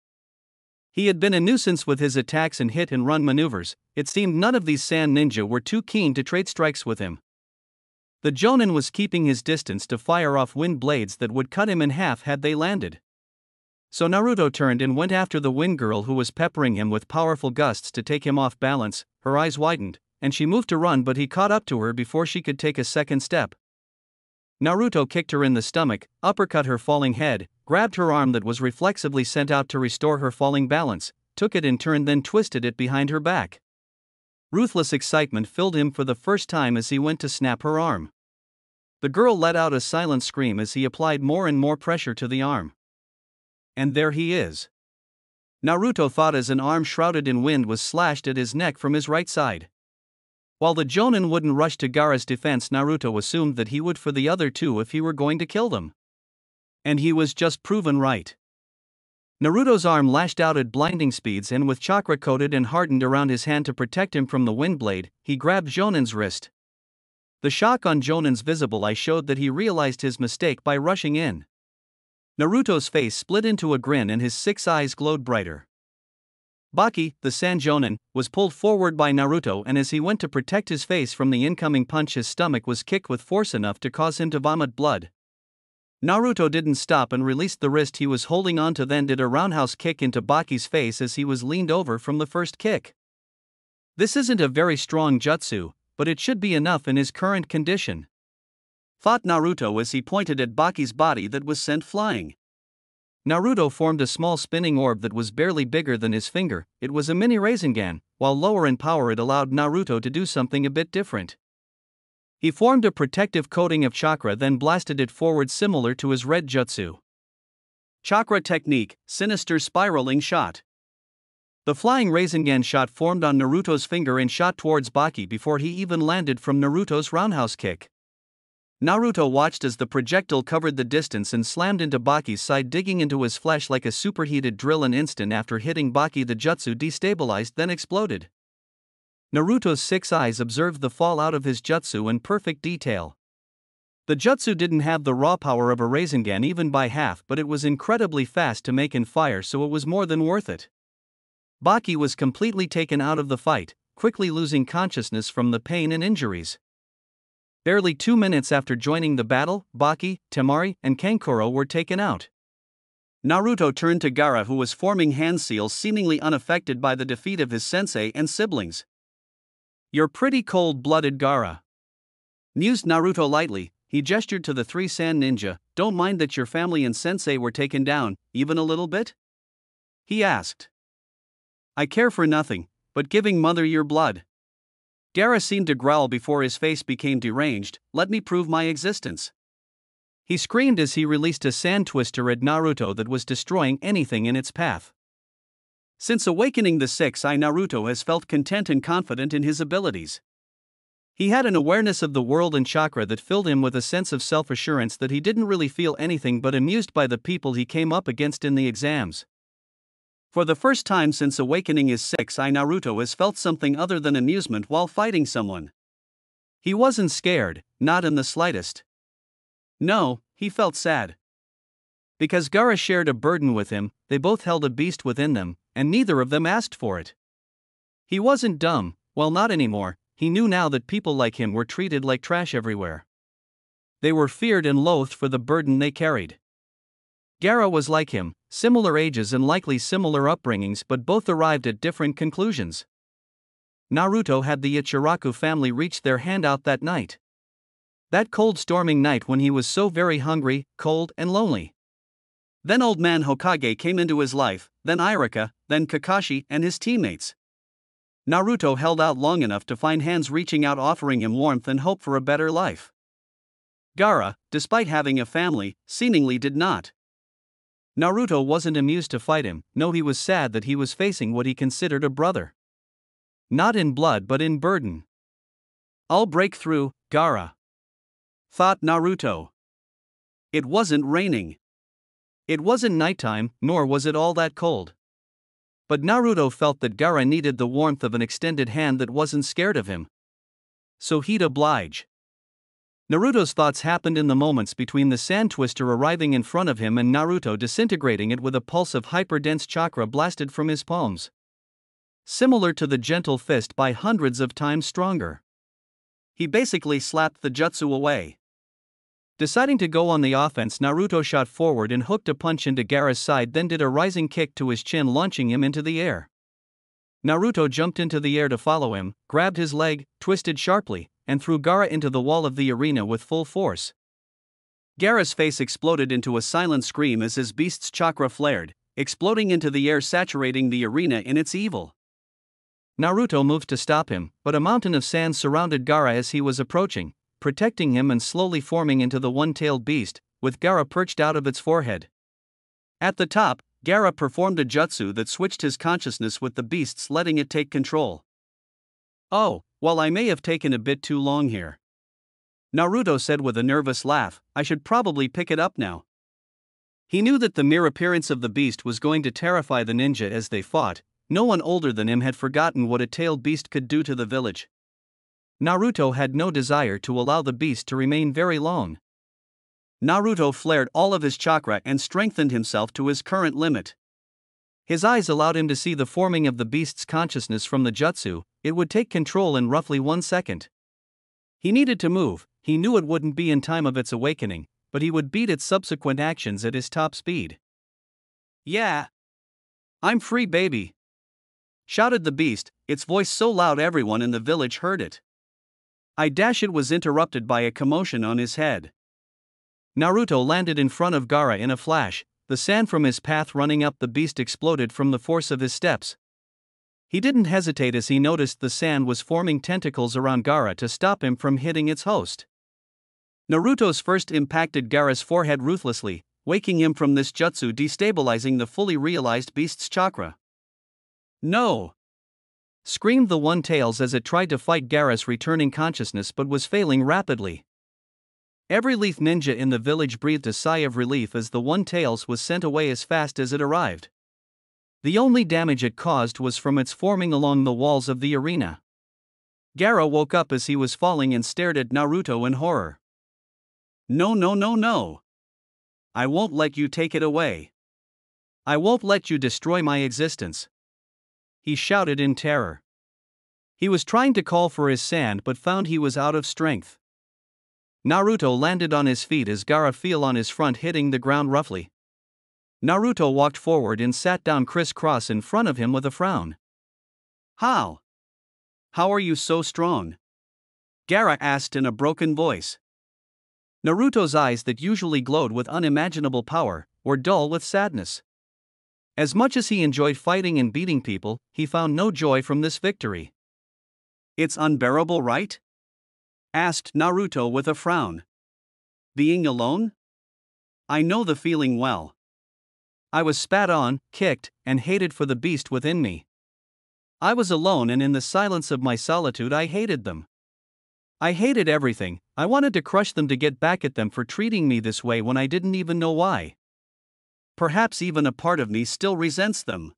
Speaker 1: He had been a nuisance with his attacks and hit-and-run maneuvers. It seemed none of these sand ninja were too keen to trade strikes with him. The Jonin was keeping his distance to fire off wind blades that would cut him in half had they landed. So Naruto turned and went after the wind girl who was peppering him with powerful gusts to take him off balance. Her eyes widened, and she moved to run, but he caught up to her before she could take a second step. Naruto kicked her in the stomach, uppercut her falling head, grabbed her arm that was reflexively sent out to restore her falling balance, took it in turn, then twisted it behind her back. Ruthless excitement filled him for the first time as he went to snap her arm. The girl let out a silent scream as he applied more and more pressure to the arm. And there he is. Naruto thought as an arm shrouded in wind was slashed at his neck from his right side. While the Jonin wouldn't rush to Gaara's defense, Naruto assumed that he would for the other two if he were going to kill them. And he was just proven right. Naruto's arm lashed out at blinding speeds, and with chakra coated and hardened around his hand to protect him from the wind blade, he grabbed Jonin's wrist. The shock on Jonin's visible eye showed that he realized his mistake by rushing in. Naruto's face split into a grin and his 6 eyes glowed brighter. Baki, the Sand Jonin, was pulled forward by Naruto, and as he went to protect his face from the incoming punch, his stomach was kicked with force enough to cause him to vomit blood. Naruto didn't stop and released the wrist he was holding onto, then did a roundhouse kick into Baki's face as he was leaned over from the first kick. This isn't a very strong jutsu, but it should be enough in his current condition, thought Naruto as he pointed at Baki's body that was sent flying. Naruto formed a small spinning orb that was barely bigger than his finger. It was a mini Rasengan. While lower in power, it allowed Naruto to do something a bit different. He formed a protective coating of chakra, then blasted it forward similar to his red jutsu. Chakra technique, sinister spiraling shot. The flying Rasengan shot formed on Naruto's finger and shot towards Baki before he even landed from Naruto's roundhouse kick. Naruto watched as the projectile covered the distance and slammed into Baki's side, digging into his flesh like a superheated drill. An instant after hitting Baki, the jutsu destabilized, then exploded. Naruto's 6 eyes observed the fall out of his jutsu in perfect detail. The jutsu didn't have the raw power of a Rasengan even by half, but it was incredibly fast to make and fire, so it was more than worth it. Baki was completely taken out of the fight, quickly losing consciousness from the pain and injuries. Barely 2 minutes after joining the battle, Baki, Temari, and Kankuro were taken out. Naruto turned to Gaara, who was forming hand seals, seemingly unaffected by the defeat of his sensei and siblings. "You're pretty cold-blooded, Gaara," mused Naruto lightly. He gestured to the 3 sand ninja. "Don't mind that your family and sensei were taken down, even a little bit?" he asked. "I care for nothing but giving mother your blood." Gaara seemed to growl before his face became deranged. "Let me prove my existence," he screamed as he released a sand twister at Naruto that was destroying anything in its path. Since awakening the 6 eye, Naruto has felt content and confident in his abilities. He had an awareness of the world and chakra that filled him with a sense of self-assurance that he didn't really feel anything but amused by the people he came up against in the exams. For the first time since awakening his 6 eye, Naruto has felt something other than amusement while fighting someone. He wasn't scared, not in the slightest. No, he felt sad. Because Gaara shared a burden with him, they both held a beast within them, and neither of them asked for it. He wasn't dumb, well, not anymore. He knew now that people like him were treated like trash everywhere. They were feared and loathed for the burden they carried. Gaara was like him, similar ages and likely similar upbringings, but both arrived at different conclusions. Naruto had the Ichiraku family reach their hand out that night. That cold storming night when he was so very hungry, cold, and lonely. Then old man Hokage came into his life, then Iruka, then Kakashi and his teammates. Naruto held out long enough to find hands reaching out, offering him warmth and hope for a better life. Gaara, despite having a family, seemingly did not. Naruto wasn't amused to fight him. No, he was sad that he was facing what he considered a brother. Not in blood but in burden. "I'll break through, Gaara," thought Naruto. It wasn't raining. It wasn't nighttime, nor was it all that cold. But Naruto felt that Gaara needed the warmth of an extended hand that wasn't scared of him. So he'd oblige. Naruto's thoughts happened in the moments between the sand twister arriving in front of him and Naruto disintegrating it with a pulse of hyper-dense chakra blasted from his palms. Similar to the gentle fist by hundreds of times stronger. He basically slapped the jutsu away. Deciding to go on the offense, Naruto shot forward and hooked a punch into Gaara's side, then did a rising kick to his chin, launching him into the air. Naruto jumped into the air to follow him, grabbed his leg, twisted sharply, and threw Gaara into the wall of the arena with full force. Gaara's face exploded into a silent scream as his beast's chakra flared, exploding into the air, saturating the arena in its evil. Naruto moved to stop him, but a mountain of sand surrounded Gaara as he was approaching, protecting him and slowly forming into the one-tailed beast, with Gaara perched out of its forehead. At the top, Gaara performed a jutsu that switched his consciousness with the beast's, letting it take control. "Oh, well, I may have taken a bit too long here," Naruto said with a nervous laugh. "I should probably pick it up now." He knew that the mere appearance of the beast was going to terrify the ninja as they fought. No one older than him had forgotten what a tailed beast could do to the village. Naruto had no desire to allow the beast to remain very long. Naruto flared all of his chakra and strengthened himself to his current limit. His eyes allowed him to see the forming of the beast's consciousness from the jutsu. It would take control in roughly 1 second. He needed to move. He knew it wouldn't be in time of its awakening, but he would beat its subsequent actions at his top speed. "Yeah, I'm free, baby," shouted the beast, its voice so loud everyone in the village heard it. It was interrupted by a commotion on his head. Naruto landed in front of Gaara in a flash. The sand from his path running up the beast exploded from the force of his steps. He didn't hesitate as he noticed the sand was forming tentacles around Gaara to stop him from hitting its host. Naruto's first impacted Gaara's forehead ruthlessly, waking him from this jutsu, destabilizing the fully realized beast's chakra. "No!" screamed the One-Tails as it tried to fight Gaara's returning consciousness but was failing rapidly. Every Leaf ninja in the village breathed a sigh of relief as the One-Tails was sent away as fast as it arrived. The only damage it caused was from its forming along the walls of the arena. Gaara woke up as he was falling and stared at Naruto in horror. "No, no, no, no! I won't let you take it away. I won't let you destroy my existence," he shouted in terror. He was trying to call for his sand but found he was out of strength. Naruto landed on his feet as Gaara fell on his front, hitting the ground roughly. Naruto walked forward and sat down criss-cross in front of him with a frown. How are you so strong?" Gaara asked in a broken voice. Naruto's eyes, that usually glowed with unimaginable power, were dull with sadness. As much as he enjoyed fighting and beating people, he found no joy from this victory. "It's unbearable, right?" asked Naruto with a frown. "Being alone? I know the feeling well. I was spat on, kicked, and hated for the beast within me. I was alone, and in the silence of my solitude I hated them. I hated everything. I wanted to crush them, to get back at them for treating me this way when I didn't even know why. Perhaps even a part of me still resents them."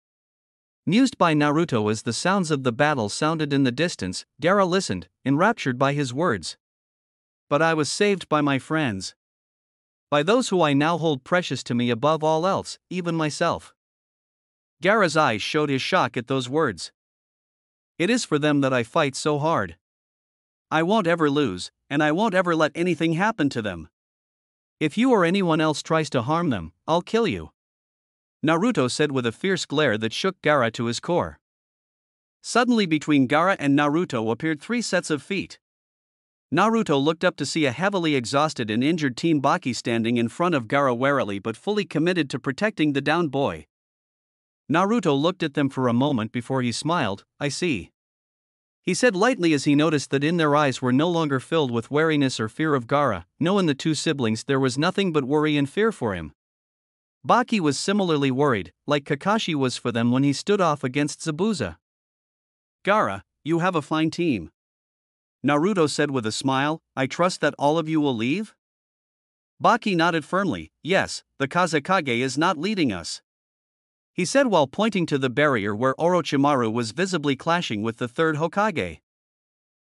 Speaker 1: Mused by Naruto as the sounds of the battle sounded in the distance, Gaara listened, enraptured by his words. "But I was saved by my friends. By those who I now hold precious to me above all else, even myself." Gaara's eyes showed his shock at those words. "It is for them that I fight so hard. I won't ever lose, and I won't ever let anything happen to them. If you or anyone else tries to harm them, I'll kill you," Naruto said with a fierce glare that shook Gaara to his core. Suddenly between Gaara and Naruto appeared 3 sets of feet. Naruto looked up to see a heavily exhausted and injured Team Baki standing in front of Gaara, warily but fully committed to protecting the downed boy. Naruto looked at them for a moment before he smiled. "I see," he said lightly as he noticed that in their eyes were no longer filled with wariness or fear of Gaara. No, in the two siblings there was nothing but worry and fear for him. Baki was similarly worried, like Kakashi was for them when he stood off against Zabuza. "Gaara, you have a fine team," Naruto said with a smile. "I trust that all of you will leave?" Baki nodded firmly. "Yes, the Kazekage is not leading us," he said while pointing to the barrier where Orochimaru was visibly clashing with the third Hokage.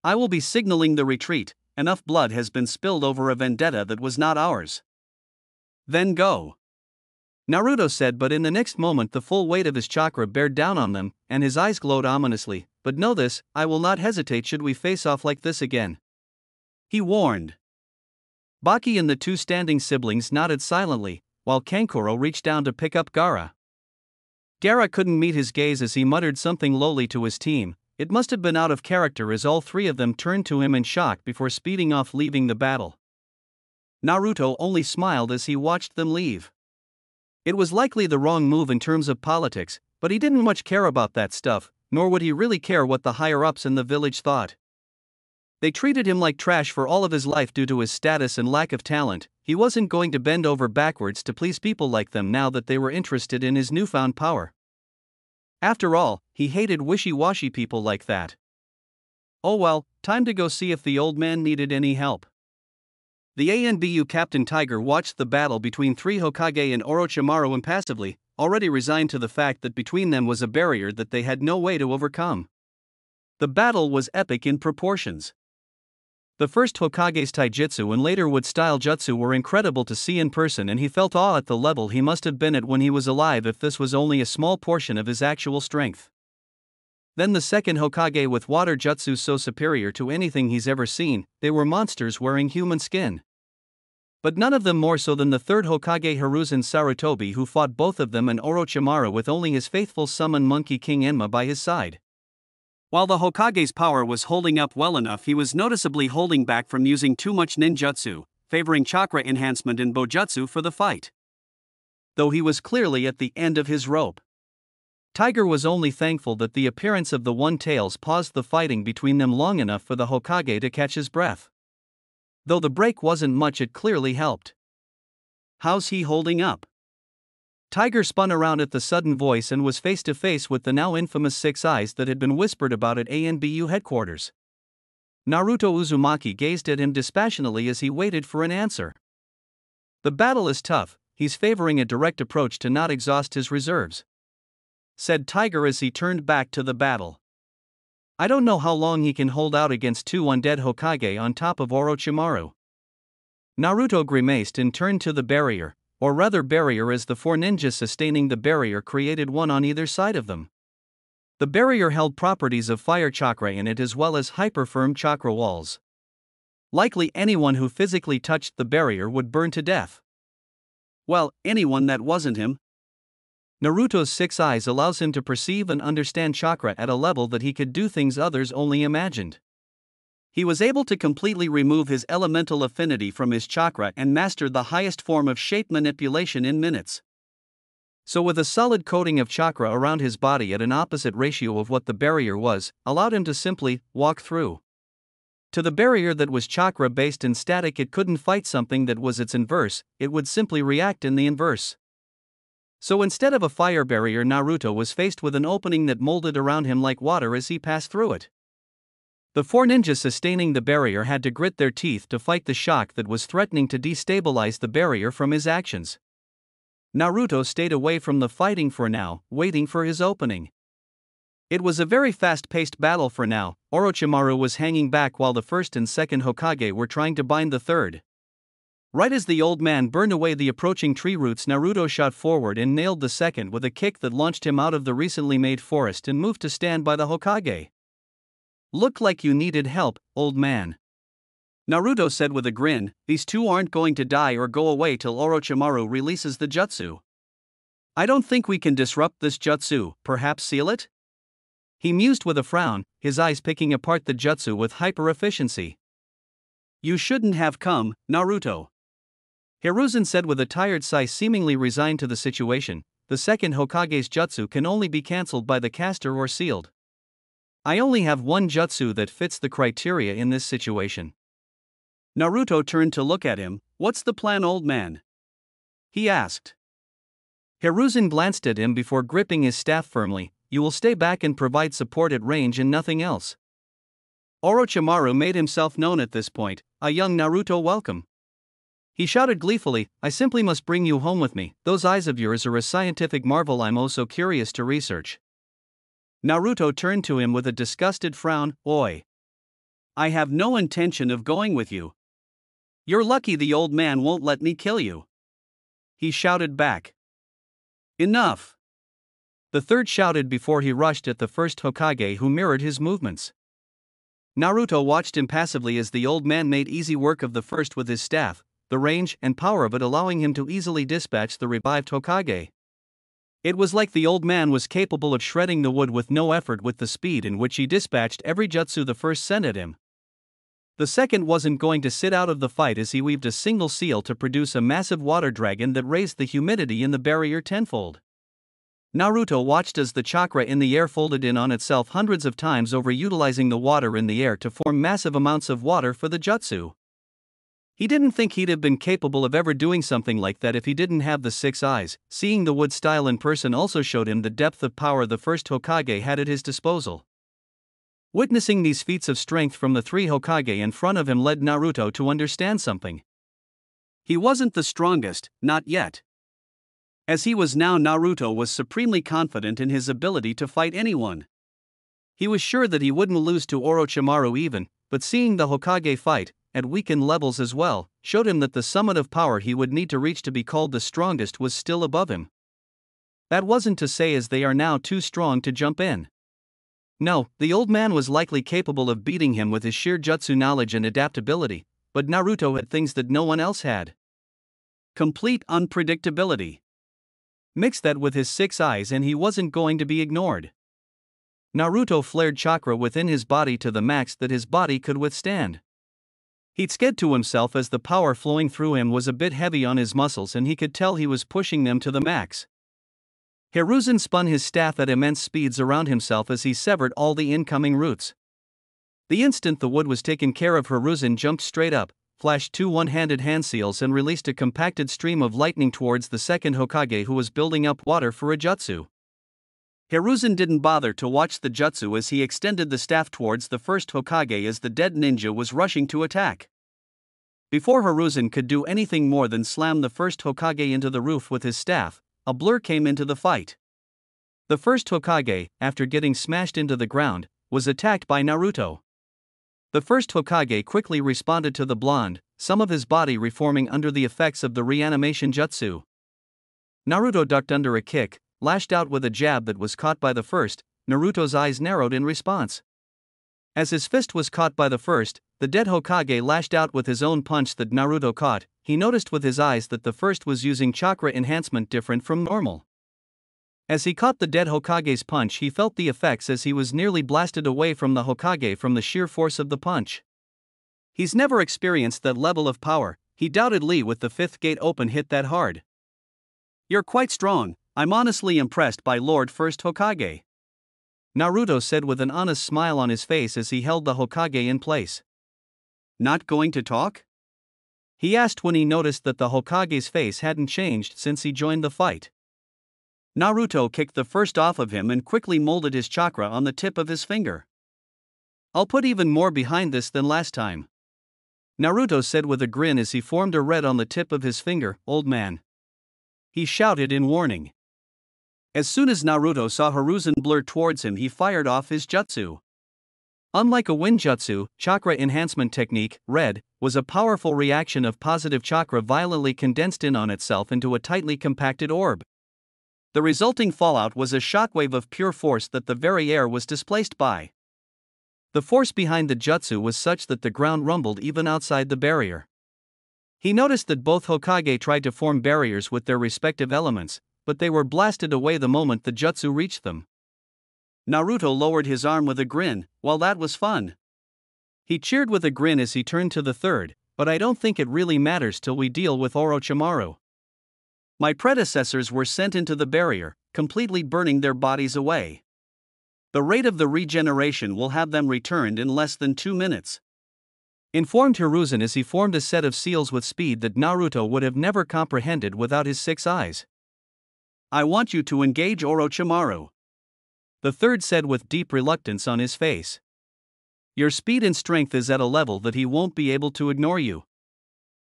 Speaker 1: "I will be signaling the retreat. enough blood has been spilled over a vendetta that was not ours. Then go. Naruto said, but in the next moment the full weight of his chakra bared down on them, and his eyes glowed ominously. But know this, I will not hesitate should we face off like this again. He warned. Baki and the two standing siblings nodded silently, while Kankuro reached down to pick up Gaara. Gaara couldn't meet his gaze as he muttered something lowly to his team. It must have been out of character as all three of them turned to him in shock before speeding off leaving the battle. Naruto only smiled as he watched them leave. It was likely the wrong move in terms of politics, but he didn't much care about that stuff, nor would he really care what the higher-ups in the village thought. They treated him like trash for all of his life due to his status and lack of talent. He wasn't going to bend over backwards to please people like them now that they were interested in his newfound power. After all, he hated wishy-washy people like that. Oh well, time to go see if the old man needed any help. The ANBU Captain Tiger watched the battle between three Hokage and Orochimaru impassively, already resigned to the fact that between them was a barrier that they had no way to overcome. The battle was epic in proportions. The first Hokage's taijutsu and later wood-style jutsu were incredible to see in person, and he felt awe at the level he must have been at when he was alive if this was only a small portion of his actual strength. Then the second Hokage with water jutsu so superior to anything he's ever seen, they were monsters wearing human skin. But none of them more so than the third Hokage Hiruzen Sarutobi, who fought both of them and Orochimaru with only his faithful summon Monkey King Enma by his side. While the Hokage's power was holding up well enough, he was noticeably holding back from using too much ninjutsu, favoring chakra enhancement and bojutsu for the fight. Though he was clearly at the end of his rope. Tiger was only thankful that the appearance of the One-Tails paused the fighting between them long enough for the Hokage to catch his breath. Though the break wasn't much, it clearly helped. How's he holding up? Tiger spun around at the sudden voice and was face to face with the now infamous Six Eyes that had been whispered about at ANBU headquarters. Naruto Uzumaki gazed at him dispassionately as he waited for an answer. The battle is tough, he's favoring a direct approach to not exhaust his reserves, said Tiger as he turned back to the battle. I don't know how long he can hold out against two undead Hokage on top of Orochimaru. Naruto grimaced and turned to the barrier, or rather barrier, as the four ninjas sustaining the barrier created one on either side of them. The barrier held properties of fire chakra in it as well as hyper-firm chakra walls. Likely anyone who physically touched the barrier would burn to death. Well, anyone that wasn't him. Naruto's Six Eyes allows him to perceive and understand chakra at a level that he could do things others only imagined. He was able to completely remove his elemental affinity from his chakra and master the highest form of shape manipulation in minutes. So with a solid coating of chakra around his body at an opposite ratio of what the barrier was, allowed him to simply walk through. To the barrier that was chakra-based and static, it couldn't fight something that was its inverse, it would simply react in the inverse. So instead of a fire barrier, Naruto was faced with an opening that molded around him like water as he passed through it. The four ninjas sustaining the barrier had to grit their teeth to fight the shock that was threatening to destabilize the barrier from his actions. Naruto stayed away from the fighting for now, waiting for his opening. It was a very fast-paced battle for now. Orochimaru was hanging back while the first and second Hokage were trying to bind the third. Right as the old man burned away the approaching tree roots, Naruto shot forward and nailed the second with a kick that launched him out of the recently made forest and moved to stand by the Hokage. Looked like you needed help, old man. Naruto said with a grin, these two aren't going to die or go away till Orochimaru releases the jutsu. I don't think we can disrupt this jutsu, perhaps seal it? He mused with a frown, his eyes picking apart the jutsu with hyper-efficiency. You shouldn't have come, Naruto. Hiruzen said with a tired sigh, seemingly resigned to the situation. The second Hokage's jutsu can only be cancelled by the caster or sealed. I only have one jutsu that fits the criteria in this situation. Naruto turned to look at him. What's the plan, old man? He asked. Hiruzen glanced at him before gripping his staff firmly. You will stay back and provide support at range and nothing else. Orochimaru made himself known at this point. A young Naruto, welcome. He shouted gleefully, I simply must bring you home with me. Those eyes of yours are a scientific marvel I'm oh so curious to research. Naruto turned to him with a disgusted frown. Oi. I have no intention of going with you. You're lucky the old man won't let me kill you. He shouted back. Enough! The third shouted before he rushed at the first Hokage, who mirrored his movements. Naruto watched impassively as the old man made easy work of the first with his staff, the range and power of it allowing him to easily dispatch the revived Hokage. It was like the old man was capable of shredding the wood with no effort with the speed in which he dispatched every jutsu the first sent at him. The second wasn't going to sit out of the fight as he weaved a single seal to produce a massive water dragon that raised the humidity in the barrier tenfold. Naruto watched as the chakra in the air folded in on itself hundreds of times over, utilizing the water in the air to form massive amounts of water for the jutsu. He didn't think he'd have been capable of ever doing something like that if he didn't have the 6 eyes. Seeing the wood style in person also showed him the depth of power the first Hokage had at his disposal. Witnessing these feats of strength from the 3 Hokage in front of him led Naruto to understand something. He wasn't the strongest, not yet. As he was now, Naruto was supremely confident in his ability to fight anyone. He was sure that he wouldn't lose to Orochimaru even, but seeing the Hokage fight, at weakened levels as well, showed him that the summit of power he would need to reach to be called the strongest was still above him. That wasn't to say as they are now too strong to jump in. No, the old man was likely capable of beating him with his sheer jutsu knowledge and adaptability, but Naruto had things that no one else had. Complete unpredictability. Mix that with his 6 eyes and he wasn't going to be ignored. Naruto flared chakra within his body to the max that his body could withstand. He'd said to himself as the power flowing through him was a bit heavy on his muscles and he could tell he was pushing them to the max. Hiruzen spun his staff at immense speeds around himself as he severed all the incoming roots. The instant the wood was taken care of, Hiruzen jumped straight up, flashed 2 one-handed hand seals and released a compacted stream of lightning towards the second Hokage who was building up water for a jutsu. Hiruzen didn't bother to watch the jutsu as he extended the staff towards the first Hokage as the dead ninja was rushing to attack. Before Hiruzen could do anything more than slam the first Hokage into the roof with his staff, a blur came into the fight. The first Hokage, after getting smashed into the ground, was attacked by Naruto. The first Hokage quickly responded to the blonde, some of his body reforming under the effects of the reanimation jutsu. Naruto ducked under a kick, lashed out with a jab that was caught by the first. Naruto's eyes narrowed in response. As his fist was caught by the first, the dead Hokage lashed out with his own punch that Naruto caught. He noticed with his eyes that the first was using chakra enhancement different from normal. As he caught the dead Hokage's punch, he felt the effects as he was nearly blasted away from the Hokage from the sheer force of the punch. He's never experienced that level of power. He doubted Lee with the 5th gate open hit that hard. You're quite strong. I'm honestly impressed by Lord First Hokage. Naruto said with an honest smile on his face as he held the Hokage in place. Not going to talk? He asked when he noticed that the Hokage's face hadn't changed since he joined the fight. Naruto kicked the first off of him and quickly molded his chakra on the tip of his finger. I'll put even more behind this than last time. Naruto said with a grin as he formed a red on the tip of his finger. Old man. He shouted in warning. As soon as Naruto saw Hiruzen blur towards him, he fired off his jutsu. Unlike a wind jutsu, chakra enhancement technique, red, was a powerful reaction of positive chakra violently condensed in on itself into a tightly compacted orb. The resulting fallout was a shockwave of pure force that the very air was displaced by. The force behind the jutsu was such that the ground rumbled even outside the barrier. He noticed that both Hokage tried to form barriers with their respective elements, but they were blasted away the moment the jutsu reached them. Naruto lowered his arm with a grin. Well, that was fun. He cheered with a grin as he turned to the third, but I don't think it really matters till we deal with Orochimaru. My predecessors were sent into the barrier, completely burning their bodies away. The rate of the regeneration will have them returned in less than 2 minutes. Informed Hiruzen as he formed a set of seals with speed that Naruto would have never comprehended without his 6 eyes. I want you to engage Orochimaru. The third said with deep reluctance on his face. Your speed and strength is at a level that he won't be able to ignore you.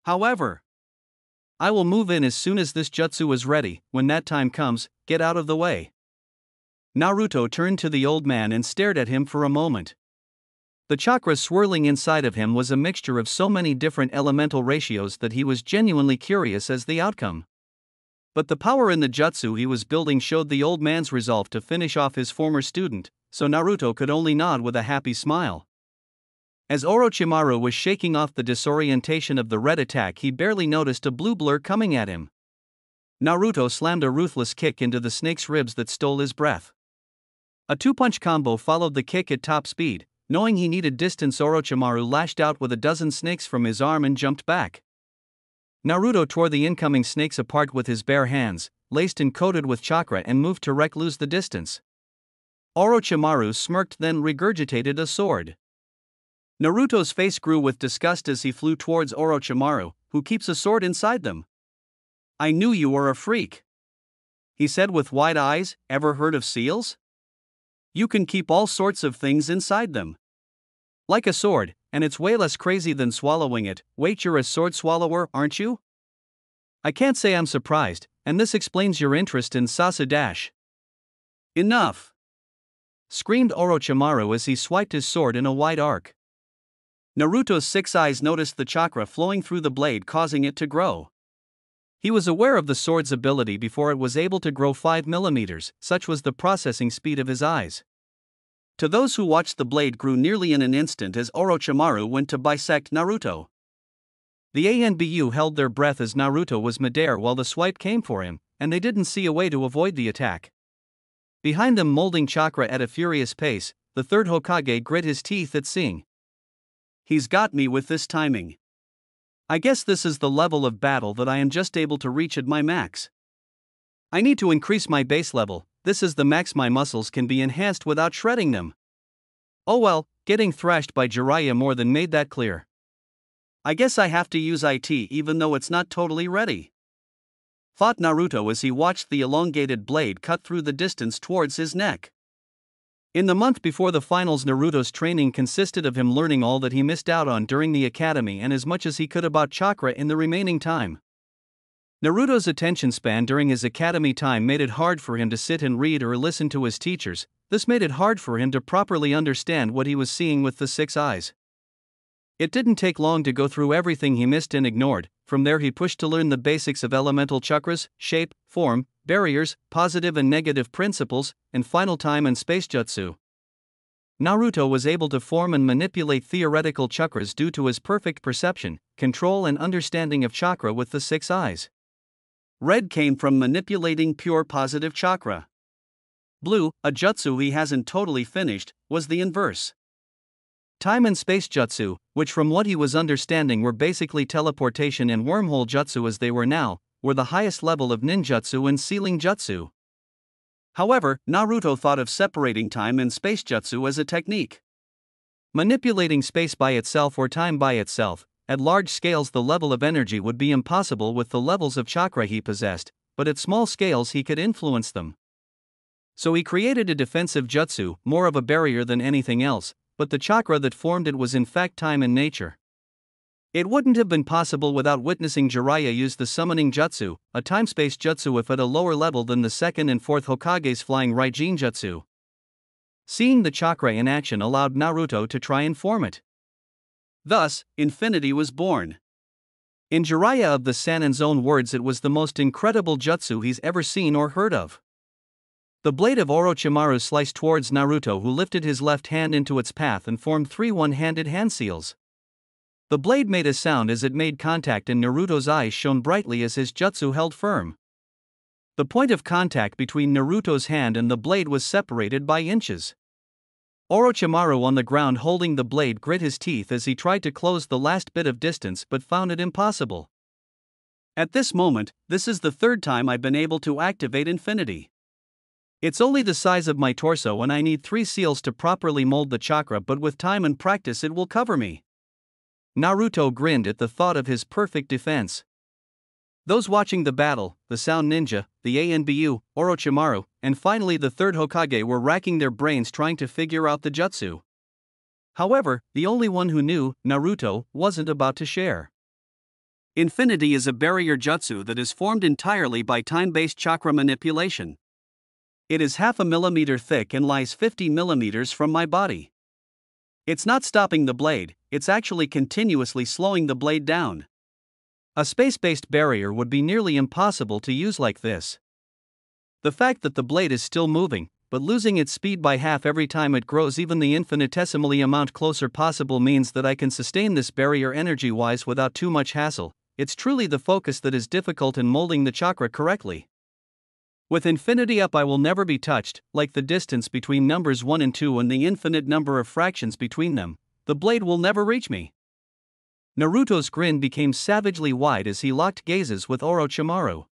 Speaker 1: However, I will move in as soon as this jutsu is ready. When that time comes, get out of the way. Naruto turned to the old man and stared at him for a moment. The chakra swirling inside of him was a mixture of so many different elemental ratios that he was genuinely curious as the outcome. But the power in the jutsu he was building showed the old man's resolve to finish off his former student, so Naruto could only nod with a happy smile. As Orochimaru was shaking off the disorientation of the red attack, he barely noticed a blue blur coming at him. Naruto slammed a ruthless kick into the snake's ribs that stole his breath. A two-punch combo followed the kick at top speed. Knowing he needed distance, Orochimaru lashed out with a dozen snakes from his arm and jumped back. Naruto tore the incoming snakes apart with his bare hands, laced and coated with chakra, and moved to lose the distance. Orochimaru smirked, then regurgitated a sword. Naruto's face grew with disgust as he flew towards Orochimaru, who keeps a sword inside them. "I knew you were a freak," he said with wide eyes. "Ever heard of seals? You can keep all sorts of things inside them. Like a sword, and it's way less crazy than swallowing it." "Wait, you're a sword swallower, aren't you?" "I can't say I'm surprised, and this explains your interest in Sasudash." "Enough!" screamed Orochimaru as he swiped his sword in a wide arc. Naruto's six eyes noticed the chakra flowing through the blade, causing it to grow. He was aware of the sword's ability before it was able to grow 5 millimeters, such was the processing speed of his eyes. To those who watched, the blade grew nearly in an instant as Orochimaru went to bisect Naruto. The ANBU held their breath as Naruto was midair while the swipe came for him, and they didn't see a way to avoid the attack. Behind them, molding chakra at a furious pace, the third Hokage grit his teeth at seeing. "He's got me with this timing. I guess this is the level of battle that I am just able to reach at my max. I need to increase my base level. This is the max my muscles can be enhanced without shredding them." Oh well, getting thrashed by Jiraiya more than made that clear. "I guess I have to use IT even though it's not totally ready," thought Naruto as he watched the elongated blade cut through the distance towards his neck. In the month before the finals, Naruto's training consisted of him learning all that he missed out on during the academy and as much as he could about chakra in the remaining time. Naruto's attention span during his academy time made it hard for him to sit and read or listen to his teachers. This made it hard for him to properly understand what he was seeing with the six eyes. It didn't take long to go through everything he missed and ignored. From there he pushed to learn the basics of elemental chakras, shape, form, barriers, positive and negative principles, and final time and space jutsu. Naruto was able to form and manipulate theoretical chakras due to his perfect perception, control and understanding of chakra with the six eyes. Red came from manipulating pure positive chakra. Blue, a jutsu he hasn't totally finished, was the inverse. Time and space jutsu, which from what he was understanding were basically teleportation and wormhole jutsu as they were now, were the highest level of ninjutsu and sealing jutsu. However, Naruto thought of separating time and space jutsu as a technique. Manipulating space by itself or time by itself, at large scales the level of energy would be impossible with the levels of chakra he possessed, but at small scales he could influence them. So he created a defensive jutsu, more of a barrier than anything else, but the chakra that formed it was in fact time in nature. It wouldn't have been possible without witnessing Jiraiya use the summoning jutsu, a time-space jutsu if at a lower level than the second and fourth Hokage's flying Raijin jutsu. Seeing the chakra in action allowed Naruto to try and form it. Thus, infinity was born. In Jiraiya of the Sanin's own words, it was the most incredible jutsu he's ever seen or heard of. The blade of Orochimaru sliced towards Naruto, who lifted his left hand into its path and formed 3 one-handed hand seals. The blade made a sound as it made contact and Naruto's eyes shone brightly as his jutsu held firm. The point of contact between Naruto's hand and the blade was separated by inches. Orochimaru on the ground holding the blade grit his teeth as he tried to close the last bit of distance but found it impossible. At this moment, this is the 3rd time I've been able to activate infinity. It's only the size of my torso and I need 3 seals to properly mold the chakra, but with time and practice it will cover me. Naruto grinned at the thought of his perfect defense. Those watching the battle, the Sound Ninja, the ANBU, Orochimaru, and finally the 3rd Hokage were racking their brains trying to figure out the jutsu. However, the only one who knew, Naruto, wasn't about to share. Infinity is a barrier jutsu that is formed entirely by time-based chakra manipulation. It is 0.5 millimeter thick and lies 50 millimeters from my body. It's not stopping the blade, it's actually continuously slowing the blade down. A space-based barrier would be nearly impossible to use like this. The fact that the blade is still moving, but losing its speed by half every time it grows even the infinitesimally amount closer possible means that I can sustain this barrier energy-wise without too much hassle. It's truly the focus that is difficult in molding the chakra correctly. With infinity up I will never be touched, like the distance between numbers 1 and 2 and the infinite number of fractions between them. The blade will never reach me. Naruto's grin became savagely wide as he locked gazes with Orochimaru.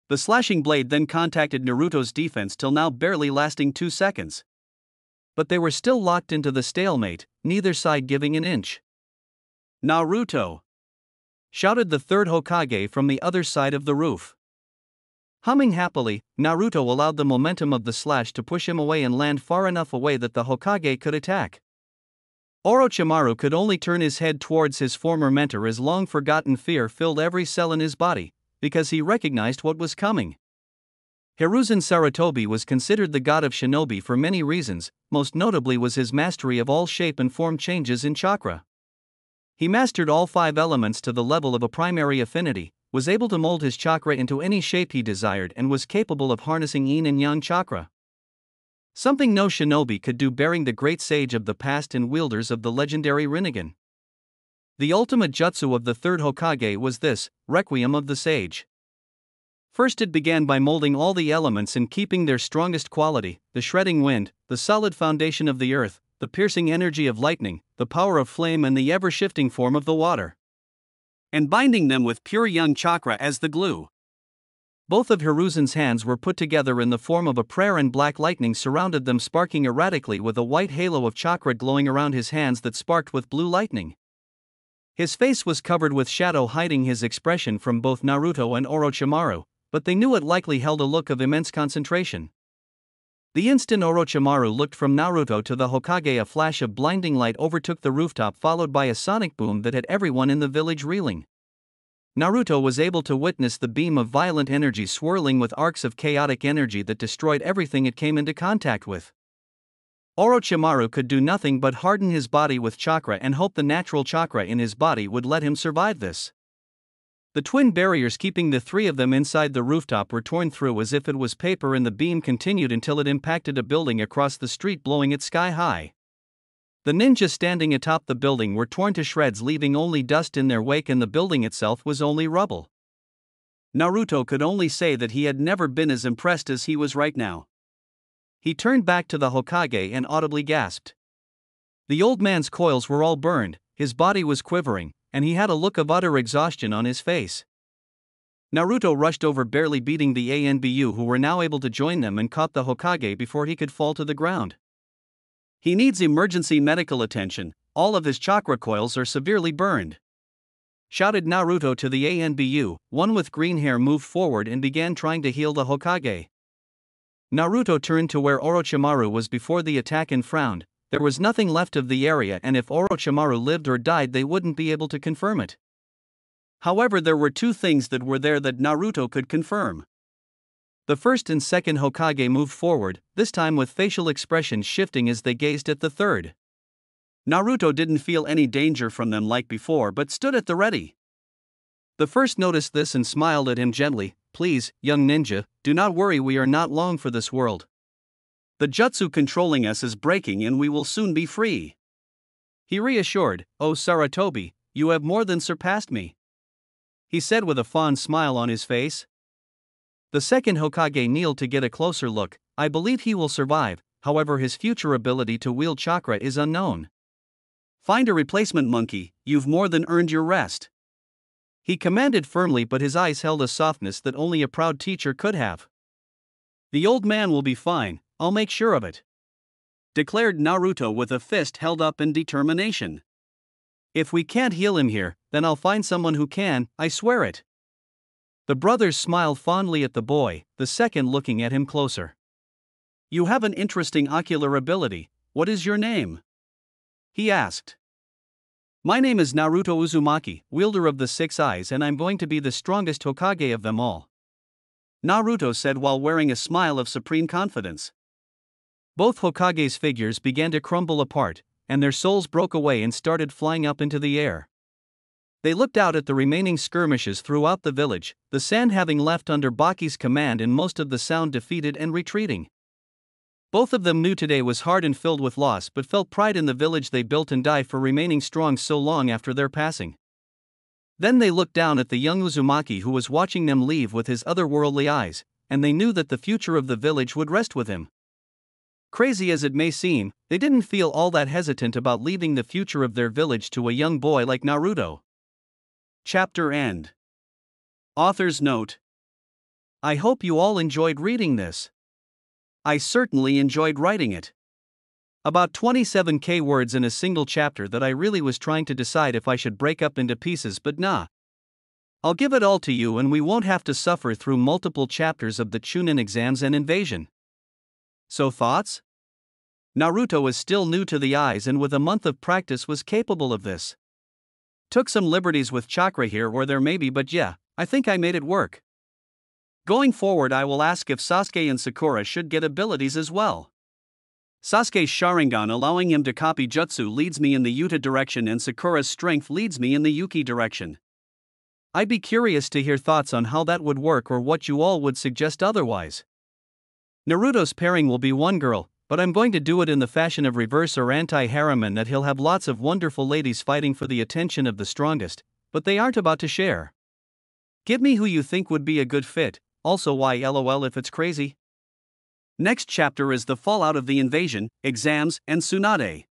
Speaker 1: The slashing blade then contacted Naruto's defense till now barely lasting 2 seconds. But they were still locked into the stalemate, neither side giving an inch. "Naruto!" shouted the third Hokage from the other side of the roof. Humming happily, Naruto allowed the momentum of the slash to push him away and land far enough away that the Hokage could attack. Orochimaru could only turn his head towards his former mentor as long-forgotten fear filled every cell in his body, because he recognized what was coming. Hiruzen Sarutobi was considered the god of shinobi for many reasons, most notably was his mastery of all shape and form changes in chakra. He mastered all 5 elements to the level of a primary affinity, was able to mold his chakra into any shape he desired and was capable of harnessing yin and yang chakra. Something no shinobi could do, bearing the great sage of the past and wielders of the legendary Rinnegan. The ultimate jutsu of the third Hokage was this, Requiem of the Sage. First it began by molding all the elements and keeping their strongest quality, the shredding wind, the solid foundation of the earth, the piercing energy of lightning, the power of flame and the ever-shifting form of the water, and binding them with pure yang chakra as the glue. Both of Hiruzen's hands were put together in the form of a prayer and black lightning surrounded them, sparking erratically with a white halo of chakra glowing around his hands that sparked with blue lightning. His face was covered with shadow hiding his expression from both Naruto and Orochimaru, but they knew it likely held a look of immense concentration. The instant Orochimaru looked from Naruto to the Hokage, a flash of blinding light overtook the rooftop, followed by a sonic boom that had everyone in the village reeling. Naruto was able to witness the beam of violent energy swirling with arcs of chaotic energy that destroyed everything it came into contact with. Orochimaru could do nothing but harden his body with chakra and hope the natural chakra in his body would let him survive this. The twin barriers keeping the 3 of them inside the rooftop were torn through as if it was paper, and the beam continued until it impacted a building across the street, blowing it sky high. The ninja standing atop the building were torn to shreds, leaving only dust in their wake, and the building itself was only rubble. Naruto could only say that he had never been as impressed as he was right now. He turned back to the Hokage and audibly gasped. The old man's coils were all burned, his body was quivering, and he had a look of utter exhaustion on his face. Naruto rushed over, barely beating the ANBU who were now able to join them, and caught the Hokage before he could fall to the ground. "He needs emergency medical attention, all of his chakra coils are severely burned," shouted Naruto to the ANBU. One with green hair moved forward and began trying to heal the Hokage. Naruto turned to where Orochimaru was before the attack and frowned. There was nothing left of the area, and if Orochimaru lived or died they wouldn't be able to confirm it. However, there were 2 things that were there that Naruto could confirm. The first and second Hokage moved forward, this time with facial expressions shifting as they gazed at the third. Naruto didn't feel any danger from them like before, but stood at the ready. The first noticed this and smiled at him gently. "Please, young ninja, do not worry, we are not long for this world. The jutsu controlling us is breaking and we will soon be free," he reassured. "Oh Sarutobi, you have more than surpassed me," he said with a fond smile on his face. The second Hokage kneeled to get a closer look. "I believe he will survive, however his future ability to wield chakra is unknown. Find a replacement monkey, you've more than earned your rest," he commanded firmly, but his eyes held a softness that only a proud teacher could have. "The old man will be fine, I'll make sure of it," declared Naruto with a fist held up in determination. "If we can't heal him here, then I'll find someone who can, I swear it." The brothers smiled fondly at the boy, the second looking at him closer. "You have an interesting ocular ability, what is your name?" he asked. "My name is Naruto Uzumaki, wielder of the 6 eyes, and I'm going to be the strongest Hokage of them all," Naruto said while wearing a smile of supreme confidence. Both Hokage's figures began to crumble apart, and their souls broke away and started flying up into the air. They looked out at the remaining skirmishes throughout the village, the sand having left under Baki's command and most of the sound defeated and retreating. Both of them knew today was hard and filled with loss, but felt pride in the village they built and died for remaining strong so long after their passing. Then they looked down at the young Uzumaki who was watching them leave with his otherworldly eyes, and they knew that the future of the village would rest with him. Crazy as it may seem, they didn't feel all that hesitant about leaving the future of their village to a young boy like Naruto. Chapter End. Author's Note: I hope you all enjoyed reading this. I certainly enjoyed writing it. About 27k words in a single chapter that I really was trying to decide if I should break up into pieces, but nah. I'll give it all to you and we won't have to suffer through multiple chapters of the Chunin exams and invasion. So thoughts? Naruto is still new to the eyes and with a month of practice was capable of this. Took some liberties with chakra here or there maybe, but yeah, I think I made it work. Going forward I will ask if Sasuke and Sakura should get abilities as well. Sasuke's Sharingan allowing him to copy jutsu leads me in the Yuta direction and Sakura's strength leads me in the Yuki direction. I'd be curious to hear thoughts on how that would work or what you all would suggest otherwise. Naruto's pairing will be one girl, but I'm going to do it in the fashion of reverse or anti-harem and that he'll have lots of wonderful ladies fighting for the attention of the strongest, but they aren't about to share. Give me who you think would be a good fit, also why LOL if it's crazy. Next chapter is the fallout of the invasion, exams, and Tsunade.